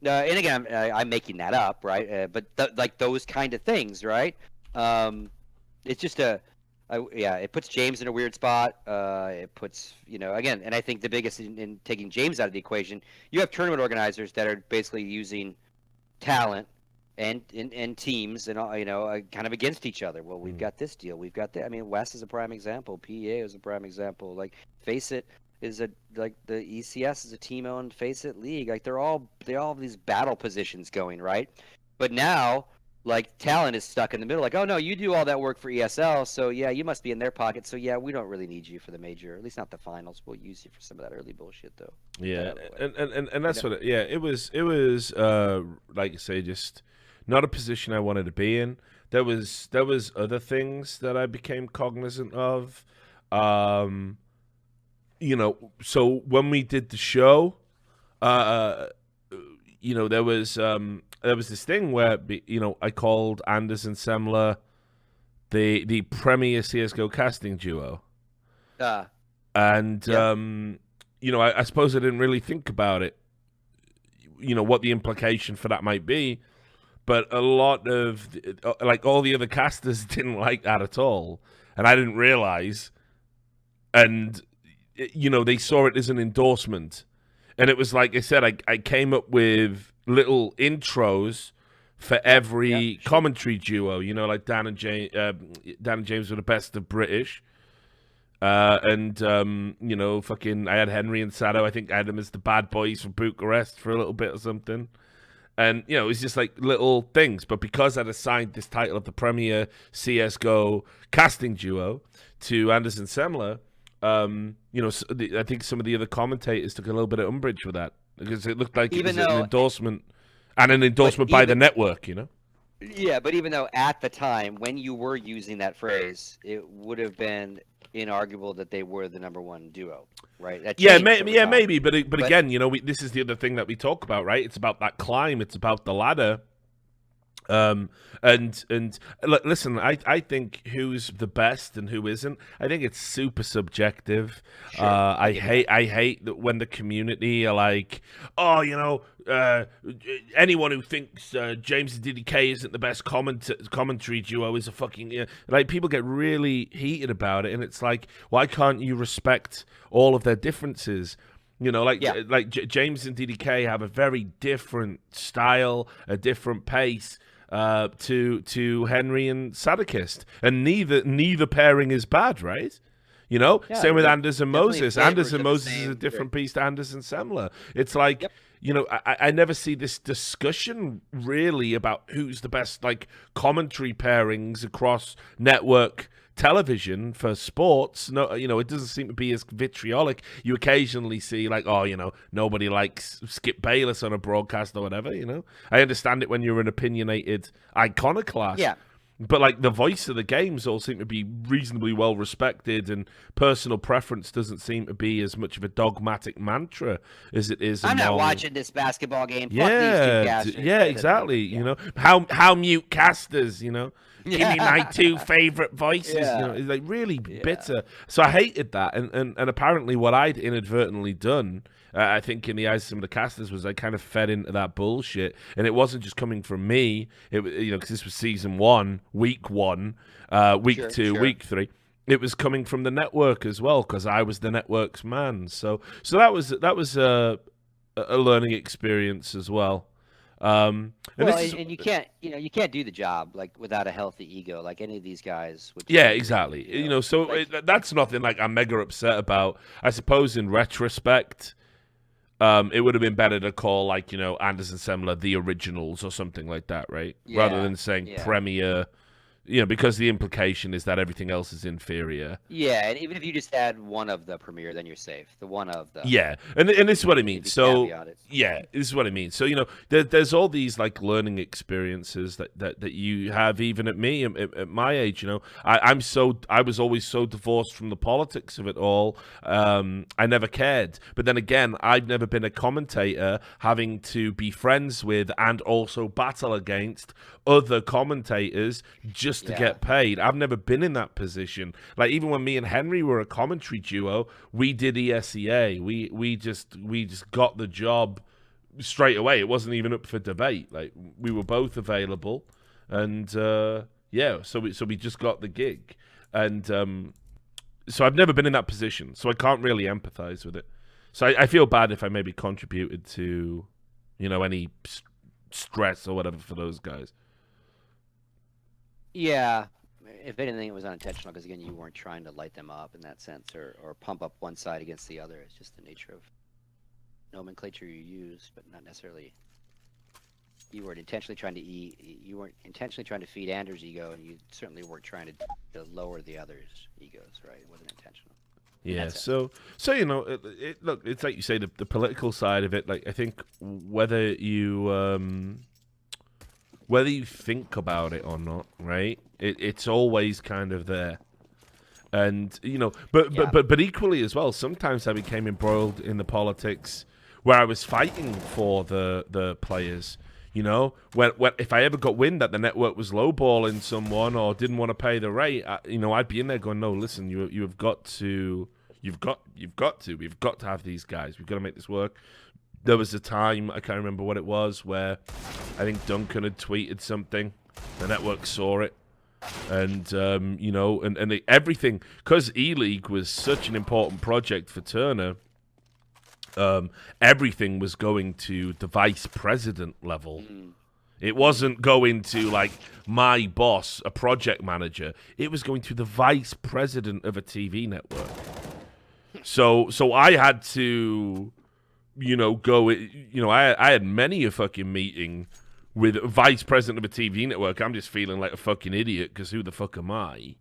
And again, I'm making that up, right? But those kind of things, right? It's just it puts James in a weird spot. It puts, again, and I think the biggest in taking James out of the equation, you have tournament organizers that are basically using talent and teams and kind of against each other. Well, we've got this deal, we've got that. I mean, West is a prime example. PEA is a prime example. Face It is the ECS is a team-owned Face It league. They all have these battle positions going, right? But now, talent is stuck in the middle. Oh no, you do all that work for ESL, so yeah, you must be in their pocket. So yeah, we don't really need you for the major, at least not the finals. We'll use you for some of that early bullshit though. Yeah, and that's what. It was like you say, just not a position I wanted to be in. There was other things that I became cognizant of. So when we did the show, there was this thing where, I called Anders and Semler the premier CSGO casting duo. And, I suppose I didn't really think about it, what the implication for that might be. But a lot of, all the other casters didn't like that at all. And I didn't realize. And, they saw it as an endorsement. And it was like I said, I came up with little intros for every commentary duo, Dan and James were the best of British. I had Henry and Sado. I think I had them as the bad boys from Bucharest for a little bit or something. And, it was just little things. But because I'd assigned this title of the premier CSGO casting duo to Anderson Semler, I think some of the other commentators took a little bit of umbrage with that because it looked like it was an endorsement and an endorsement by the network, Yeah, but even though at the time when you were using that phrase, it would have been inarguable that they were the number one duo, right? Maybe, but again, this is the other thing that we talk about, right? It's about that climb, it's about the ladder. And listen, I think who's the best and who isn't. I think it's super subjective. Sure. I hate that when the community are like, anyone who thinks James and DDK isn't the best commentary duo is a fucking people get really heated about it, and it's like, why can't you respect all of their differences? You know, James and DDK have a very different style, a different pace to Henry and Sadikist, and neither pairing is bad, right? You know, same with Anders and Moses. Anders and Moses is a different piece to Anders and Semler. It's like, you know, I never see this discussion really about who's the best like commentary pairings across network television for sports. No, you know, it doesn't seem to be as vitriolic. You occasionally see like, oh, you know, nobody likes Skip Bayless on a broadcast or whatever, you know. I understand it when you're an opinionated iconoclast. Yeah. But like the voice of the games all seem to be reasonably well respected, and personal preference doesn't seem to be as much of a dogmatic mantra as it is. I'm not watching this basketball game. Fuck these two casters. Yeah, exactly. You know, how mute casters, you know. Give me my two favorite voices. You know, it's like really bitter. So I hated that, and apparently what I'd inadvertently done, I think in the eyes of some of the casters, was I kind of fed into that bullshit, and it wasn't just coming from me. It, you know, because this was season 1, week 1, week 2, week 3. It was coming from the network as well, because I was the network's man. So that was a learning experience as well. And you can't do the job like without a healthy ego, like any of these guys would. Yeah, exactly. You know, so that's nothing like I'm mega upset about. I suppose in retrospect, it would have been better to call like, you know, Anders and Semler the originals or something like that, right? Yeah, rather than saying Premier. You know, because the implication is that everything else is inferior. Yeah, and even if you just add one of the Premier, then you're safe. The one of the. Yeah, and this is what I mean. So yeah, this is what I mean. So, you know, there's all these like learning experiences that you have even at me at my age. You know, I was always so divorced from the politics of it all. I never cared. But then again, I've never been a commentator having to be friends with and also battle against other commentators just to get paid. I've never been in that position. Like even when me and Henry were a commentary duo, we did ESEA. We just got the job straight away. It wasn't even up for debate. Like we were both available, and so we just got the gig, and so I've never been in that position. So I can't really empathize with it. So I feel bad if I maybe contributed to, you know, any stress or whatever for those guys. Yeah, if anything, it was unintentional because, again, you weren't trying to light them up in that sense or pump up one side against the other. It's just the nature of nomenclature you use, but not necessarily. You weren't intentionally trying to feed Anders' ego, and you certainly weren't trying to lower the other's egos, right? It wasn't intentional. Yeah, so you know, look, it's like you say, the political side of it. Like I think whether you think about it or not, right? It's always kind of there, and you know, but equally as well. Sometimes I became embroiled in the politics where I was fighting for the players. You know, when if I ever got wind that the network was lowballing someone or didn't want to pay the rate, I'd be in there going, no, listen, you've got to have these guys. We've got to make this work. There was a time, I can't remember what it was, where I think Duncan had tweeted something. The network saw it. And, you know, and everything, because E-League was such an important project for Turner, everything was going to the vice president level. It wasn't going to, like, my boss, a project manager. It was going to the vice president of a TV network. So I had to... You know, I had many a fucking meeting with a vice president of a TV network. I'm just feeling like a fucking idiot because who the fuck am I?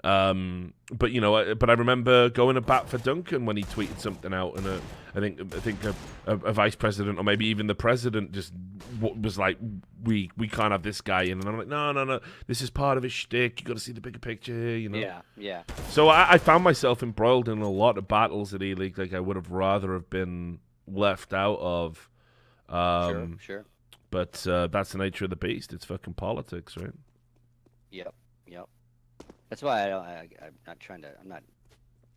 But you know, I remember going to bat for Duncan when he tweeted something out, and I think a vice president or maybe even the president just was like, we can't have this guy in, and I'm like, no, this is part of his shtick. You got to see the bigger picture here, you know. Yeah. So I found myself embroiled in a lot of battles at E-League, like I would have rather have been left out of. Sure. But that's the nature of the beast. It's fucking politics, right? Yep. That's why I'm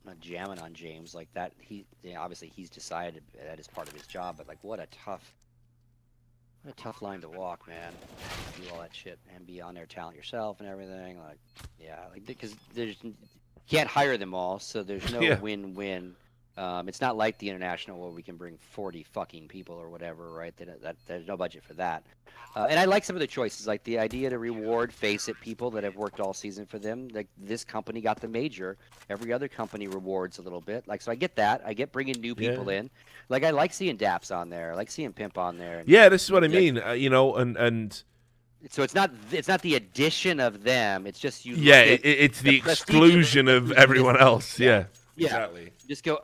not jamming on James like that. Obviously he's decided that is part of his job, but like what a tough line to walk, man. Do all that shit and be on there talent yourself and everything. Like, yeah, like because you can't hire them all, so there's no win-win. It's not like the international where we can bring 40 fucking people or whatever, right? There's no budget for that. And I like some of the choices, like the idea to reward face-it people that have worked all season for them. Like this company got the major. Every other company rewards a little bit. Like, so I get that. I get bringing new people in. Like, I like seeing Daps on there. I like seeing Pimp on there. And, yeah, this is what I mean. And so it's not the addition of them. It's just you. Yeah, it's the exclusion of everyone else. Yeah, exactly. Just go.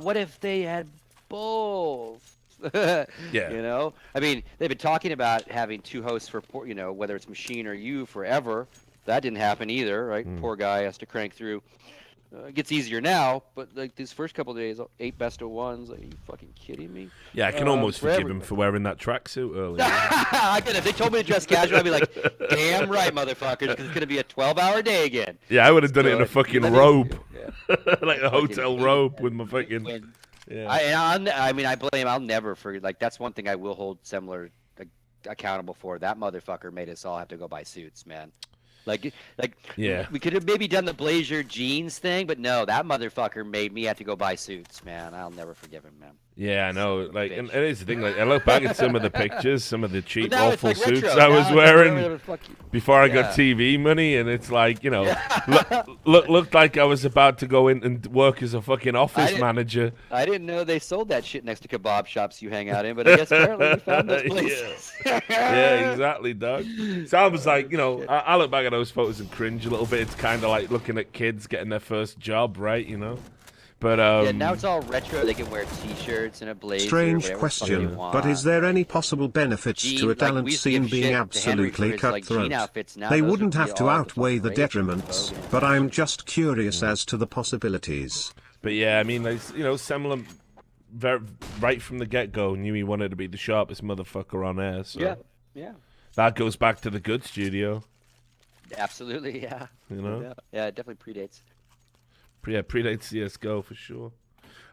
What if they had both? Yeah. You know, I mean, they've been talking about having 2 hosts for, you know, whether it's Machine or you forever. That didn't happen either, right? Poor guy has to crank through. It gets easier now, but like these first couple of days, 8 best of 1s. Like, are you fucking kidding me? Yeah, I can almost forgive him for wearing that tracksuit earlier. I could. If they told me to dress casual, I'd be like, damn right, motherfuckers, because it's gonna be a 12-hour day again. Yeah, I would have done it in a fucking robe, like a hotel robe with my fucking. Yeah. I'll never forget. Like, that's one thing I will hold Semler accountable for. That motherfucker made us all have to go buy suits, man. Like, yeah. We could have maybe done the blazer jeans thing, but no, that motherfucker made me have to go buy suits, man. I'll never forgive him, man. Yeah, I know. Like, and it is the thing. Like, I look back at some of the pictures, some of the cheap, awful suits retro. I was wearing before I got TV money, and it's like, you know, looked like I was about to go in and work as a fucking office manager. I didn't know they sold that shit next to kebab shops you hang out in, but I guess apparently you found those places. Yeah, exactly, dog. So I was like, you know, I look back at those photos and cringe a little bit. It's kind of like looking at kids getting their first job, right? You know. But yeah, now it's all retro. They can wear T-shirts and a blazer. Strange question, but is there any possible benefits to a talent scene being absolutely cutthroat? They wouldn't have to outweigh the detriments, but I'm just curious as to the possibilities. But yeah, I mean, like, you know, Semler, right from the get-go, knew he wanted to be the sharpest motherfucker on air. So yeah. That goes back to the good studio. Absolutely, yeah. You know? Yeah, it definitely predates. Yeah, predates CSGO for sure.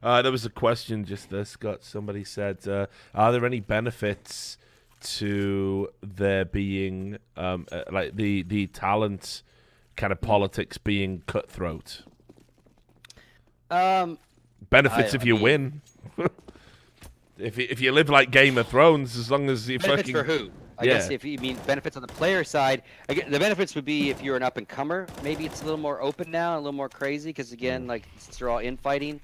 There was a question just there, Scott. Somebody said, are there any benefits to there being, like, the talent kind of politics being cutthroat? Benefits if you win. If you live like Game of Thrones, as long as you benefits fucking... for who? I guess if you mean benefits on the player side, again, the benefits would be if you're an up-and-comer. Maybe it's a little more open now, a little more crazy, because, again, like, since they're all infighting,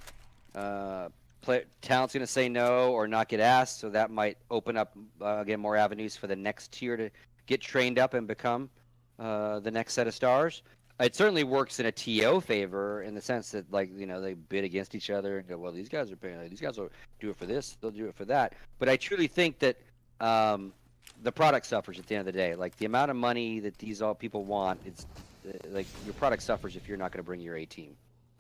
talent's going to say no or not get asked, so that might open up, again, more avenues for the next tier to get trained up and become the next set of stars. It certainly works in a TO favor in the sense that, like, you know, they bid against each other and go, well, these guys are paying, these guys will do it for this, they'll do it for that. But I truly think that the product suffers at the end of the day. Like, the amount of money that all people want, it's like your product suffers if you're not going to bring your A team,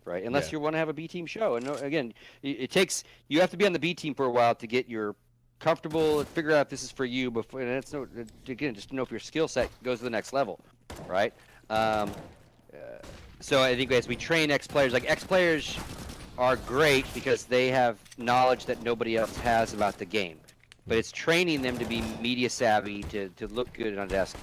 right? Unless you want to have a B team show. And again, you have to be on the B team for a while to get your comfortable, figure out if this is for you. Before, and it's just to know if your skill set goes to the next level, right? So I think as we train X players, like X players are great because they have knowledge that nobody else has about the game. But it's training them to be media savvy, to look good on a desk,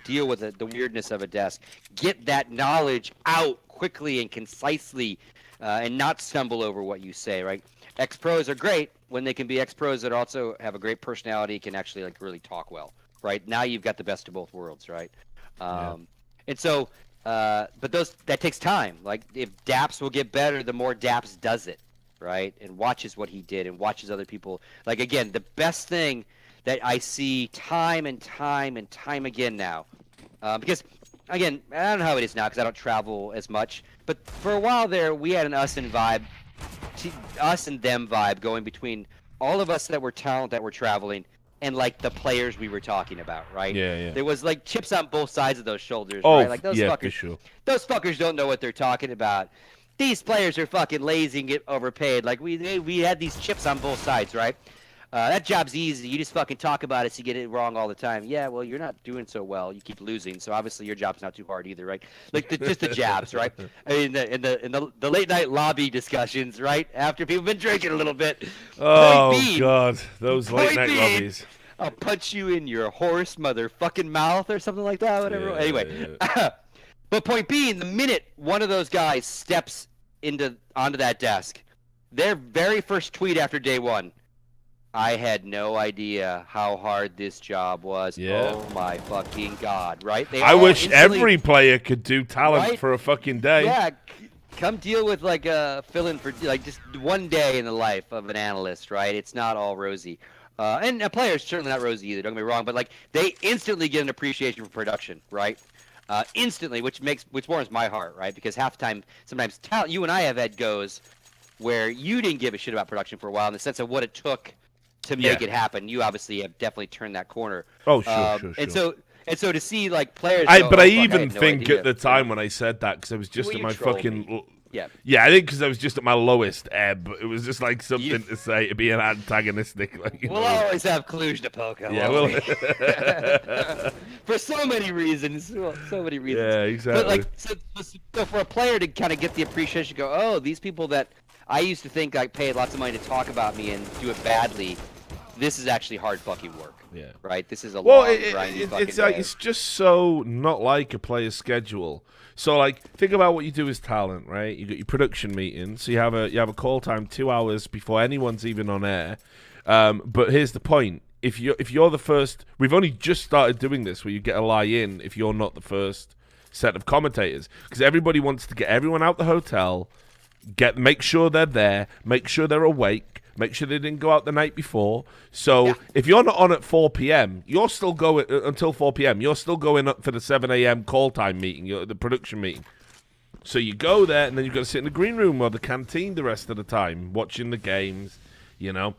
deal with the weirdness of a desk, get that knowledge out quickly and concisely, and not stumble over what you say, right? X-Pros are great when they can be X-Pros that also have a great personality, can actually, like, really talk well, right? Now you've got the best of both worlds, right? And so, but that takes time. Like, if Daps will get better, the more Daps does it. Right, and watches what he did and watches other people. Like, again, the best thing that I see time and time and time again now, because, again, I don't know how it is now because I don't travel as much, but for a while there, we had an us and them vibe going between all of us that were talent that were traveling and, like, the players we were talking about, right? Yeah. There was, like, chips on both sides of those shoulders, right? Like, those fuckers, for sure. Those fuckers don't know what they're talking about. These players are fucking lazy and get overpaid. Like, we had these chips on both sides, right? That job's easy. You just fucking talk about it so you get it wrong all the time. Yeah, well, you're not doing so well. You keep losing, so obviously your job's not too hard either, right? Like, just the jabs, right? I mean, in the late night lobby discussions, right? After people have been drinking a little bit. Oh, God, those late night lobbies. I'll punch you in your horse motherfucking mouth or something like that, whatever. Yeah, anyway. Yeah. But point being, the minute one of those guys steps onto that desk, their very first tweet after day one. I had no idea how hard this job was. Yeah. Oh my fucking god! Right? I wish every player could do talent right? for a fucking day. Yeah. Come deal with like a fill-in for like just one day in the life of an analyst, right? It's not all rosy. And a player's certainly not rosy either. Don't get me wrong, but like they instantly get an appreciation for production, right? Instantly, which warms my heart, right? Because half the time, sometimes you and I have had goes where you didn't give a shit about production for a while in the sense of what it took to make it happen. You obviously have definitely turned that corner. Oh, sure. And so to see like players, I no think idea. at the time when I said that, because I was just Well, at you my trolled fucking me. Yeah. Yeah, I think because I was just at my lowest ebb. It was just like something to say to be an antagonistic. Like, We'll always have clues to poke. Yeah, won't we? For so many reasons. So many reasons. Yeah, exactly. But like, so for a player to kind of get the appreciation, go, oh, these people that I used to think like paid lots of money to talk about me and do it badly. This is actually hard fucking work. Yeah. Right. This is a long, grindy fucking it's like day. it's just so not like a player's schedule. So like, think about what you do as talent, right? You got your production meeting, so you have a call time 2 hours before anyone's even on air. But here's the point: if you're the first, we've only just started doing this, where you get a lie in if you're not the first set of commentators, because everybody wants to get everyone out the hotel, make sure they're there, make sure they're awake. Make sure they didn't go out the night before. So if you're not on at 4 p.m., you're still going until 4 p.m. You're still going up for the 7 a.m. call time meeting, the production meeting. So you go there, and then you've got to sit in the green room or the canteen the rest of the time, watching the games, you know.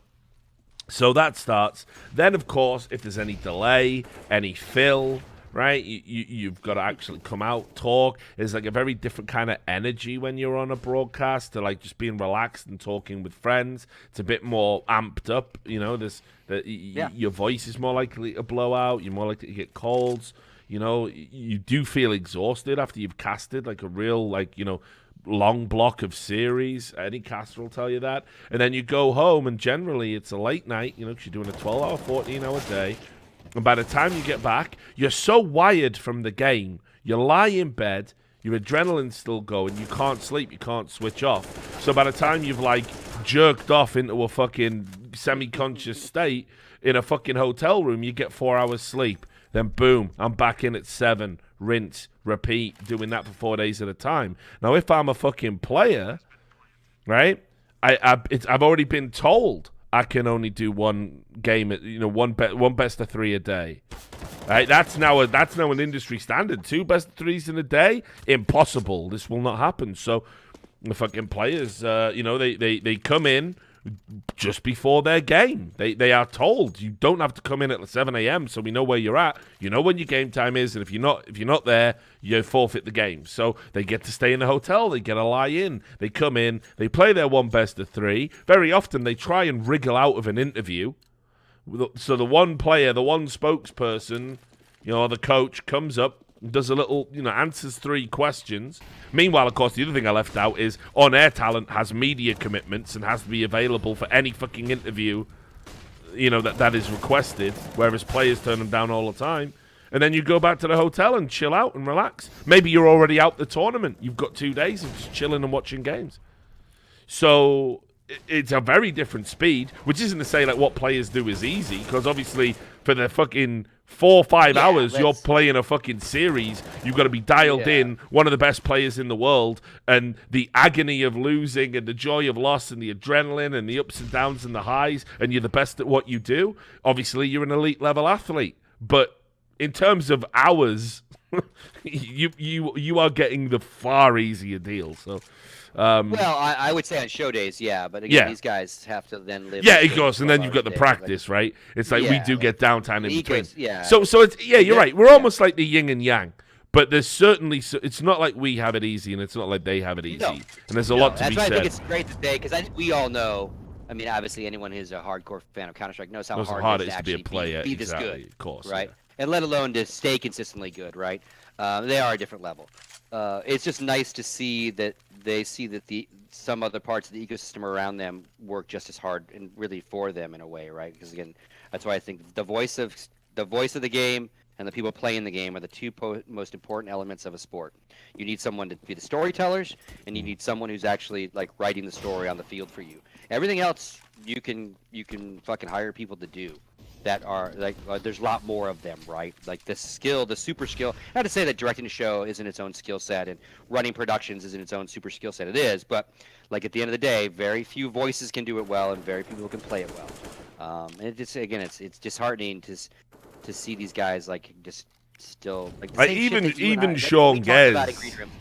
So that starts. Then, of course, if there's any delay, any fill, right, you've got to actually come out, talk. There's like a very different kind of energy when you're on a broadcast to like just being relaxed and talking with friends. It's a bit more amped up, you know. Your voice is more likely to blow out. You're more likely to get colds. You know, you do feel exhausted after you've casted like a real, like, you know, long block of series. Any caster will tell you that. And then you go home, and generally it's a late night, you know, because you're doing a 12-hour, 14-hour day. And by the time you get back, you're so wired from the game. You lie in bed, your adrenaline's still going, you can't sleep, you can't switch off. So by the time you've, like, jerked off into a fucking semi-conscious state in a fucking hotel room, you get 4 hours sleep. Then boom, I'm back in at 7, rinse, repeat, doing that for 4 days at a time. Now, if I'm a fucking player, right, I've already been told I can only do one game, you know, one best of 3 a day. Right? That's now an industry standard. 2 best of 3s in a day, impossible. This will not happen. So the fucking players, you know, they come in just before their game. They are told you don't have to come in at 7 a.m. so we know where you're at. You know when your game time is, and if you're not there, you forfeit the game. So they get to stay in the hotel. They get a lie in. They come in. They play their 1 best of 3. Very often they try and wriggle out of an interview. So the one player, the one spokesperson, you know, the coach comes up, does a little, you know, answers 3 questions. Meanwhile, of course, the other thing I left out is on-air talent has media commitments and has to be available for any fucking interview, you know, that is requested, whereas players turn them down all the time. And then you go back to the hotel and chill out and relax. Maybe you're already out the tournament. You've got 2 days of just chilling and watching games. So it's a very different speed, which isn't to say like what players do is easy, because obviously for the fucking 4 or 5 hours you're playing a fucking series, you've got to be dialed in, one of the best players in the world, and the agony of losing and the joy of loss and the adrenaline and the ups and downs and the highs, and you're the best at what you do. Obviously you're an elite level athlete, but in terms of hours, you are getting the far easier deal. So well, I would say on show days, but again, these guys have to then live. Yeah, of course, and then you've got the practice, right? It's like we do get downtime in between. So it's you're right. We're almost like the yin and yang, but there's certainly it's not like we have it easy, and it's not like they have it easy. And there's a lot to be said. That's why I think it's great today, because we all know. I mean, obviously, anyone who's a hardcore fan of Counter-Strike knows how hard it is to be a player, be this good, of course, right? And let alone to stay consistently good, right? They are a different level. It's just nice to see that they see that some other parts of the ecosystem around them work just as hard and really for them in a way, right? Because again, that's why I think the voice of the game and the people playing the game are the two most important elements of a sport. You need someone to be the storytellers, and you need someone who's actually like writing the story on the field for you. Everything else you can fucking hire people to do. That are like there's a lot more of them, right? Like the skill, the super skill. Not to say that directing a show isn't its own skill set and running productions isn't its own super skill set. It is, but like at the end of the day, very few voices can do it well, and very few people can play it well. And it just again, it's disheartening to see these guys like just still like the same even shit that you and I- Sean we talked about Gez. in Green Room.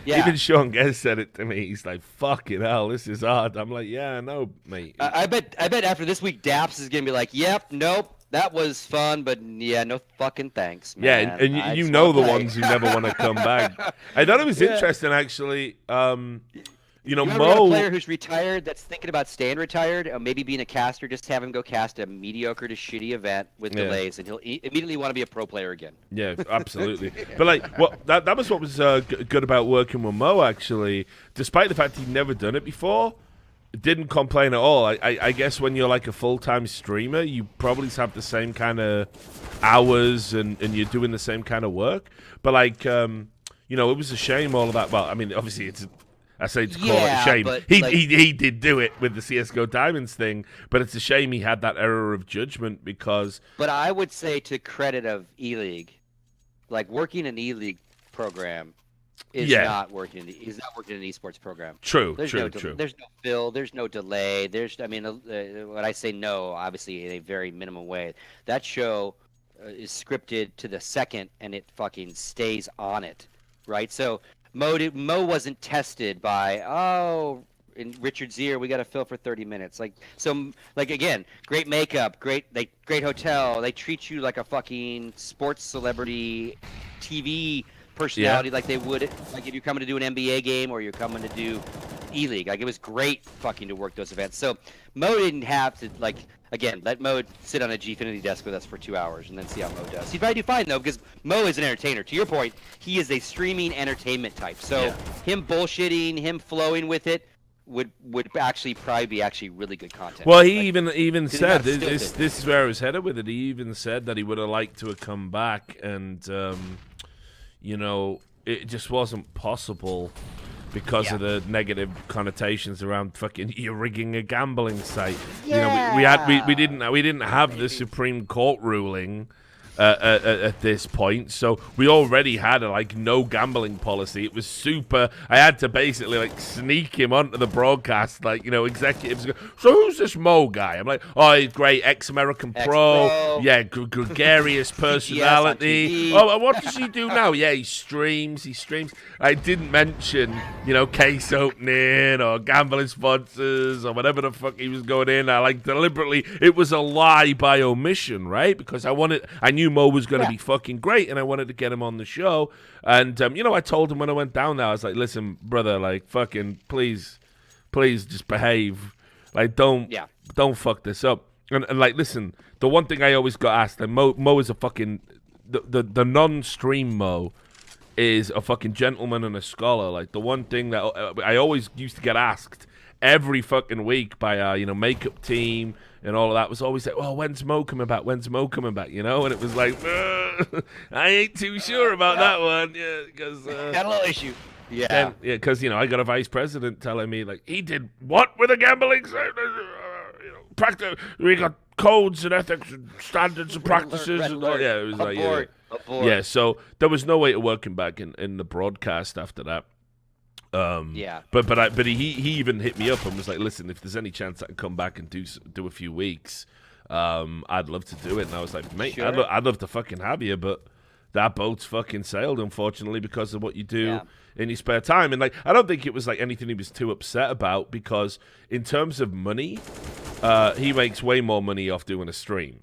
Yeah. Even Sean Gez said it to me. He's like, "Fucking hell, this is hard." I'm like, "Yeah, I know, mate." I bet after this week, Daps is gonna be like, "Yep, nope, that was fun, but yeah, no fucking thanks, man." Yeah, and I you just know wanna the play." ones who never want to come back. I thought it was interesting, actually. You know, You ever got a Mo. player who's retired that's thinking about staying retired, or maybe being a caster, just have him go cast a mediocre to shitty event with delays, and he'll immediately want to be a pro player again. Yeah, absolutely. But like, that was what was good about working with Mo. Actually, despite the fact he'd never done it before, didn't complain at all. I guess when you're like a full-time streamer, you probably have the same kind of hours and you're doing the same kind of work. But like, you know, it was a shame all of that. Well, I mean, obviously I say to call it a shame. But, He did do it with the CS:GO Diamonds thing, but it's a shame he had that error of judgment because. But I would say to credit of E-League, like working an E-League program is not working in an esports program. True. There's no fill. There's no delay. When I say no, obviously in a very minimum way, that show is scripted to the second, and it fucking stays on it, right? So Mo wasn't tested by in Richard Zier, we got to fill for 30 minutes. Like again, great makeup, great hotel. They treat you like a fucking sports celebrity, TV personality, like they would like if you're coming to do an NBA game or you're coming to do E-League. Like it was great fucking to work those events. So Mo didn't have to let Mo sit on a Gfinity desk with us for 2 hours and then see how Mo does. He'd probably do fine though, because Mo is an entertainer. To your point, he is a streaming entertainment type. So him bullshitting, him flowing with it would actually probably be really good content. Well, he even said this is where I was headed with it. He even said that he would have liked to have come back, and you know, it just wasn't possible because of the negative connotations around fucking you're rigging a gambling site. Yeah. You know, we didn't have the Supreme Court ruling at this point, so we already had a no gambling policy. It was super. I had to basically sneak him onto the broadcast, executives go, "So who's this Mo guy?" I'm like, "Oh, he's great, ex-American pro, yeah, gregarious personality. Oh, and what does he do now? Yeah, he streams. I didn't mention case opening or gambling sponsors or whatever the fuck he was going in. I deliberately, it was a lie by omission, right? Because I knew Mo was going to be fucking great, and I wanted to get him on the show. And I told him when I went down there, I was like, "Listen, brother, fucking please just behave. Don't fuck this up." And listen, the one thing I always got asked, and Mo is a fucking the non-stream Mo is a fucking gentleman and a scholar. The one thing that I always used to get asked every fucking week by our makeup team and all of that was always like, "Well, when's Mo coming back? When's Mo coming back?" And it was like, I ain't too sure about that one. Yeah, because got a little issue. Yeah, because I got a vice president telling me he did what with a gambling site? Practice. We got codes and ethics and standards and practices. It was yeah. So there was no way to work him back in the broadcast after that. But he even hit me up and was like, "Listen, if there's any chance I can come back and do a few weeks, I'd love to do it." And I was like, "Mate, sure. I'd love to fucking have you, but that boat's fucking sailed, unfortunately, because of what you do in your spare time." And I don't think it was anything he was too upset about, because in terms of money, he makes way more money off doing a stream.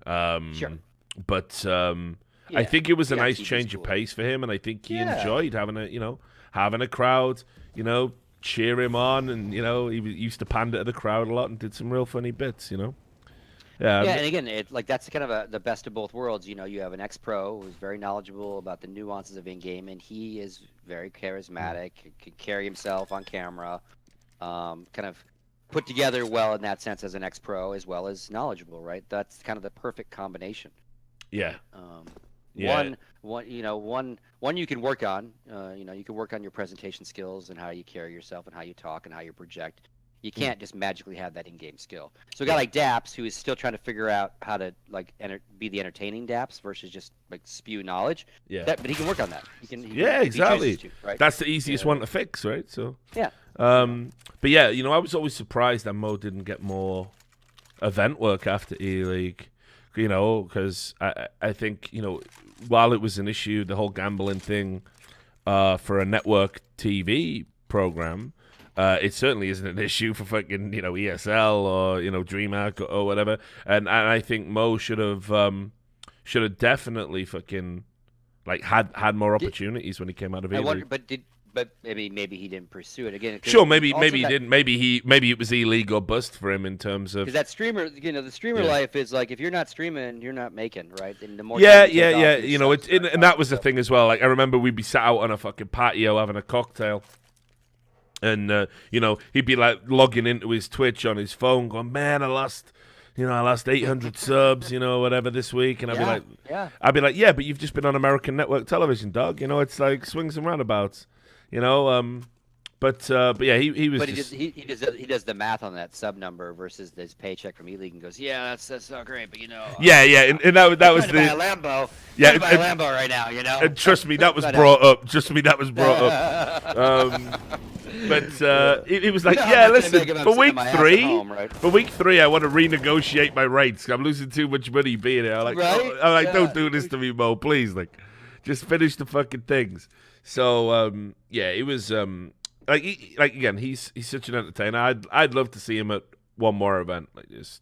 Sure. But I think it was a nice change of pace for him, and I think he enjoyed having a crowd, cheer him on, and he used to pander to the crowd a lot and did some real funny bits, Yeah, and again, that's kind of the best of both worlds. You have an ex-pro who's very knowledgeable about the nuances of in-game, and he is very charismatic, can carry himself on camera, kind of put together well in that sense as an ex-pro, as well as knowledgeable, right? That's kind of the perfect combination. Yeah. Yeah. One you can work on. You can work on your presentation skills and how you carry yourself and how you talk and how you project. You can't just magically have that in-game skill. So a guy like Daps, who is still trying to figure out how to be the entertaining Daps versus just like spew knowledge. Yeah. But he can work on that. Yeah, exactly. Right? That's the easiest one to fix, right? So. Yeah. But yeah, I was always surprised that Mo didn't get more event work after E-League. Because I think while it was an issue, the whole gambling thing for a network TV program. It certainly isn't an issue for fucking ESL or DreamHack or whatever, and I think Mo should have definitely fucking had more opportunities when he came out of E-League. But maybe he didn't pursue it again. Sure, maybe he didn't. Maybe it was E-League or bust for him in terms of because that streamer, the streamer life is like if you're not streaming, you're not making, right. And the more yeah. And that was the thing as well. Like I remember we'd be sat out on a fucking patio having a cocktail. And, he'd be like logging into his Twitch on his phone going, man, I lost 800 subs, whatever this week. And I'd be like, yeah, but you've just been on American network television, dog. It's like swings and roundabouts, But yeah, he was. But he does the math on that sub number versus his paycheck from E-League and goes, yeah, that's not great, but Yeah, and that was the. Buy a Lambo. Yeah, buy a Lambo right now, And trust me, that was brought up. But he was like, yeah, listen, for week 3, for week 3, I want to renegotiate my rates. I'm losing too much money being here. I'm like, don't do this to me, Mo, please. Like, just finish the fucking things. So, yeah, it was. Again, he's such an entertainer. I'd love to see him at one more event, like this,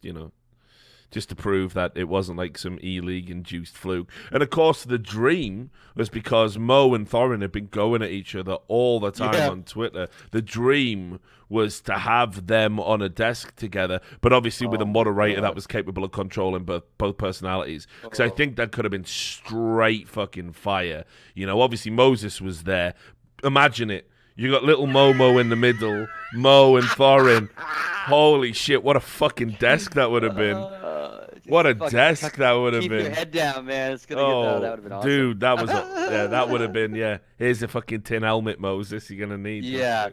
just to prove that it wasn't like some E-League induced fluke. And of course, the dream was because Mo and Thorin had been going at each other all the time on Twitter. The dream was to have them on a desk together, but obviously with a moderator that was capable of controlling both personalities. Because I think that could have been straight fucking fire. Obviously Moses was there. Imagine it. You got little Momo in the middle, Mo and Thorin. Holy shit, what a fucking desk that would have been. What a desk that would have been. Keep your head down, man. It's gonna that would have been awesome. Dude, that was that would have been, here's a fucking tin helmet, Moses, you're gonna need. Yeah.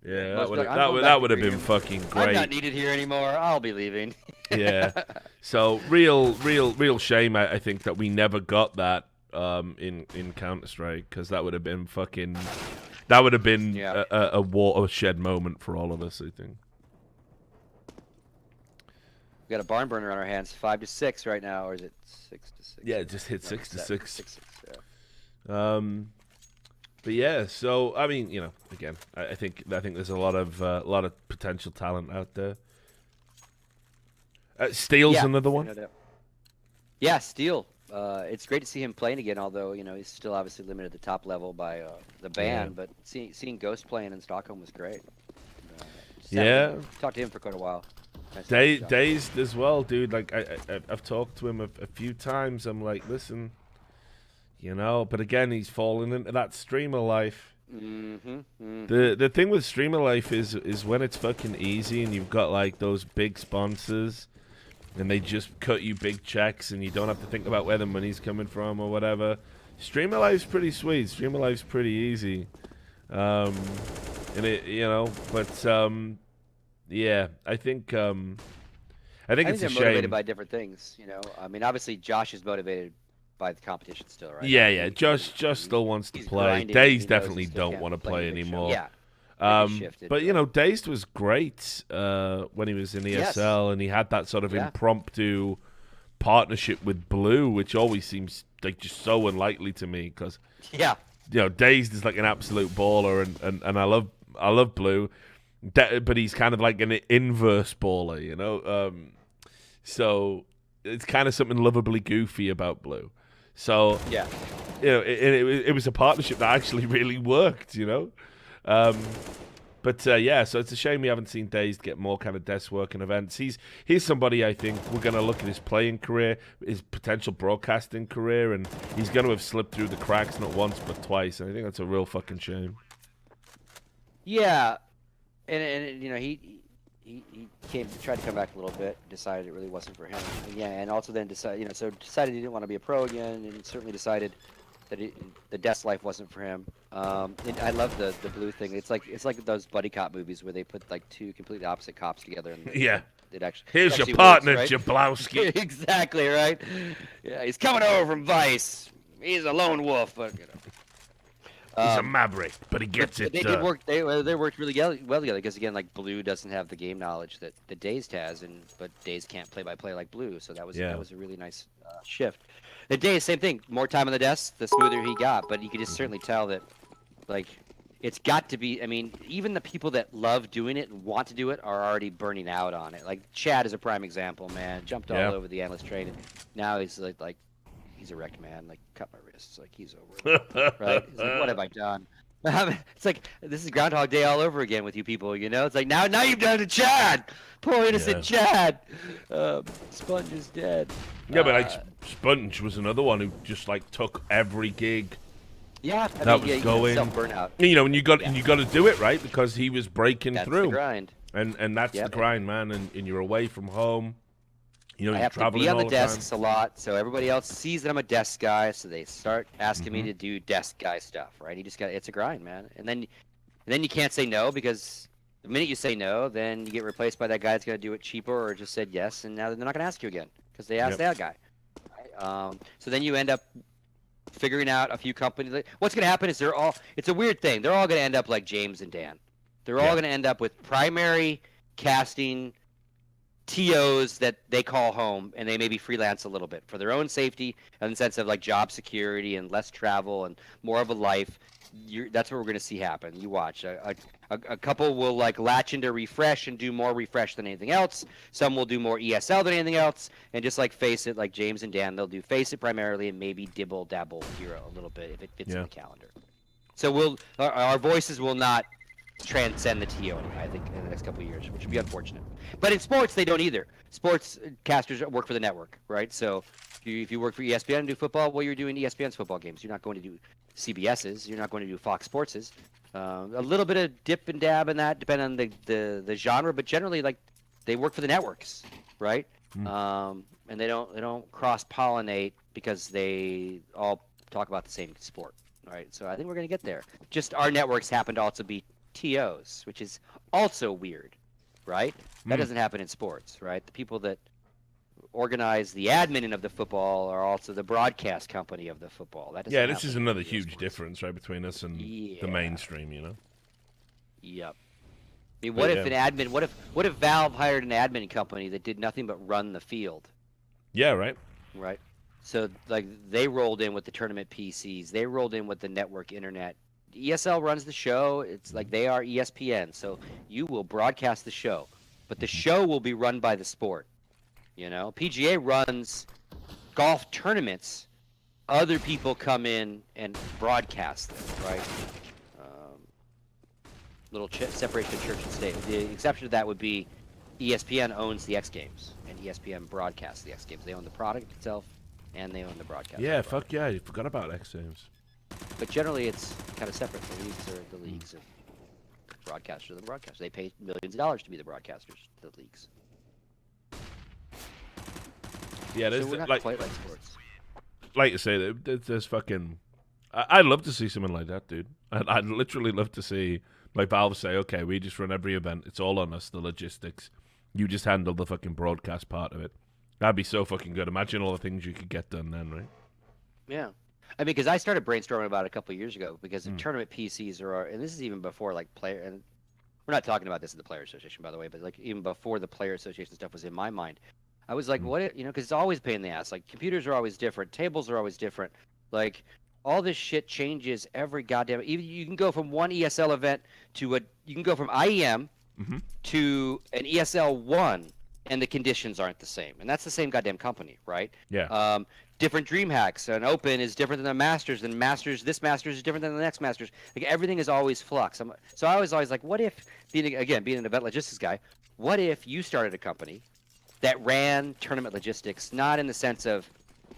Yeah, that would have been fucking great. I'm not needed here anymore. I'll be leaving. Yeah. So real shame I think that we never got that in Counter-Strike, because that would have been fucking a watershed moment for all of us, I think. We got a barn burner on our hands, 5-6 right now, or is it 6-6? Yeah, it just hit 6-6. 6-6, yeah. But yeah, so I mean, again, I think there's a lot of potential talent out there. Steele's another one. Yeah, Steele. It's great to see him playing again, although he's still obviously limited at the top level by the ban. But seeing Ghost playing in Stockholm was great. Talked to him for quite a while. Dazed as well, dude. Like I've talked to him a few times. I'm like, listen, but again, he's fallen into that streamer life. The thing with streamer life is when it's fucking easy and you've got like those big sponsors and they just cut you big checks and you don't have to think about where the money's coming from or whatever. Streamer life's pretty sweet. Streamer life's pretty easy. And it, yeah, I think it's a shame. They're motivated by different things, I mean, obviously Josh is motivated by the competition still, right? Yeah. Josh still wants to play. Dazed definitely don't want to play anymore. Yeah. But Dazed was great when he was in ESL, and he had that sort of impromptu partnership with Blue, which always seems like just so unlikely to me because Dazed is like an absolute baller, and I love Blue, but he's kind of like an inverse baller, so it's kind of something lovably goofy about Blue. So it was a partnership that actually really worked, But so it's a shame we haven't seen Dazed get more kind of desk work and events. He's somebody I think we're going to look at his playing career, his potential broadcasting career, and he's going to have slipped through the cracks not once but twice. And I think that's a real fucking shame. Yeah, and he tried to come back a little bit, decided it really wasn't for him. And also then decided he didn't want to be a pro again, and certainly decided that the desk life wasn't for him. And I love the blue thing. It's like those buddy cop movies where they put like two completely opposite cops together. And it actually here's actually your partner, works, right? Jablowski. Exactly right. Yeah, he's coming over from Vice. He's a lone wolf, but he's a maverick, but he gets it. They did work. They worked really well together because again, like Blue doesn't have the game knowledge that Dazed has, but Dazed can't play by play like Blue, so that was a really nice shift. The Dazed, same thing. More time on the desk, the smoother he got, but you could just certainly tell that, like, it's got to be. I mean, even the people that love doing it and want to do it are already burning out on it. Like Chad is a prime example, man. Jumped all over the analyst train, and now he's like. He's a wrecked man, like cut my wrists, like he's over it, right? He's like, what have I done? It's like this is Groundhog Day all over again with you people, you know? It's like now you've done it to Chad, poor innocent Chad. Sponge is dead. Yeah, but like Sponge was another one who just like took every gig. Yeah, that was going. Self-burnout. You know, and you got to do it right because he was breaking through. The grind. And that's the grind, man. And you're away from home. You know, I have to be on the desks a lot, so everybody else sees that I'm a desk guy, so they start asking me to do desk guy stuff, right? It's a grind, man. And then you can't say no because the minute you say no, then you get replaced by that guy that's going to do it cheaper or just said yes, and now they're not going to ask you again because they asked that guy. Right? So then you end up figuring out a few companies. What's going to happen is it's a weird thing. They're all going to end up like James and Dan. They're all going to end up with primary casting TOs that they call home, and they maybe freelance a little bit for their own safety and the sense of like job security and less travel and more of a life. That's what we're going to see happen. You watch. A couple will like latch into refresh and do more refresh than anything else. Some will do more ESL than anything else, and just like face it, like James and Dan, they'll do face it primarily and maybe dibble dabble hero a little bit if it fits in the calendar. So our voices will not transcend the TO, I think, in the next couple of years, which would be unfortunate. But in sports, they don't either. Sports casters work for the network, right? So if you work for ESPN and do football, well, you're doing ESPN's football games. You're not going to do CBS's. You're not going to do Fox Sports's. A little bit of dip and dab in that, depending on the genre, but generally, like, they work for the networks, right? And they don't cross-pollinate because they all talk about the same sport, right? So I think we're going to get there. Just our networks happen to also be TOs, which is also weird, right? That doesn't happen in sports, right? The people that organize the admin of the football are also the broadcast company of the football. That doesn't this is another huge difference, right, between us and the mainstream, you know? Yep. I mean, what if an admin? What if Valve hired an admin company that did nothing but run the field? Yeah, right. Right. So like they rolled in with the tournament PCs. They rolled in with the network internet. ESL runs the show. It's like they are ESPN. So you will broadcast the show, but the show will be run by the sport. You know, PGA runs golf tournaments. Other people come in and broadcast them, right? Little separation of church and state. The exception to that would be ESPN owns the X Games, and ESPN broadcasts the X Games. They own the product itself, and they own the broadcast. Yeah, fuck yeah, you forgot about X Games. But generally, it's kind of separate. The leagues are the leagues, and broadcasters are the broadcasters. They pay millions of dollars to be the broadcasters, the leagues. Yeah, there's so we're not quite like sports. Like you say, there's fucking. I'd love to see something like that, dude. I'd literally love to see like Valve say, okay, we just run every event. It's all on us, the logistics. You just handle the fucking broadcast part of it. That'd be so fucking good. Imagine all the things you could get done then, right? Yeah. I mean, because I started brainstorming about it a couple of years ago because the tournament PCs are, and this is even before like player, and we're not talking about this in the Player Association, by the way, but like even before the Player Association stuff was in my mind, I was like, what, you know, because it's always a pain in the ass. Like computers are always different, tables are always different. Like all this shit changes every goddamn. Even you can go from one ESL event to you can go from IEM to an ESL 1, and the conditions aren't the same, and that's the same goddamn company, right? Yeah. Different dream hacks. An open is different than a masters, and this masters is different than the next masters. Like everything is always flux. So I was always like, what if being an event logistics guy, what if you started a company that ran tournament logistics, not in the sense of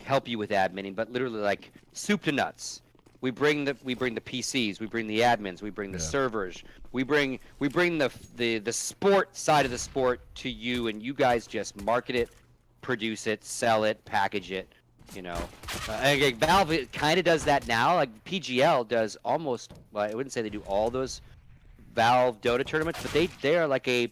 help you with adminning, but literally like soup to nuts. We bring the PCs, we bring the admins, we bring the servers, we bring the sport side of the sport to you, and you guys just market it, produce it, sell it, package it. You know, again, Valve kind of does that now. Like PGL does almost. Well, I wouldn't say they do all those Valve Dota tournaments, but they are like a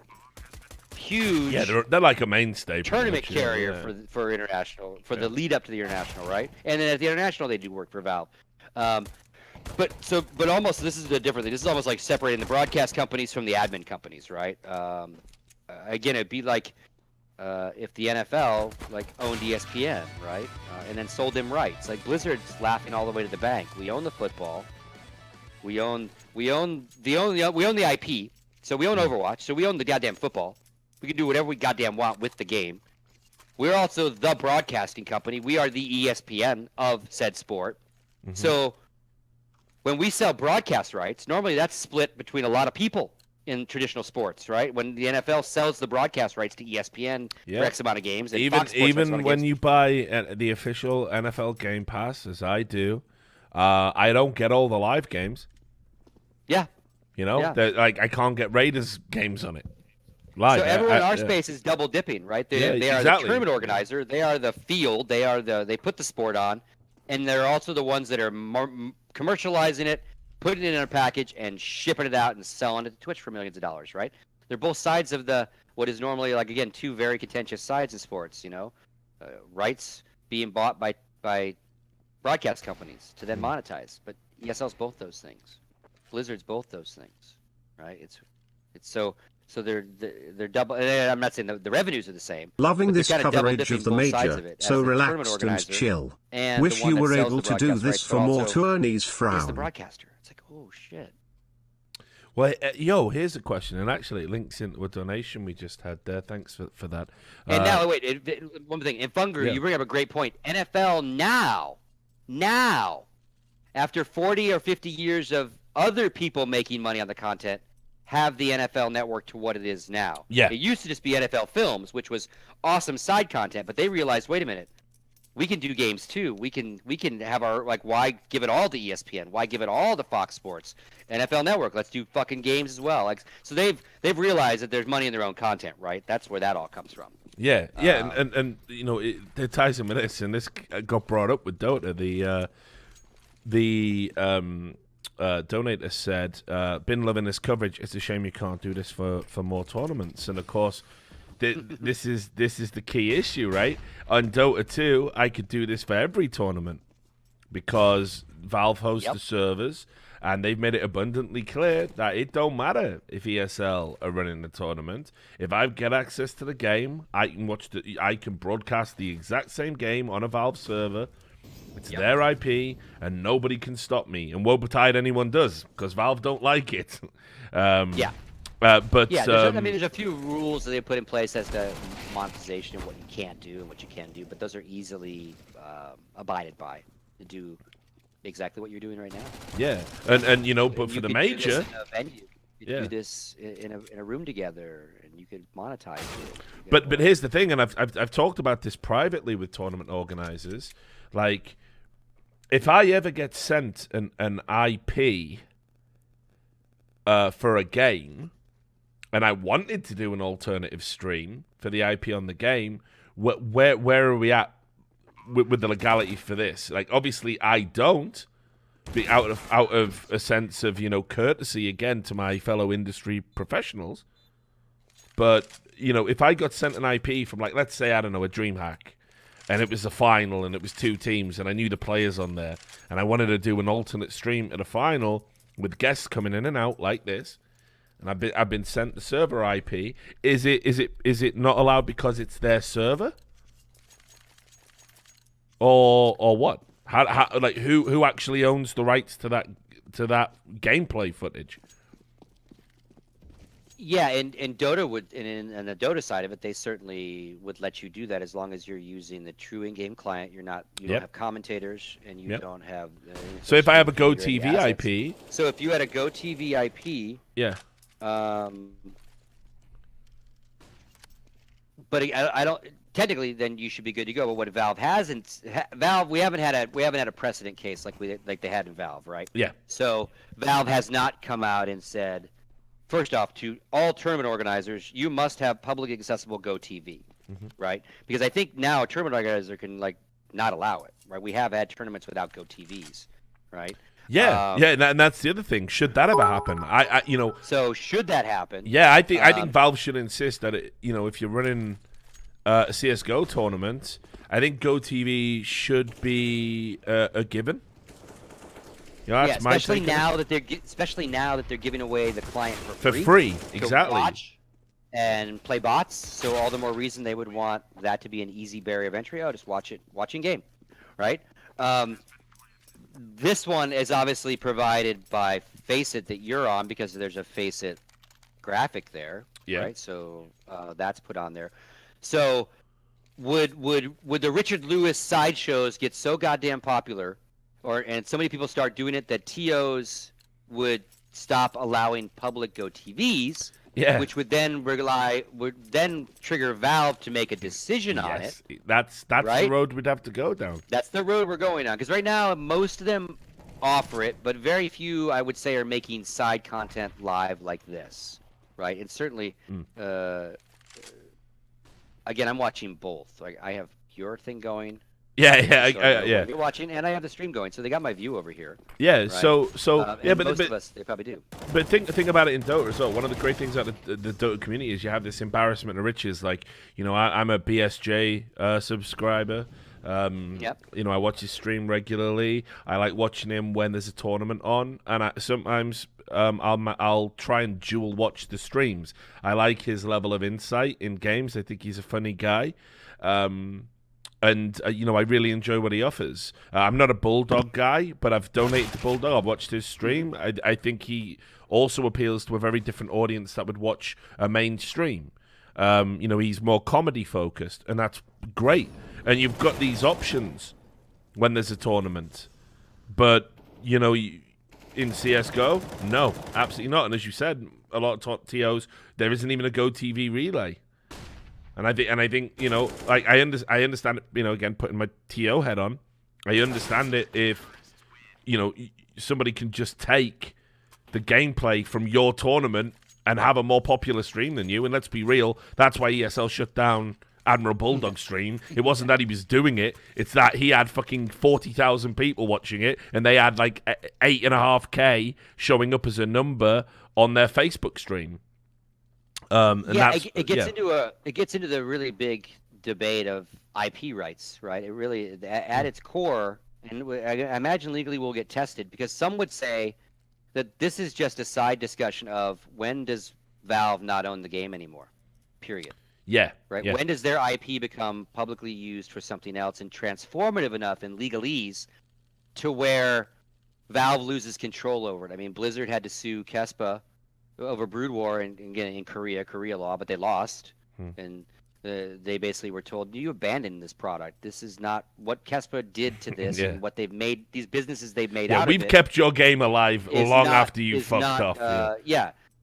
huge they're like a mainstay tournament carrier for international, for the lead up to the international, right? And then at the international they do work for Valve. But almost this is a different thing. This is almost like separating the broadcast companies from the admin companies, right? Again, it'd be like if the NFL like owned ESPN, right, and then sold them rights. Like Blizzard's laughing all the way to the bank. We own the football. We own the IP. So we own Overwatch. So we own the goddamn football. We can do whatever we goddamn want with the game. We're also the broadcasting company. We are the ESPN of said sport. Mm-hmm. So when we sell broadcast rights, normally that's split between a lot of people in traditional sports, right? When the NFL sells the broadcast rights to ESPN for X amount of games, and even when you buy the official NFL Game Pass, as I do, I don't get all the live games. Yeah, you know, like I can't get Raiders games on it live. So everyone in our space is double dipping, right? They are the tournament organizer, they are the field, they put the sport on, and they're also the ones that are commercializing it, putting it in a package and shipping it out and selling it to Twitch for millions of dollars, right? They're both sides of what is normally, like, again, two very contentious sides in sports, you know? Rights being bought by broadcast companies to then monetize. But ESL's both those things. Blizzard's both those things, right? It's so they're double. I'm not saying the revenues are the same. Loving this coverage of the major, so relaxed and chill. And wish you were able to do this for more tourneys. Frown. The broadcaster. It's like, oh shit. Well, here's a question, and actually it links into a donation we just had there. Thanks for that. And now, wait, one thing. In Funger, you bring up a great point. NFL now, after 40 or 50 years of other people making money on the content, have the NFL network to what it is now. Yeah. It used to just be NFL Films, which was awesome side content, but they realized, wait a minute, we can do games too. We can have our, like, why give it all to ESPN? Why give it all to Fox Sports? NFL Network, let's do fucking games as well. Like, so they've realized that there's money in their own content, right? That's where that all comes from. Yeah, and you know, it ties in with this, and this got brought up with Dota. The donator said, been loving this coverage. It's a shame you can't do this for more tournaments. And of course, this is the key issue, right? On Dota 2, I could do this for every tournament because Valve hosts the servers, and they've made it abundantly clear that it don't matter if ESL are running the tournament. If I get access to the game, I can broadcast the exact same game on a Valve server. It's their IP, and nobody can stop me. And woe betide anyone does, because Valve don't like it. But there's a few rules that they put in place as to monetization and what you can't do and what you can do, but those are easily abided by to do exactly what you're doing right now. Yeah, and you know, but for the major, you do this in a room together, and you could monetize it. But here's the thing, and I've talked about this privately with tournament organizers, like, if I ever get sent an IP for a game, and I wanted to do an alternative stream for the IP on the game, where are we at with the legality for this? Like, obviously, I don't, be out of a sense of, you know, courtesy again to my fellow industry professionals. But, you know, if I got sent an IP from, like, let's say, I don't know, a DreamHack, and it was a final, and it was 2 teams, and I knew the players on there, and I wanted to do an alternate stream at a final with guests coming in and out like this, and I've been sent the server IP. Is it not allowed because it's their server, or what? How like who actually owns the rights to that gameplay footage? Yeah, and Dota would, and the Dota side of it, they certainly would let you do that as long as you're using the true in-game client. You don't have commentators, and you don't have. So if I have a GoTV IP. So if you had a GoTV IP. Yeah. But I don't. technically, then you should be good to go. But what Valve hasn't, we haven't had a precedent case like they had in Valve, right? Yeah. So Valve has not come out and said, first off, to all tournament organizers, you must have public accessible GoTV, right? Because I think now a tournament organizer can not allow it, right? We have had tournaments without GoTVs, right? Yeah, and that's the other thing. Should that ever happen, So should that happen? Yeah, I think Valve should insist that if you're running a CS:GO tournament, I think GoTV should be a given. That's especially now that they're giving away the client for free. Exactly. To watch and play bots. So all the more reason they would want that to be an easy barrier of entry. Oh, just watch in game, right? This one is obviously provided by Faceit that you're on because there's a Faceit graphic there, right? So that's put on there. So would the Richard Lewis sideshows get so goddamn popular, and so many people start doing it that TOs would stop allowing public GoTVs? Yeah. Which would then trigger Valve to make a decision on it. That's right? the road we'd have to go down. That's the road we're going on. Because right now, most of them offer it, but very few, I would say, are making side content live like this, right? And certainly, again, I'm watching both. Like I have your thing going. Yeah. You're watching, and I have the stream going, so they got my view over here. Yeah, right? so but most of us, they probably do. But think about it in Dota as well. One of the great things about the Dota community is you have this embarrassment of riches. Like, I'm a BSJ subscriber. I watch his stream regularly. I like watching him when there's a tournament on, and sometimes I'll try and dual watch the streams. I like his level of insight in games. I think he's a funny guy. And, I really enjoy what he offers. I'm not a Bulldog guy, but I've donated to Bulldog. I've watched his stream. I think he also appeals to a very different audience that would watch a mainstream. He's more comedy-focused, and that's great. And you've got these options when there's a tournament. But, in CSGO, no, absolutely not. And as you said, a lot of TOs, there isn't even a GoTV relay. And I think I understand it, again, putting my TO head on, I understand it if, somebody can just take the gameplay from your tournament and have a more popular stream than you. And let's be real, that's why ESL shut down Admiral Bulldog's stream. It wasn't that he was doing it, it's that he had fucking 40,000 people watching it, and they had 8.5K showing up as a number on their Facebook stream. It gets into the really big debate of IP rights, right? It really, at its core, and I imagine legally will get tested, because some would say that this is just a side discussion of when does Valve not own the game anymore, period. Yeah. Right? Yeah. When does their IP become publicly used for something else and transformative enough in legalese to where Valve loses control over it? I mean, Blizzard had to sue Kespa over Brood War and again in Korea law, but they lost, and they basically were told, you abandoned this product. This is not what Kespa did to this, and what they've made, these businesses they've made out of it. We've kept your game alive long after you fucked off.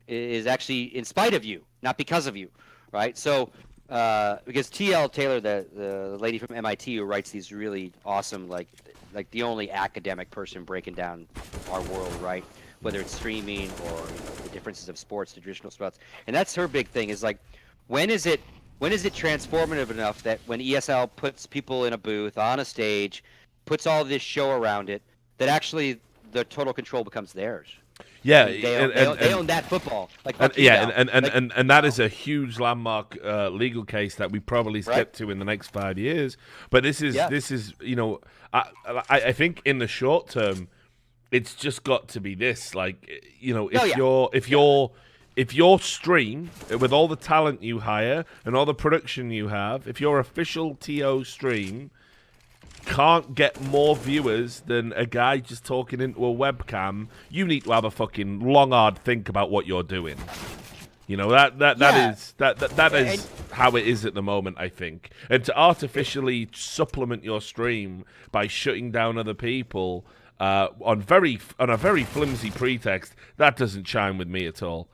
Is actually in spite of you, not because of you, right? So because TL Taylor, the lady from MIT who writes these really awesome, like the only academic person breaking down our world, right? Whether it's streaming or the differences of sports to traditional sports, and that's her big thing. Is like, when is it transformative enough that when ESL puts people in a booth on a stage, puts all this show around it, that actually the total control becomes theirs? Yeah, they own that football. And that is a huge landmark legal case that we probably skip to in the next 5 years. But this is I think in the short term, it's just got to be this. If your stream, with all the talent you hire and all the production you have, if your official TO stream can't get more viewers than a guy just talking into a webcam, you need to have a fucking long hard think about what you're doing. That is how it is at the moment, I think. And to artificially supplement your stream by shutting down other people on a very flimsy pretext, that doesn't chime with me at all.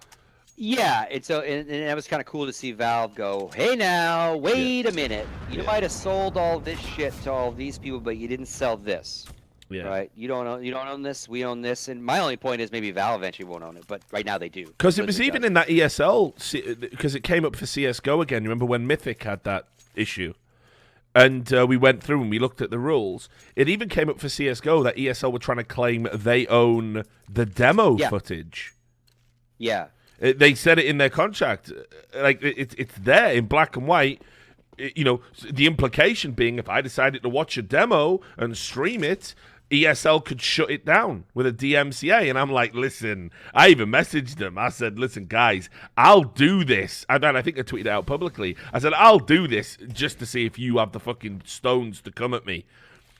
Yeah, and so and it was kind of cool to see Valve go, hey now, wait a minute. You might have sold all this shit to all these people, but you didn't sell this. Yeah. Right? You don't own this, we own this. And my only point is maybe Valve eventually won't own it, but right now they do. Because it was even in that ESL, because it came up for CSGO again. You remember when Mythic had that issue? And we went through and we looked at the rules. It even came up for CSGO that ESL were trying to claim they own the demo footage. Yeah. They said it in their contract. Like, it's there in black and white. You know, the implication being if I decided to watch a demo and stream it, ESL could shut it down with a DMCA. And I'm like, listen, I even messaged them. I said, listen, guys, I'll do this. And I think I tweeted it out publicly. I said, I'll do this just to see if you have the fucking stones to come at me.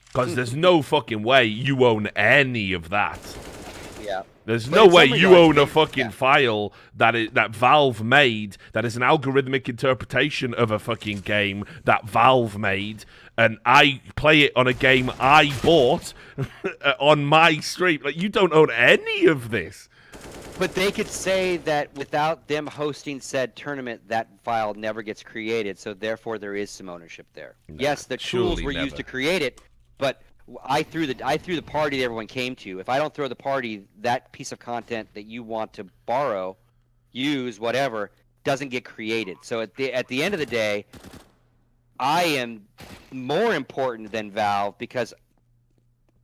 Because there's no fucking way you own any of that. Yeah. There's no way you own a fucking file that Valve made that is an algorithmic interpretation of a fucking game that Valve made, and I play it on a game I bought on my stream. Like, you don't own any of this. But they could say that without them hosting said tournament, that file never gets created, so therefore there is some ownership there. Nah, yes, the tools were used to create it, but I threw the party that everyone came to. If I don't throw the party, that piece of content that you want to borrow, use, whatever, doesn't get created. So at the end of the day, I am more important than Valve because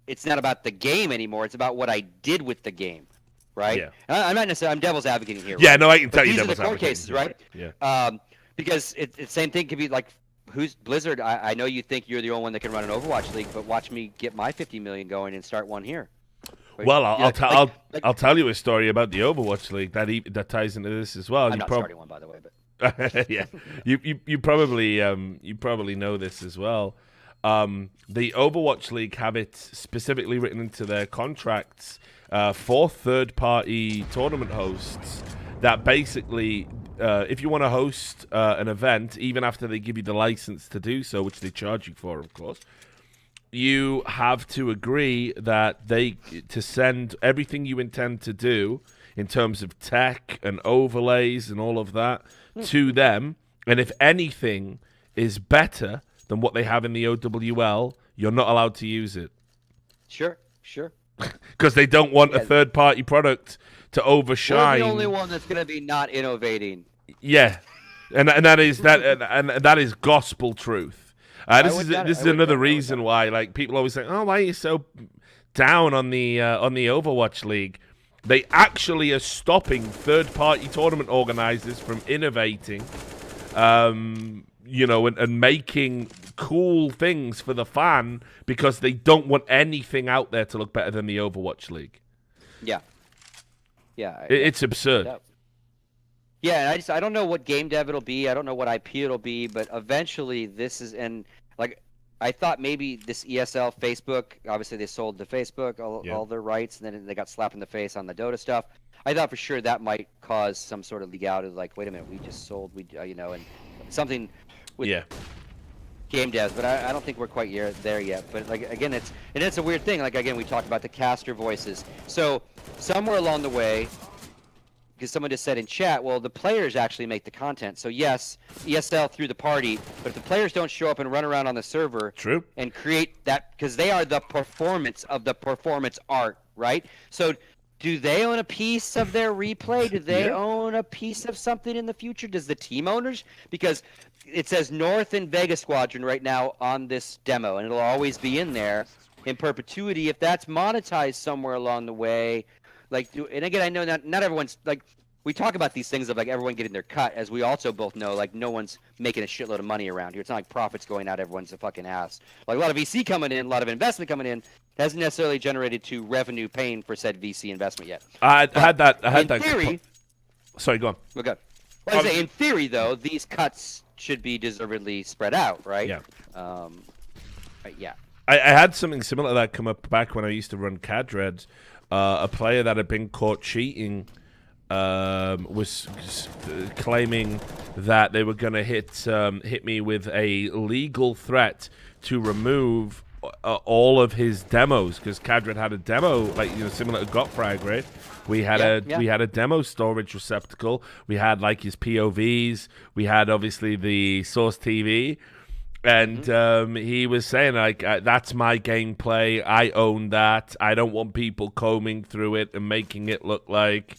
it's not about the game anymore. It's about what I did with the game, right? Yeah. I'm not necessarily. I'm devil's advocating here. Yeah, right? No, I can tell you. These devil's are the court cases, right? Yeah. Because it's same thing could be like. Who's Blizzard? I know you think you're the only one that can run an Overwatch league, but watch me get my 50 million going and start one here. Well, I'll tell you a story about the Overwatch league that ties into this as well. I'm not starting one, by the way, but yeah, you probably know this as well. The Overwatch league have it specifically written into their contracts for third-party tournament hosts that basically. If you want to host an event, even after they give you the license to do so, which they charge you for, of course, you have to agree that to send everything you intend to do in terms of tech and overlays and all of that to them. And if anything is better than what they have in the OWL, you're not allowed to use it. Sure. Because they don't want a third-party product to overshine. We're the only one that's going to be not innovating. Yeah, and that is gospel truth. This is another reason why, like, people always say, "Oh, why are you so down on the Overwatch League?" They actually are stopping third-party tournament organizers from innovating, and making cool things for the fan because they don't want anything out there to look better than the Overwatch League. Yeah. It's absurd. Yeah, and I don't know what game dev it'll be. I don't know what IP it'll be, but eventually this is, and like I thought maybe this ESL Facebook, obviously they sold to Facebook all their rights, and then they got slapped in the face on the Dota stuff. I thought for sure that might cause some sort of legality, like, wait a minute, we just sold, and something with game devs, but I don't think we're quite there yet. But like again, it's a weird thing. Like again, we talked about the caster voices. So somewhere along the way, because someone just said in chat, well, the players actually make the content. So yes, ESL threw the party, but if the players don't show up and run around on the server and create that, because they are the performance of the performance art, right? So do they own a piece of their replay? Do they own a piece of something in the future? Does the team owners? Because it says North and Vega Squadron right now on this demo, and it'll always be in there in perpetuity. If that's monetized somewhere along the way, and again, I know not everyone's, like, we talk about these things of, like, everyone getting their cut, as we also both know, like, no one's making a shitload of money around here. It's not like profits going out everyone's a fucking ass. Like, a lot of VC coming in, a lot of investment coming in, hasn't necessarily generated to revenue paying for said VC investment yet. I had that. Theory, sorry, go on. Okay. Well, I say, in theory, though, these cuts should be deservedly spread out, right? Yeah. Yeah. I had something similar to that come up back when I used to run Cadred. A player that had been caught cheating was claiming that they were going to hit me with a legal threat to remove all of his demos, because Cadred had a demo, like, you know, similar to Gotfrag, right? We had a demo storage receptacle. We had like his POVs. We had obviously the Source TV, and he was saying like, that's my gameplay. I own that. I don't want people combing through it and making it look like,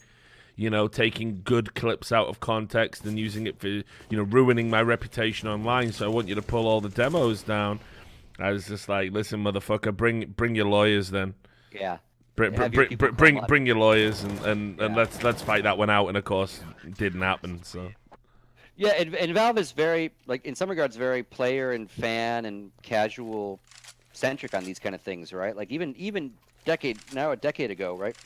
you know, taking good clips out of context and using it for, you know, ruining my reputation online. So I want you to pull all the demos down. I was just like, listen, motherfucker, bring your lawyers then. Yeah. Bring your lawyers and let's fight that one out. And of course, it didn't happen. So. Yeah, and Valve is very, like, in some regards, very player and fan and casual centric on these kind of things, right? Like even a decade ago, right?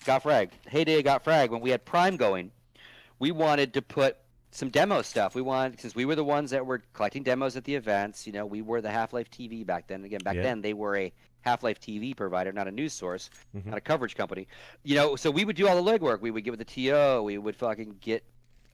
Heyday of Gotfrag, when we had Prime going, we wanted to put some demo stuff. We wanted, since we were the ones that were collecting demos at the events, you know, we were the Half-Life TV back then. Again, back then they were a Half-Life TV provider, not a news source, not a coverage company. You know, so we would do all the legwork. We would get with the TO. We would fucking get,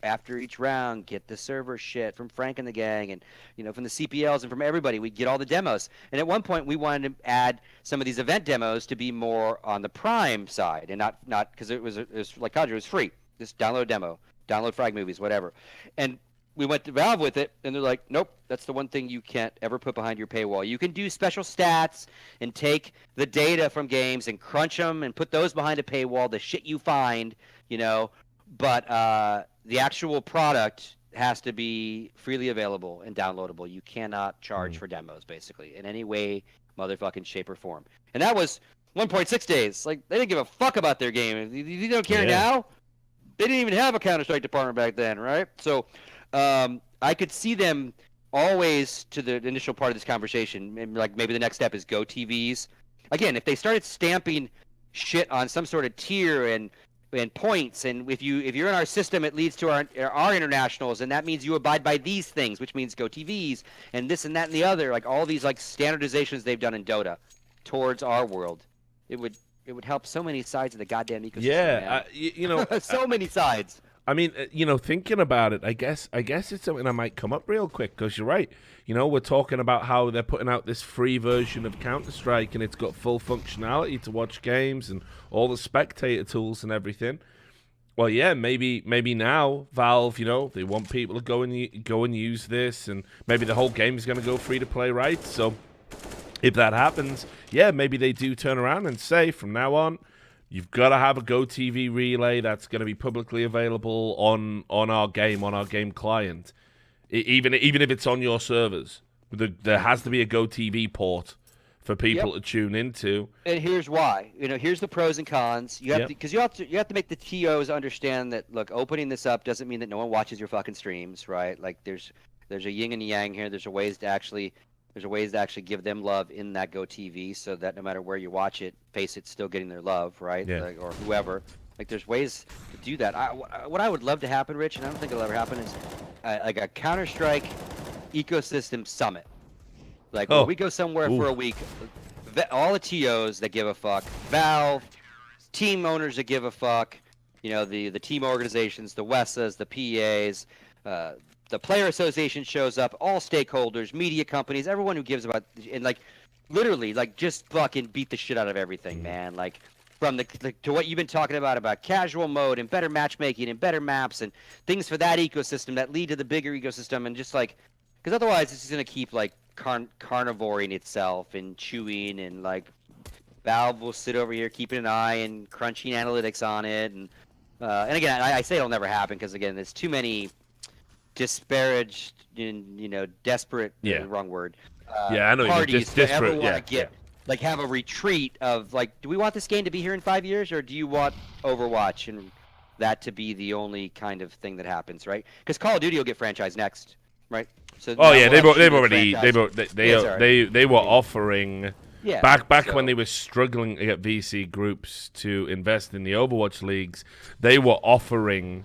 after each round, get the server shit from Frank and the gang, and, you know, from the CPLs and from everybody. We'd get all the demos. And at one point, we wanted to add some of these event demos to be more on the Prime side, and not because it was like Cadre, it was free. Just download a demo, download Frag movies, whatever. And we went to Valve with it, and they're like, nope, that's the one thing you can't ever put behind your paywall. You can do special stats and take the data from games and crunch them and put those behind a paywall, the shit you find, you know, but the actual product has to be freely available and downloadable. You cannot charge for demos, basically, in any way, motherfucking shape or form. And that was 1.6 days. Like, they didn't give a fuck about their game. You don't care now? They didn't even have a Counter-Strike department back then, right? So I could see them always, to the initial part of this conversation, and like maybe the next step is Go TVs. Again, if they started stamping shit on some sort of tier and points, and if you're in our system, it leads to our internationals, and that means you abide by these things, which means Go TVs and this and that and the other, like all these like standardizations they've done in Dota towards our world. It would help so many sides of the goddamn ecosystem. Yeah, you know, so many sides. I mean, you know, thinking about it, I guess it's something that might come up real quick, because you're right. You know, we're talking about how they're putting out this free version of Counter-Strike, and it's got full functionality to watch games and all the spectator tools and everything. Well, yeah, maybe now Valve, you know, they want people to go and use this, and maybe the whole game is going to go free to play, right? So if that happens, yeah, maybe they do turn around and say from now on, you've got to have a Go TV relay that's going to be publicly available on our game client, even if it's on your servers. There has to be a Go TV port for people to tune into. And here's why. You know, here's the pros and cons. You have to, because you have to make the TOs understand that, look, opening this up doesn't mean that no one watches your fucking streams, right? Like there's a yin and yang here. There's ways to actually give them love in that Go TV, so that no matter where you watch it, Face It's still getting their love, right? Yeah. Like, or whoever. Like, there's ways to do that. What I would love to happen, Rich, and I don't think it'll ever happen, is like a Counter-Strike ecosystem summit. Like, where we go somewhere for a week, all the TOs that give a fuck, Valve, team owners that give a fuck, you know, the team organizations, the WESAs, the PAs, the player association shows up, all stakeholders, media companies, everyone who gives about, and like literally like just fucking beat the shit out of everything, man. Like from to what you've been talking about casual mode and better matchmaking and better maps and things for that ecosystem that lead to the bigger ecosystem, and just like, because otherwise it's just gonna keep like carnivoring itself and chewing, and like Valve will sit over here keeping an eye and crunching analytics on it, and again I say it'll never happen because again there's too many disparaged and, you know, desperate, wrong word, I know, parties just ever want to get like have a retreat of like, do we want this game to be here in 5 years, or do you want Overwatch and that to be the only kind of thing that happens, right? Because Call of Duty will get franchised next, right? So they were offering back when they were struggling to get VC groups to invest in the Overwatch leagues, they were offering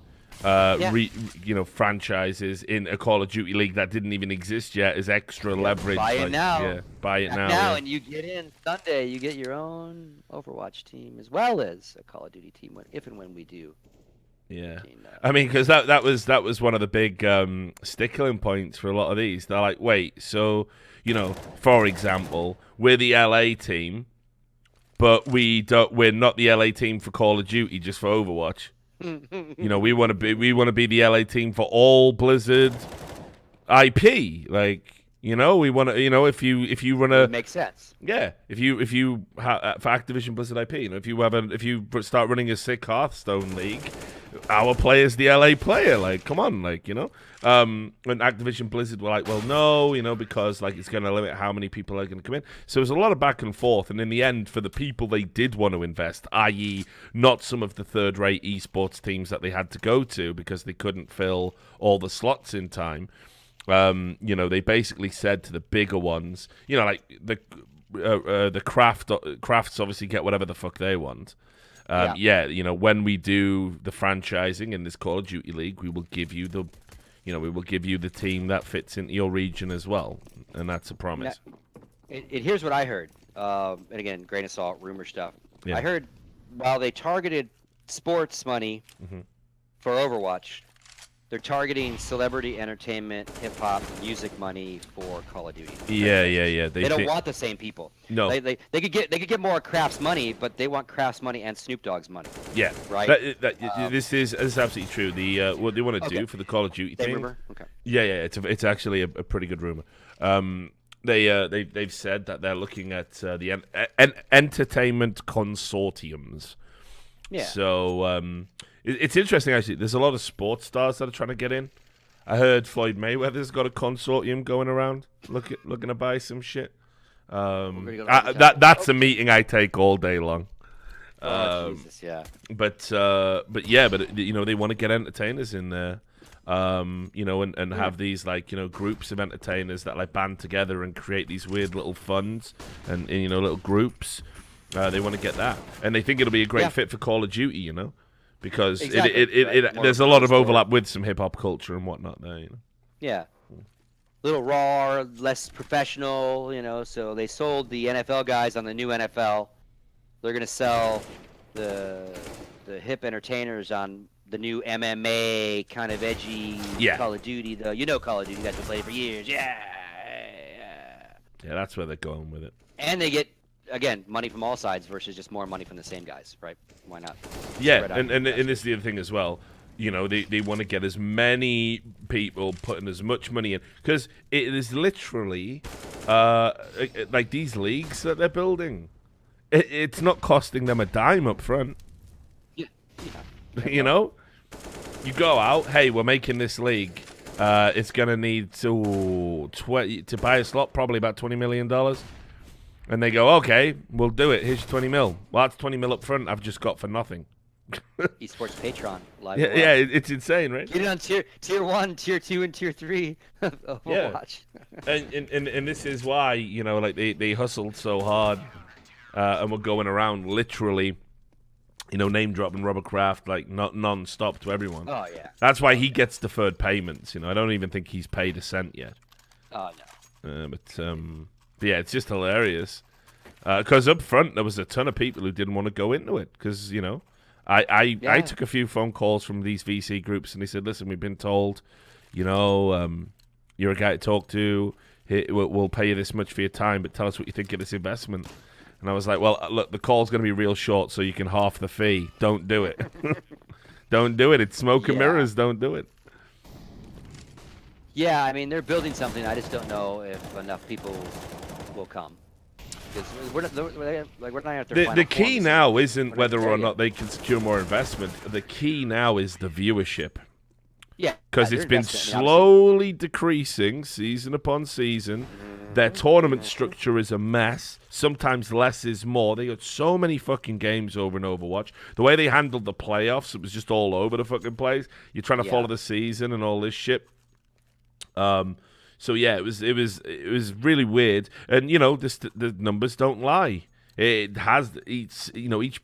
franchises in a Call of Duty league that didn't even exist yet as extra leverage. Buy it now. Yeah, buy it now. And you get in Sunday, you get your own Overwatch team as well as a Call of Duty team if and when we do Yeah. I mean, because that was one of the big stickling points for a lot of these. They're like, wait, so, for example, we're the LA team, but we're not the LA team for Call of Duty, just for Overwatch. We want to be the LA team for all Blizzard IP. Like, we want to, if you run a, it makes sense. Yeah, if you for Activision Blizzard IP, if you start running a sick Hearthstone league, our player's the LA player. Like, come on, like, and Activision Blizzard were like, well, no, because like it's going to limit how many people are going to come in. So there's a lot of back and forth, and in the end, for the people they did want to invest, i.e., not some of the third-rate esports teams that they had to go to because they couldn't fill all the slots in time. They basically said to the bigger ones, like the crafts obviously get whatever the fuck they want. When we do the franchising in this Call of Duty League, we will give you the team that fits into your region as well, and that's a promise. Now, here's what I heard, and again, grain of salt, rumor stuff. Yeah. I heard while they targeted sports money for Overwatch, they're targeting celebrity entertainment, hip hop, music money for Call of Duty. Yeah. They don't want the same people. No, they could get more Kraft's money, but they want Kraft's money and Snoop Dogg's money. Yeah, right. This is absolutely true. The what they want to do for the Call of Duty thing. Rumor? Okay. Yeah. It's actually a pretty good rumor. They've said that they're looking at the entertainment consortiums. Yeah. So it's interesting, actually. There's a lot of sports stars that are trying to get in. I heard Floyd Mayweather's got a consortium going around, looking to buy some shit. That's a meeting I take all day long. Jesus, yeah. But they want to get entertainers in there. And have these groups of entertainers that like band together and create these weird little funds and little groups. They want to get that, and they think it'll be a great fit for Call of Duty, because there's a lot of overlap with some hip hop culture and whatnot there. Yeah, little raw, less professional, So they sold the NFL guys on the new NFL. They're gonna sell the hip entertainers on the new MMA kind of edgy Call of Duty. Call of Duty, you guys have played for years. Yeah, that's where they're going with it. And they get, again, money from all sides versus just more money from the same guys, right? Why not? Yeah, and this is the other thing as well. They want to get as many people putting as much money in, because it is literally like these leagues that they're building. It's not costing them a dime up front. Yeah. You go out, hey, we're making this league. It's gonna need to buy a slot, probably about $20 million. And they go, okay, we'll do it. Here's your 20 mil. Well, that's 20 mil up front I've just got for nothing. Esports Patreon live. Yeah, it's insane, right? Get it on tier 1, tier 2, and tier 3 of Overwatch. And this is why, they hustled so hard and were going around literally, name dropping Robert Kraft like not non-stop to everyone. Oh, yeah. That's why he gets deferred payments. I don't even think he's paid a cent yet. Oh, no. But yeah, it's just hilarious. Because up front, there was a ton of people who didn't want to go into it. Because, I took a few phone calls from these VC groups, and they said, listen, we've been told, you're a guy to talk to. We'll pay you this much for your time, but tell us what you think of this investment. And I was like, well, look, the call's going to be real short, so you can half the fee. Don't do it. Don't do it. It's smoke and mirrors. Don't do it. Yeah, I mean, they're building something. I just don't know if enough people will come. The key now isn't whether or not they can secure more investment. The key now is the viewership. Yeah. Because it's been slowly decreasing season upon season. Their tournament structure is a mess. Sometimes less is more. They got so many fucking games over in Overwatch. The way they handled the playoffs, it was just all over the fucking place. You're trying to follow the season and all this shit. So yeah, it was really weird. And the numbers don't lie. It has each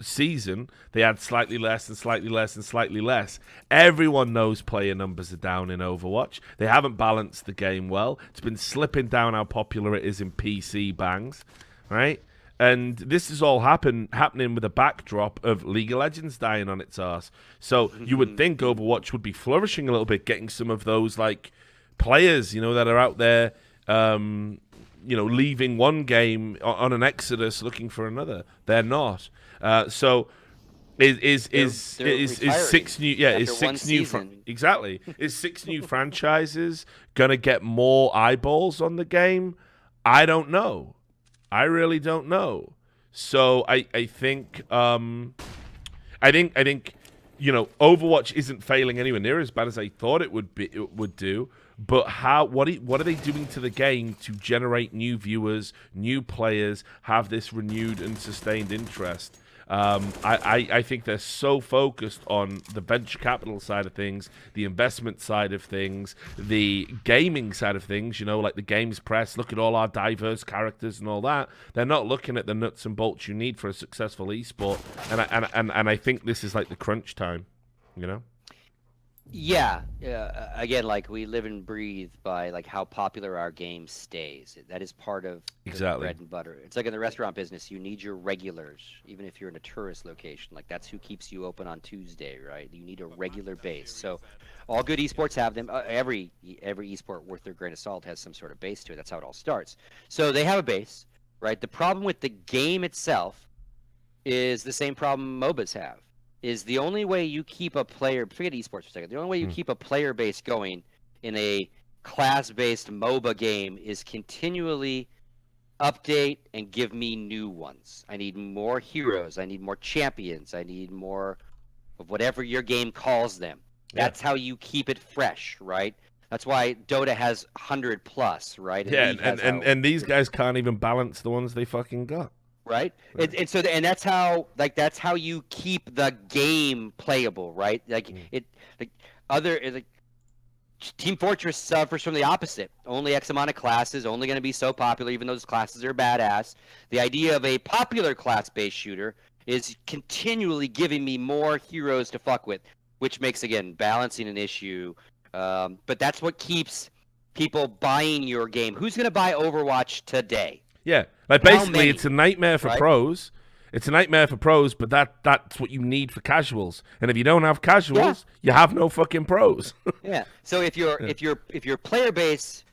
season they had slightly less and slightly less and slightly less. Everyone knows player numbers are down in Overwatch. They haven't balanced the game well. It's been slipping down how popular it is in PC bangs, right? And this is all happening with a backdrop of League of Legends dying on its arse. So you would think Overwatch would be flourishing a little bit, getting some of those like players, that are out there, leaving one game on an exodus looking for another. They're not. So is 6 new franchises gonna get more eyeballs on the game? I don't know. I really don't know. So I think Overwatch isn't failing anywhere near as bad as I thought it would do. But what are they doing to the game to generate new viewers, new players, have this renewed and sustained interest? I think they're so focused on the venture capital side of things, the investment side of things, the gaming side of things, like the games press, look at all our diverse characters and all that. They're not looking at the nuts and bolts you need for a successful esport. And I think this is like the crunch time, Yeah. Again, like we live and breathe by like how popular our game stays. That is part of the bread and butter. It's like in the restaurant business, you need your regulars, even if you're in a tourist location. Like that's who keeps you open on Tuesday, right? You need a regular base. So all good esports have them. Every esport worth their grain of salt has some sort of base to it. That's how it all starts. So they have a base, right? The problem with the game itself is the same problem MOBAs have. Is the only way you keep a player, forget esports for a second, the only way you keep a player base going in a class-based MOBA game is continually update and give me new ones. I need more heroes. I need more champions. I need more of whatever your game calls them. That's how you keep it fresh, right? That's why Dota has 100 plus, right? And these guys can't even balance the ones they fucking got. Right? And that's how you keep the game playable, right? Team Fortress suffers from the opposite. Only X amount of classes, only going to be so popular, even though those classes are badass. The idea of a popular class-based shooter is continually giving me more heroes to fuck with, which makes, again, balancing an issue. But that's what keeps people buying your game. Who's going to buy Overwatch today? Yeah, like basically it's a nightmare for pros. It's a nightmare for pros, but that's what you need for casuals. And if you don't have casuals, you have no fucking pros. Yeah. So if your player base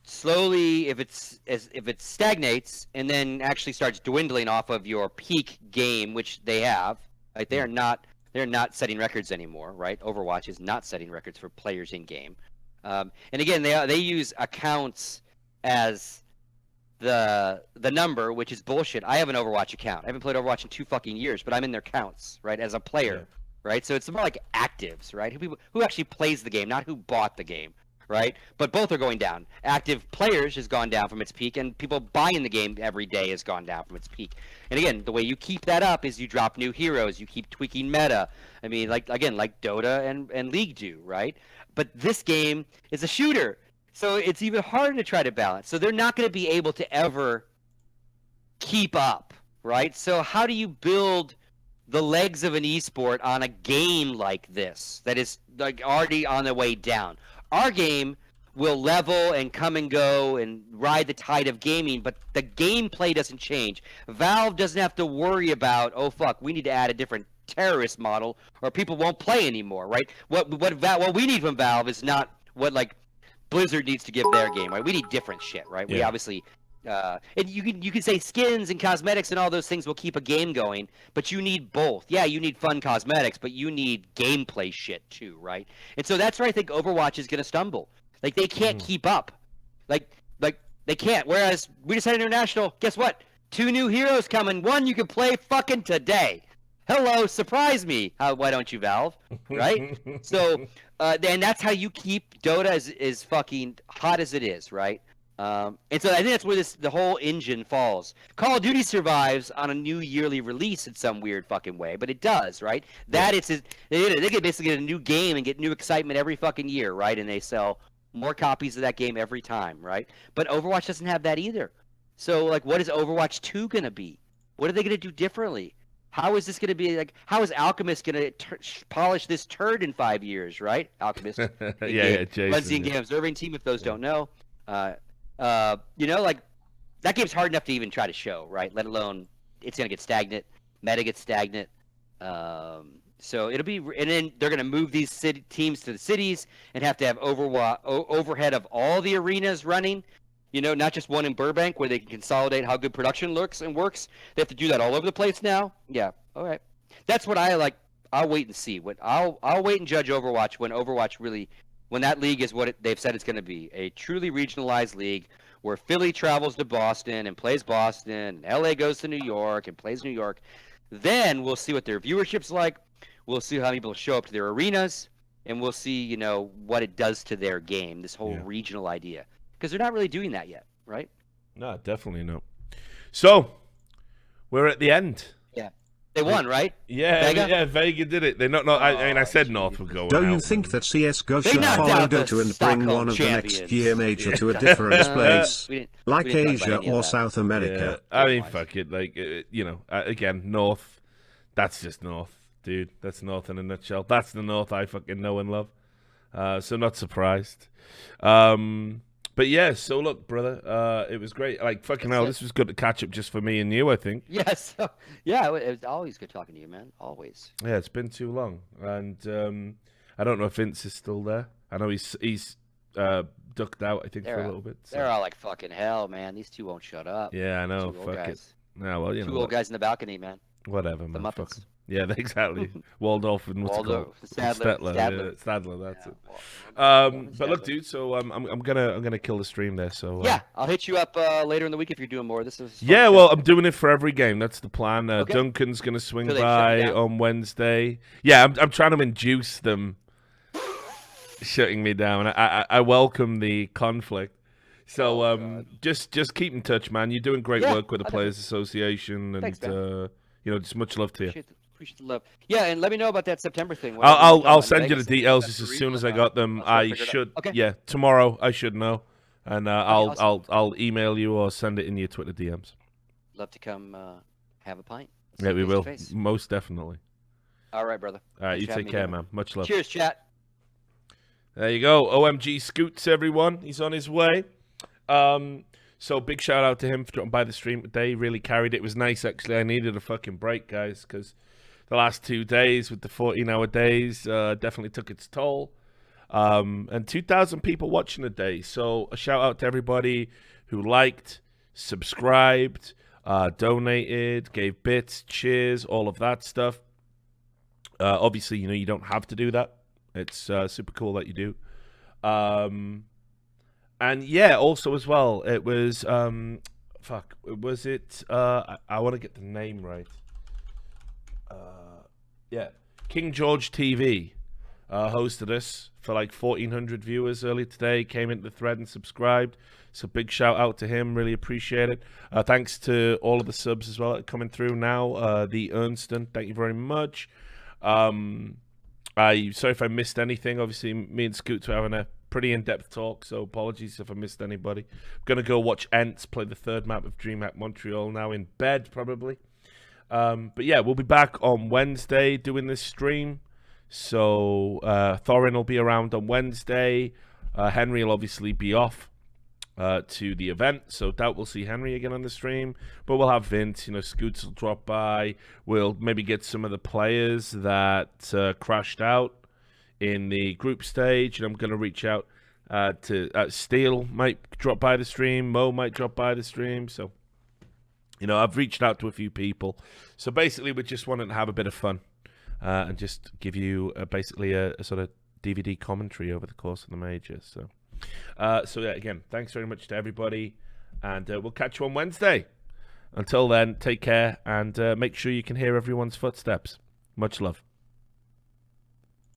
slowly, if it stagnates and then actually starts dwindling off of your peak game, which they have, like they're not setting records anymore, right? Overwatch is not setting records for players in game. And again, they use accounts as the number, which is bullshit. I have an Overwatch account. I haven't played Overwatch in 2 fucking years, but I'm in their counts, right, as a player, right? So it's more like actives, right? Who actually plays the game, not who bought the game, right? But both are going down. Active players has gone down from its peak, and people buying the game every day has gone down from its peak. And again, the way you keep that up is you drop new heroes, you keep tweaking meta. I mean, like Dota and League do, right? But this game is a shooter. So it's even harder to try to balance. So they're not going to be able to ever keep up, right? So how do you build the legs of an esport on a game like this that is like already on the way down? Our game will level and come and go and ride the tide of gaming, but the gameplay doesn't change. Valve doesn't have to worry about, oh fuck, we need to add a different terrorist model or people won't play anymore, right? What we need from Valve is not what like Blizzard needs to give their game, right? We need different shit, right? We obviously, and you can say skins and cosmetics and all those things will keep a game going, but you need both. Yeah, you need fun cosmetics, but you need gameplay shit too, right? And so that's where I think Overwatch is going to stumble. Like they can't keep up, like they can't. Whereas we just had International. Guess what? 2 new heroes coming. 1 you can play fucking today. Hello, surprise me. Why don't you, Valve? Right? So, and that's how you keep Dota as fucking hot as it is, right? And so I think that's where the whole engine falls. Call of Duty survives on a new yearly release in some weird fucking way, but it does, right? They can basically get a new game and get new excitement every fucking year, right? And they sell more copies of that game every time, right? But Overwatch doesn't have that either. So, like, what is Overwatch 2 going to be? What are they going to do differently? How is this going to be, like, how is Alchemist going to polish this turd in 5 years, right? Alchemist. Jason. Game observing team, if those don't know. Like, that game's hard enough to even try to show, right? Let alone it's gonna get stagnant, meta gets stagnant. So it'll be, and then they're gonna move these teams to the cities and have to have overhead of all the arenas running. Not just one in Burbank where they can consolidate how good production looks and works. They have to do that all over the place now. Yeah, all right. That's what I like. I'll wait and see. I'll wait and judge Overwatch when that league is what they've said it's going to be, a truly regionalized league where Philly travels to Boston and plays Boston, and LA goes to New York and plays New York. Then we'll see what their viewership's like. We'll see how many people show up to their arenas, and we'll see, what it does to their game, this whole regional idea. Because they're not really doing that yet, right? No, definitely not. So, we're at the end. Yeah. They won, right? Yeah, Vega? Vega did it. I said North would go. Don't you think that CSGO should follow Dota and bring one of the next year major to a different place, like Asia or South America? Yeah, I mean, fuck it. Like, again, North. That's just North, dude. That's North in a nutshell. That's the North I fucking know and love. So not surprised. But yeah, so look, brother, it was great. Like, fucking hell, this was good to catch up just for me and you, I think. Yes. Yeah, it was always good talking to you, man. Always. Yeah, it's been too long. And I don't know if Vince is still there. I know he's ducked out, I think, for a little bit. So. They're all like, fucking hell, man. These two won't shut up. Yeah, I know. Fuck it. No, well, two old guys in the balcony, man. Whatever, man. The Muppets. Yeah, exactly. Waldorf and what's it called? Stadler. Yeah, Stadler, that's it. But look, dude. So I'm gonna kill the stream there. So yeah, I'll hit you up later in the week if you're doing more. This is fun. Yeah, well, I'm doing it for every game. That's the plan. Duncan's gonna swing by on Wednesday. Yeah, I'm trying to induce them shutting me down. I welcome the conflict. So just keep in touch, man. You're doing great work with the Players Association, and thanks, just much love to you. Appreciate the love. Yeah, and let me know about that September thing. I'll send you the details as soon as I got them. I should. Okay. Yeah, tomorrow I should know, and I'll email you or send it in your Twitter DMs. Love to come have a pint. Yeah, we will. Most definitely. All right, brother. All right, you take care, man. Much love. Cheers, chat. There you go. OMG Scoots, everyone. He's on his way. So big shout out to him for dropping by the stream today. He really carried it. It was nice, actually. I needed a fucking break, guys, because the last 2 days with the 14-hour days definitely took its toll. And 2,000 people watching a day. So a shout out to everybody who liked, subscribed, donated, gave bits, cheers, all of that stuff. Obviously, you don't have to do that. It's super cool that you do. And yeah, also as well, it was was it? I want to get the name right. Yeah, King George TV hosted us for like 1,400 viewers earlier today. Came into the thread and subscribed. So big shout out to him. Really appreciate it. Thanks to all of the subs as well that are coming through now. The Ernston, thank you very much. Sorry if I missed anything. Obviously, me and Scoots were having a pretty in-depth talk, so apologies if I missed anybody. I'm going to go watch Ents play the third map of DreamHack Montreal now in bed, probably. But yeah, we'll be back on Wednesday doing this stream. So Thorin will be around on Wednesday. Henry will obviously be off to the event, so doubt we'll see Henry again on the stream. But we'll have Vince, Scoots will drop by. We'll maybe get some of the players that crashed out in the group stage, and I'm going to reach out to Steel might drop by the stream, Mo might drop by the stream, so I've reached out to a few people. So basically we're just wanting to have a bit of fun and just give you basically a sort of DVD commentary over the course of the major. So yeah, again, thanks very much to everybody, and we'll catch you on Wednesday. Until then, take care, and make sure you can hear everyone's footsteps. Much love.